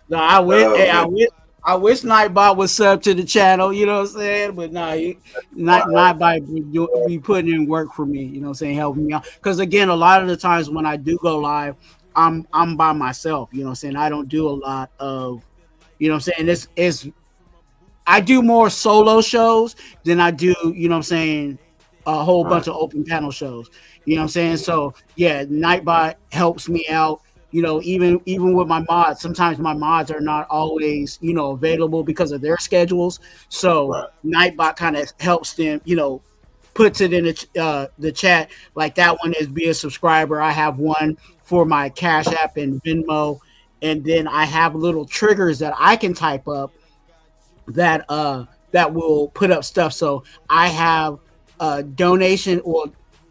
Speaker 3: No, I wish Nightbot was sub to the channel, you know what I'm saying? But Nightbot be putting in work for me, you know what I'm saying, helping me out. Because again, a lot of the times when I do go live, I'm by myself, you know what I'm saying? I don't do a lot of, you know what I'm saying? I do more solo shows than I do, you know what I'm saying, a whole bunch of open panel shows. You know what I'm saying? So yeah, Nightbot helps me out. Even with my mods, sometimes my mods are not always, available because of their schedules. So Nightbot kind of helps them, puts it in the chat. Like that one is be a subscriber. I have one for my Cash App and Venmo. And then I have little triggers that I can type up that will put up stuff. So I have a donation or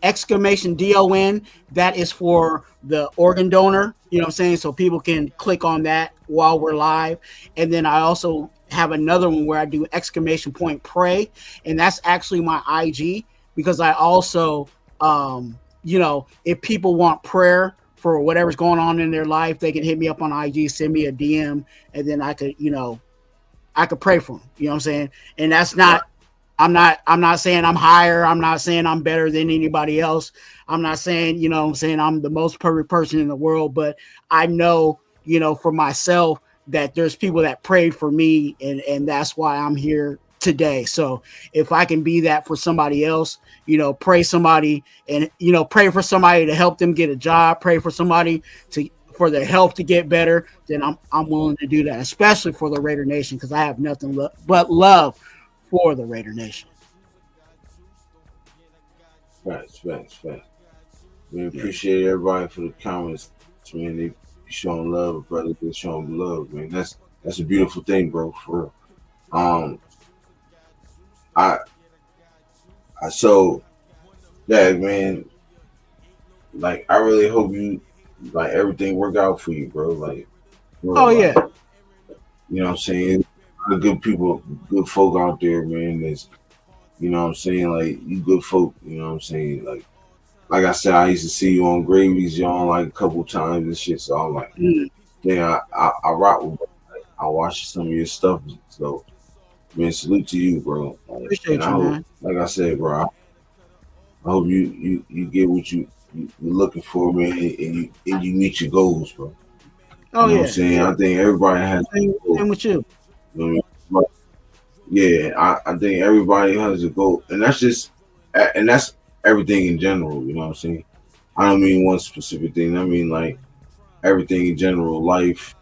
Speaker 3: exclamation DON that is for the organ donor, you know what I'm saying? So people can click on that while we're live. And then I also have another one where I do exclamation point pray, and that's actually my IG, because I also if people want prayer for whatever's going on in their life, they can hit me up on IG, send me a DM, and then I could pray for them, you know what I'm saying? And that's not I'm not saying I'm higher. I'm not saying I'm better than anybody else. I'm not saying, I'm the most perfect person in the world, but I know, for myself that there's people that prayed for me, and that's why I'm here today. So if I can be that for somebody else, pray somebody and, pray for somebody to help them get a job, pray for somebody for their health to get better, then I'm willing to do that, especially for the Raider Nation, because I have nothing but love for the Raider Nation.
Speaker 1: Facts. We appreciate everybody for the comments, man. They showing love, brother. They showing love, man. That's a beautiful thing, bro. For real. So yeah, man. Like, I really hope everything work out for you, bro. Like,
Speaker 3: yeah.
Speaker 1: You know what I'm saying? The good people, good folk out there, man. There's, you know what I'm saying? Like, you good folk, you know what I'm saying? Like I said, I used to see you on Gravy's, y'all, like a couple times and shit. So I'm like, yeah, I rock with you. Like, I watch some of your stuff. So, man, salute to you, bro.
Speaker 3: Appreciate you, man.
Speaker 1: Like I said, bro, I hope you get what you're looking for, man, and you meet your goals, bro.
Speaker 3: Oh,
Speaker 1: you know what I'm saying? I think everybody has
Speaker 3: same with you.
Speaker 1: Yeah, I think everybody has a goal, and that's everything in general. You know what I'm saying? I don't mean one specific thing. I mean like everything in general, life.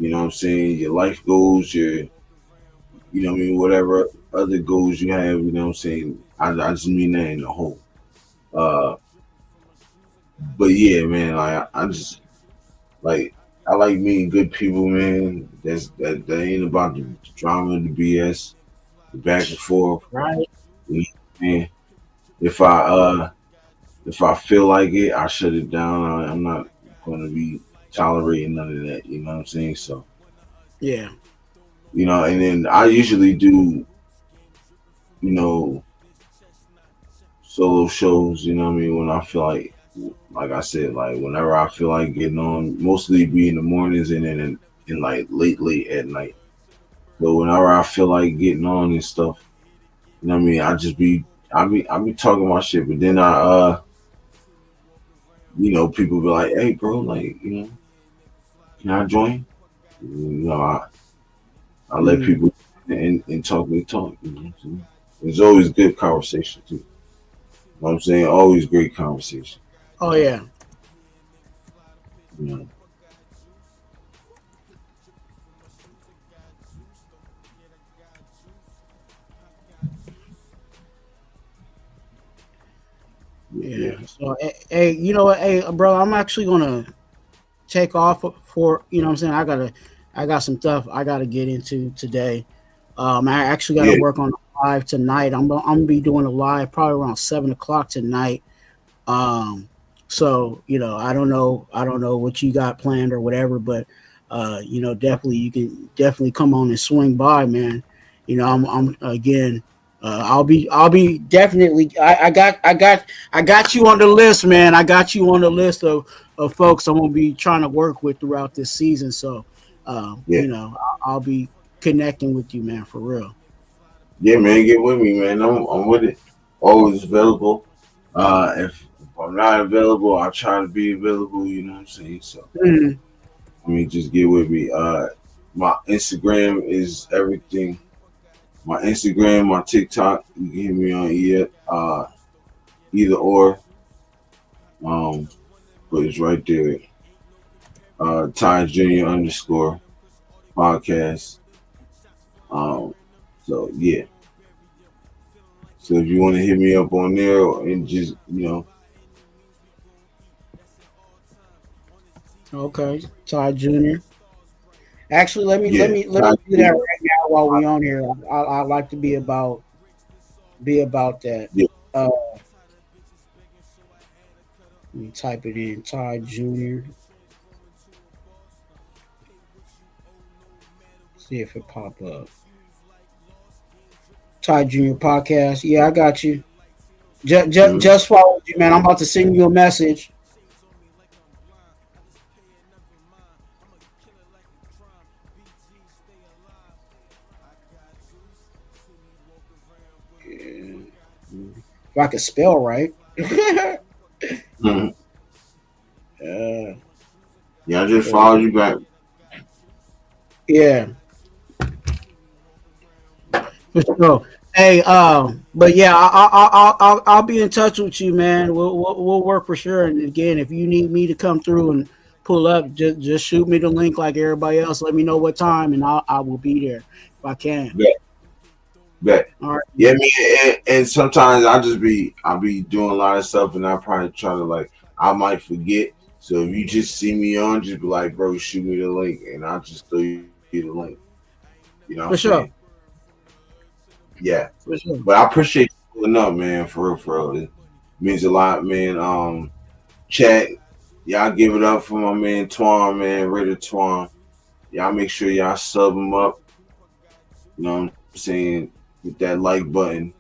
Speaker 1: You know what I'm saying? Your life goals, whatever other goals you have. You know what I'm saying? I just mean that in the whole. But yeah, man, like like I like meeting good people, man. That ain't about the drama and the BS, the back and forth.
Speaker 3: Right.
Speaker 1: You know what I mean? If I feel like it, I shut it down. I'm not going to be tolerating none of that. You know what I'm saying? So
Speaker 3: yeah,
Speaker 1: and then I usually do, solo shows. You know what I mean? When I feel like I said, like whenever I feel like getting on, mostly be in the mornings and then in like late at night. But whenever I feel like getting on and stuff, you know what I mean? I be talking my shit, but then people be like, hey bro, like, can I join? I let people and talk. You know what I'm saying? It's always good conversation too. You know what I'm saying? Always great conversation.
Speaker 3: Oh yeah.
Speaker 1: Yeah.
Speaker 3: So, hey, you know what? Hey, bro, I'm actually gonna take off for. You know what I'm saying? I got some stuff I gotta get into today. I actually gotta work on a live tonight. I'm gonna be doing a live probably around 7 o'clock tonight. So I don't know what you got planned or whatever, but definitely you can definitely come on and swing by, man. I'm again. I'll be definitely. I got you on the list, man. I got you on the list of folks I'm gonna be trying to work with throughout this season. So, I'll be connecting with you, man, for real.
Speaker 1: Yeah, man, get with me, man. I'm with it. Always available. If I'm not available, I try to be available. You know what I'm saying? So, just get with me. My Instagram is everything. My Instagram, my TikTok, you can hit me on either or. But it's right there. Ty Junior _ podcast. So yeah. So if you want to hit me up on there and just
Speaker 3: Okay, Ty Junior. Actually, let me do that right now while we on here. I like to be about that.
Speaker 1: Yeah.
Speaker 3: Let me type it in, Ty Junior. See if it pop up. Ty Junior podcast. Yeah, I got you. Just followed you, man. I'm about to send you a message. If I could spell right.
Speaker 1: Yeah, I just followed you back.
Speaker 3: Yeah. For sure. Hey, but yeah, I'll be in touch with you, man. We'll work for sure. And again, if you need me to come through and pull up, just shoot me the link like everybody else. Let me know what time, and I will be there if I can.
Speaker 1: Bet.
Speaker 3: All right.
Speaker 1: Yeah, man. And sometimes I'll be doing a lot of stuff, and I probably try to I might forget. So if you just see me on, just be like, bro, shoot me the link, and I'll just throw you the link. You know,
Speaker 3: for sure.
Speaker 1: Yeah, for sure. But I appreciate you pulling up, man. For real, it means a lot, man. Chat, y'all give it up for my man Twan, man, Raider Twan. Y'all make sure y'all sub him up. You know what I'm saying? Hit that like button.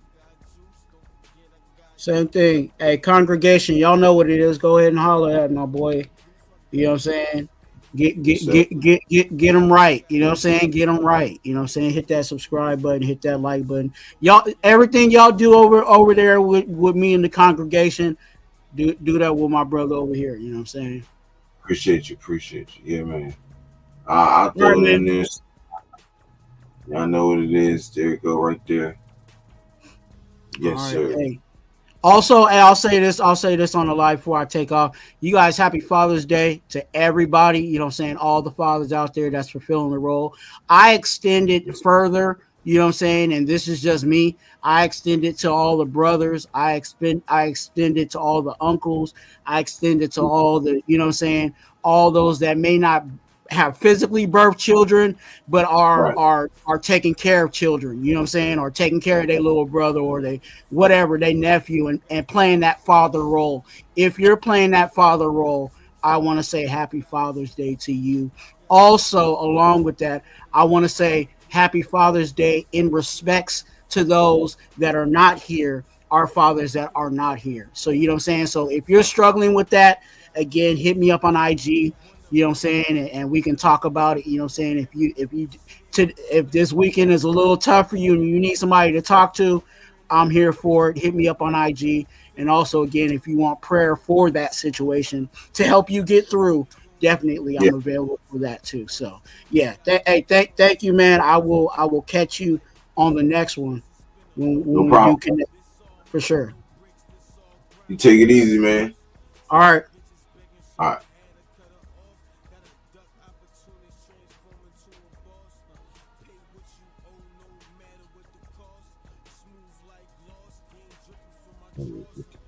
Speaker 3: Same thing. Hey, congregation, y'all know what it is. Go ahead and holler at my boy. You know what I'm saying? Get them right. You know what I'm saying? Get them right. You know what I'm saying? Hit that subscribe button, hit that like button. Y'all, everything y'all do over there with me and the congregation, do that with my brother over here. You know what I'm saying?
Speaker 1: Appreciate you. Yeah, man. I'll throw it in there. Y'all know what it is. There you go, right there. Yes, right, sir.
Speaker 3: Hey. Also, I'll say this on the live before I take off. You guys, happy Father's Day to everybody. You know what I'm saying? All the fathers out there that's fulfilling the role. I extended further You know what I'm saying? And this is just me. I extend it to all the brothers. I extend it to all the uncles. I extend it to all the, you know what I'm saying, all those that may not have physically birthed children, but are taking care of children, you know what I'm saying, or taking care of their little brother or they whatever, their nephew, and playing that father role. If you're playing that father role, I want to say happy Father's Day to you. Also, along with that, I want to say happy Father's Day in respects to those that are not here, our fathers that are not here. So, you know what I'm saying? So, if you're struggling with that, again, hit me up on IG. You know what I'm saying, and we can talk about it. You know what I'm saying. If this weekend is a little tough for you and you need somebody to talk to, I'm here for it. Hit me up on IG. And also, again, if you want prayer for that situation to help you get through, definitely I'm available for that too. So yeah, thank you, man. I will catch you on the next one when
Speaker 1: no
Speaker 3: we
Speaker 1: problem.
Speaker 3: do connect for sure.
Speaker 1: You take it easy, man.
Speaker 3: All right.
Speaker 1: All right.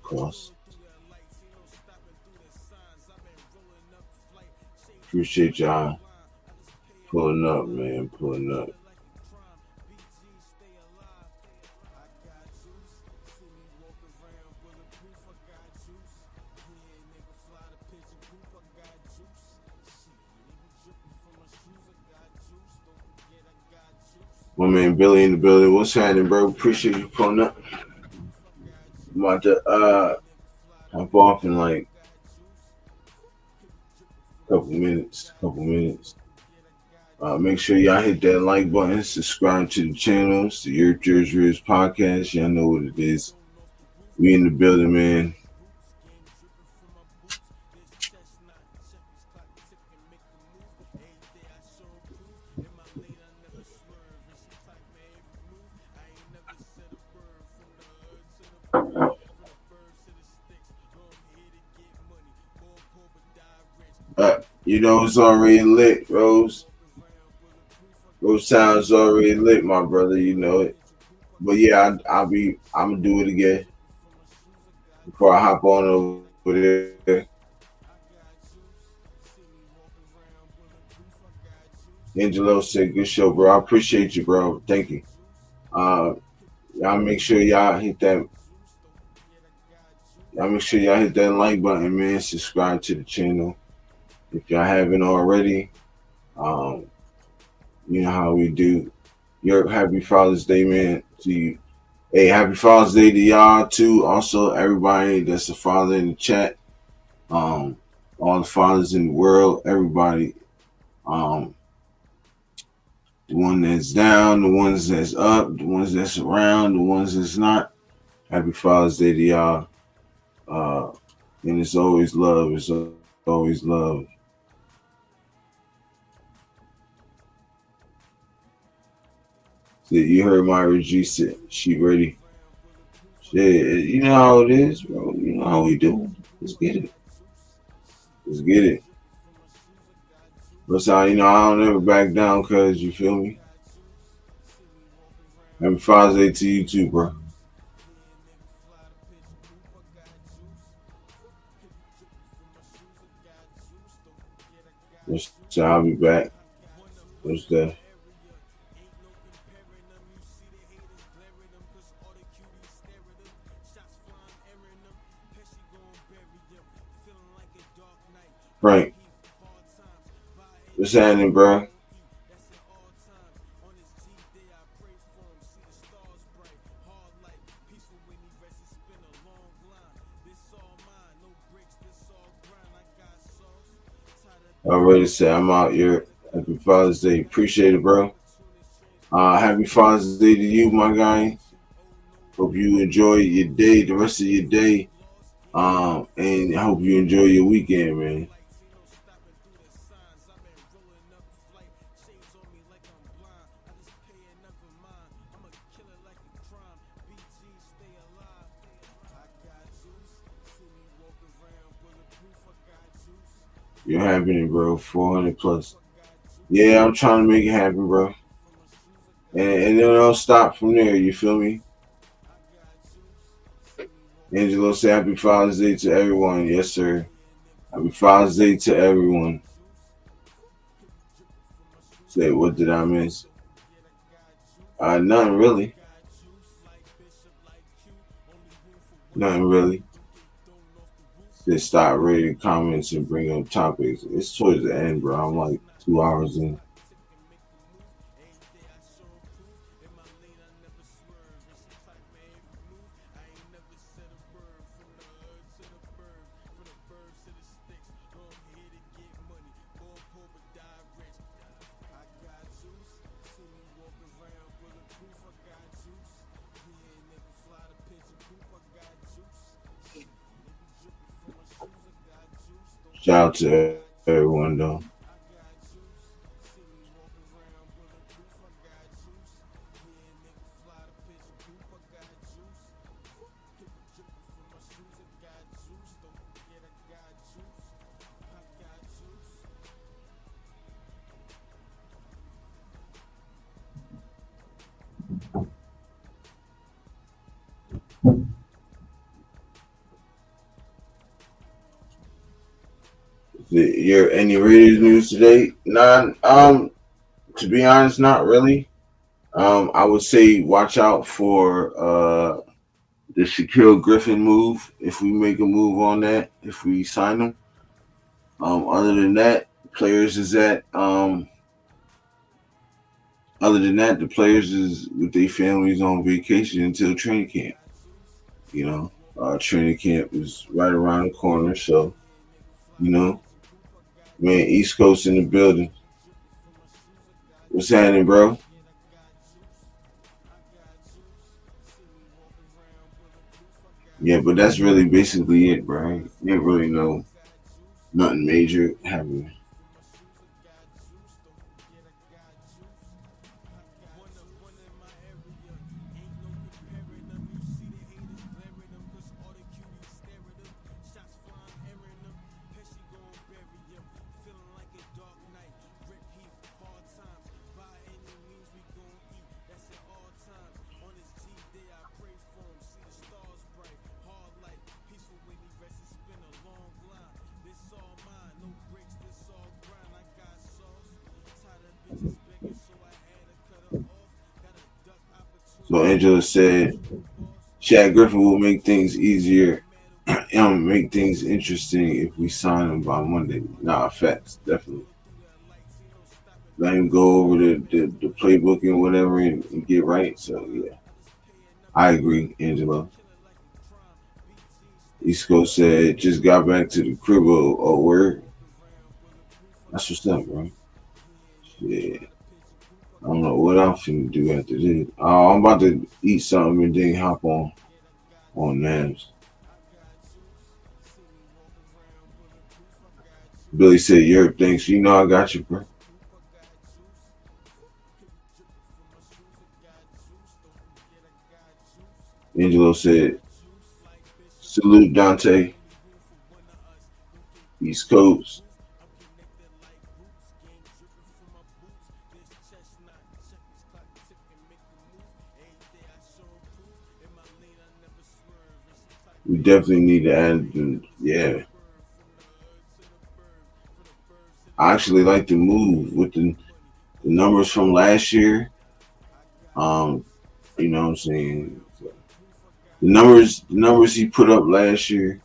Speaker 1: Cross. Appreciate y'all pulling up, man. Pulling up. My man Billy in the building. What's happening, bro? Appreciate you pulling up. I'm about to hop off in like a couple minutes. Make sure y'all hit that like button, subscribe to the channels, the TheYurpJerz Raiders Podcast. Y'all know what it is. We in the building, man. You know it's already lit, Rose. Rose Town's already lit, my brother. You know it. But yeah, I'm gonna do it again before I hop on over there. Angelo said, "Good show, bro. I appreciate you, bro. Thank you. Y'all make sure y'all hit that. Y'all make sure y'all hit that like button, man. Subscribe to the channel if y'all haven't already. You know how we do. Your happy Father's Day, man, to you. Hey, happy Father's Day to y'all too. Also, everybody that's a father in the chat. All the fathers in the world, everybody. The one that's down, the ones that's up, the ones that's around, the ones that's not. Happy Father's Day to y'all. And it's always love. It's always love. So you heard Myra G said she ready. Shit, you know how it is, bro. You know how we do. Let's get it. Let's get it. But so, you know, I don't ever back down, cuz, you feel me? Happy Father's Day to you too, bro. So I'll be back. What's that? Frank, what's happening, bro? I already said I'm out here. Happy Father's Day. Appreciate it, bro. Happy Father's Day to you, my guy. Hope you enjoy your day, the rest of your day. And I hope you enjoy your weekend, man. You're happening, bro. 400 plus. Yeah, I'm trying to make it happen, bro. and then I'll stop from there. You feel me? Angelo said, "Happy Father's Day to everyone." Yes, sir. Happy Father's Day to everyone. Say, what did I miss? Nothing really. Nothing really. Just start reading comments and bring up topics. It's towards the end, bro. I'm like 2 hours in. Shout out to everyone, though. Any Raiders news today? None. To be honest, not really. I would say watch out for the Shaquille Griffin move. If we make a move on that, if we sign him. Other than that, the players is with their families on vacation until training camp. You know, training camp is right around the corner, so you know, man, East Coast in the building. What's happening, bro? Yeah, but that's really basically it, bro. You didn't really know nothing major happening. So Angela said, Shaq Griffin will make things easier and make things interesting if we sign him by Monday. Nah, facts, definitely. Let him go over the playbook and whatever and get right. So, yeah, I agree, Angela. East Coast said, just got back to the crib or word. That's what's up, bro. Yeah. I don't know what I'm finna do after this. I'm about to eat something and then hop on Nams. Billy said, Europe, thanks. You know I got you, bro. Angelo said, salute Dante. East Coast. We definitely need to add them. Yeah. I actually like the move with the numbers from last year. You know what I'm saying? So the numbers he put up last year,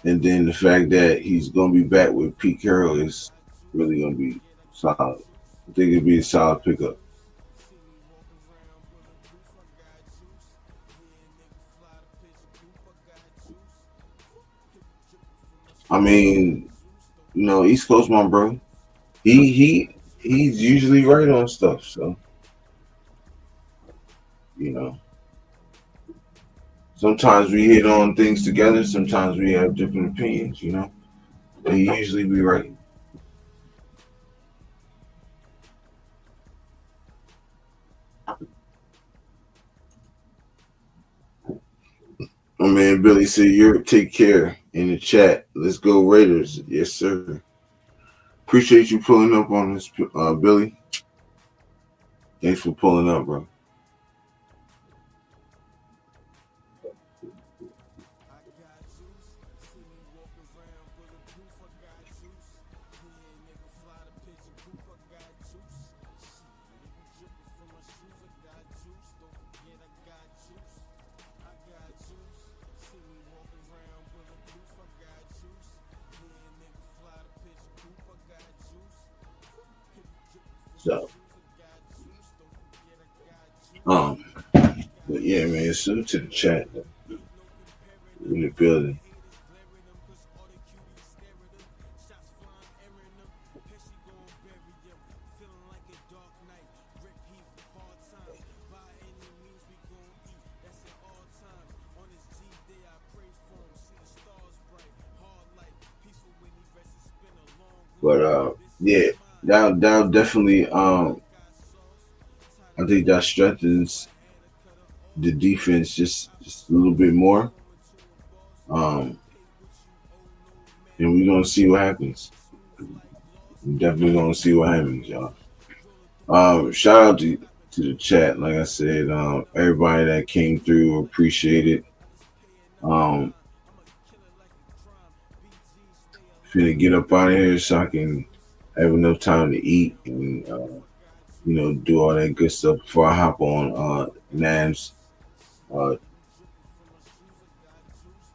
Speaker 1: and then the fact that he's gonna be back with Pete Carroll is really gonna be solid. I think it'd be a solid pickup. I mean, you know, East Coast, my bro. He's usually right on stuff. So, you know, sometimes we hit on things together. Sometimes we have different opinions. You know, but he usually be right. My man Billy said, "Europe, take care." In the chat, let's go Raiders. Yes, sir. Appreciate you pulling up on this, Billy. Thanks for pulling up, bro. So, but yeah, man, salute to the chat. In the building. But yeah, that'll definitely I think that strengthens the defense just a little bit more. And we're gonna see what happens. We're definitely gonna see what happens, y'all. Shout out to the chat, like I said, everybody that came through, appreciate it. Finna get up out of here so I can have enough time to eat and do all that good stuff before I hop on Nam's him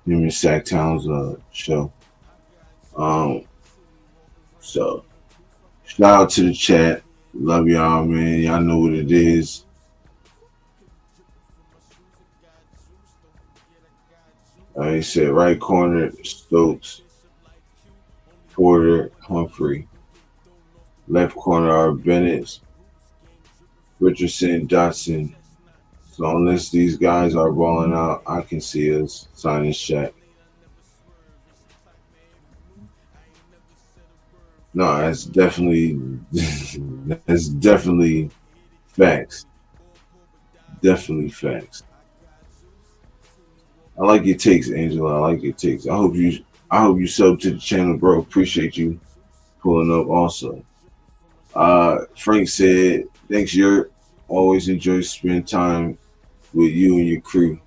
Speaker 1: and Sacktown's show. So shout out to the chat. Love y'all, man. Y'all know what it is. He said right corner, Stokes, Porter, Humphrey. Left corner are Bennett, Richardson, Dotson. So unless these guys are balling out, I can see us signing Shaq. No, that's definitely facts. Definitely facts. I like your takes, Angela. I like your takes. I hope you sub to the channel, bro. Appreciate you pulling up also. Frank said, thanks, Yurt. Always enjoy spending time with you and your crew.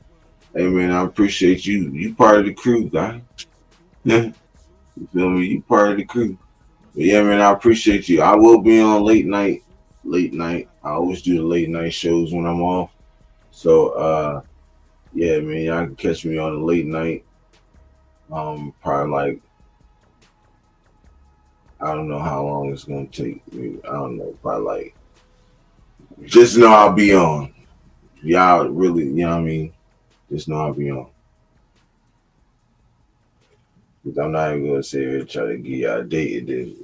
Speaker 1: Hey man, I appreciate you. You part of the crew, guy. You feel me? You part of the crew. But yeah, man, I appreciate you. I will be on late night. I always do the late night shows when I'm off. So yeah, man, y'all can catch me on the late night. Probably like, I don't know how long it's gonna take. I don't know, probably like, just know I'll be on. Y'all really, you know what I mean? Just know I'll be on. Because I'm not even gonna sit here and try to get y'all dated, then.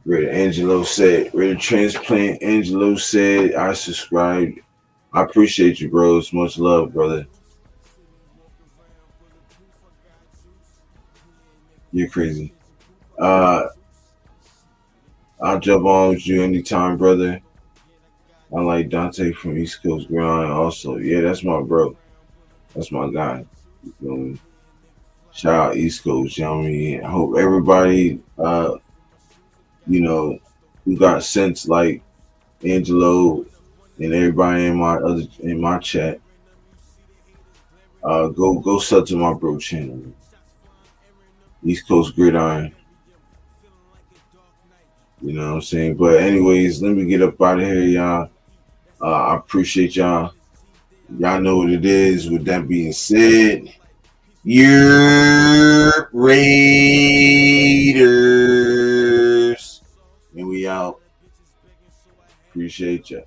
Speaker 1: Rita Transplant Angelo said, I subscribed. I appreciate you, bros. Much love, brother. You're crazy. I'll jump on with you anytime, brother. I like Dante from East Coast Grind also. Yeah, that's my bro. That's my guy. You feel me? Shout out East Coast, you know what I mean? I hope everybody who got sense like Angelo and everybody in my chat. Go sub to my bro channel. East Coast Gridiron. You know what I'm saying? But anyways, let me get up out of here, y'all. I appreciate y'all. Y'all know what it is. With that being said, your Raiders. And we out. Appreciate ya.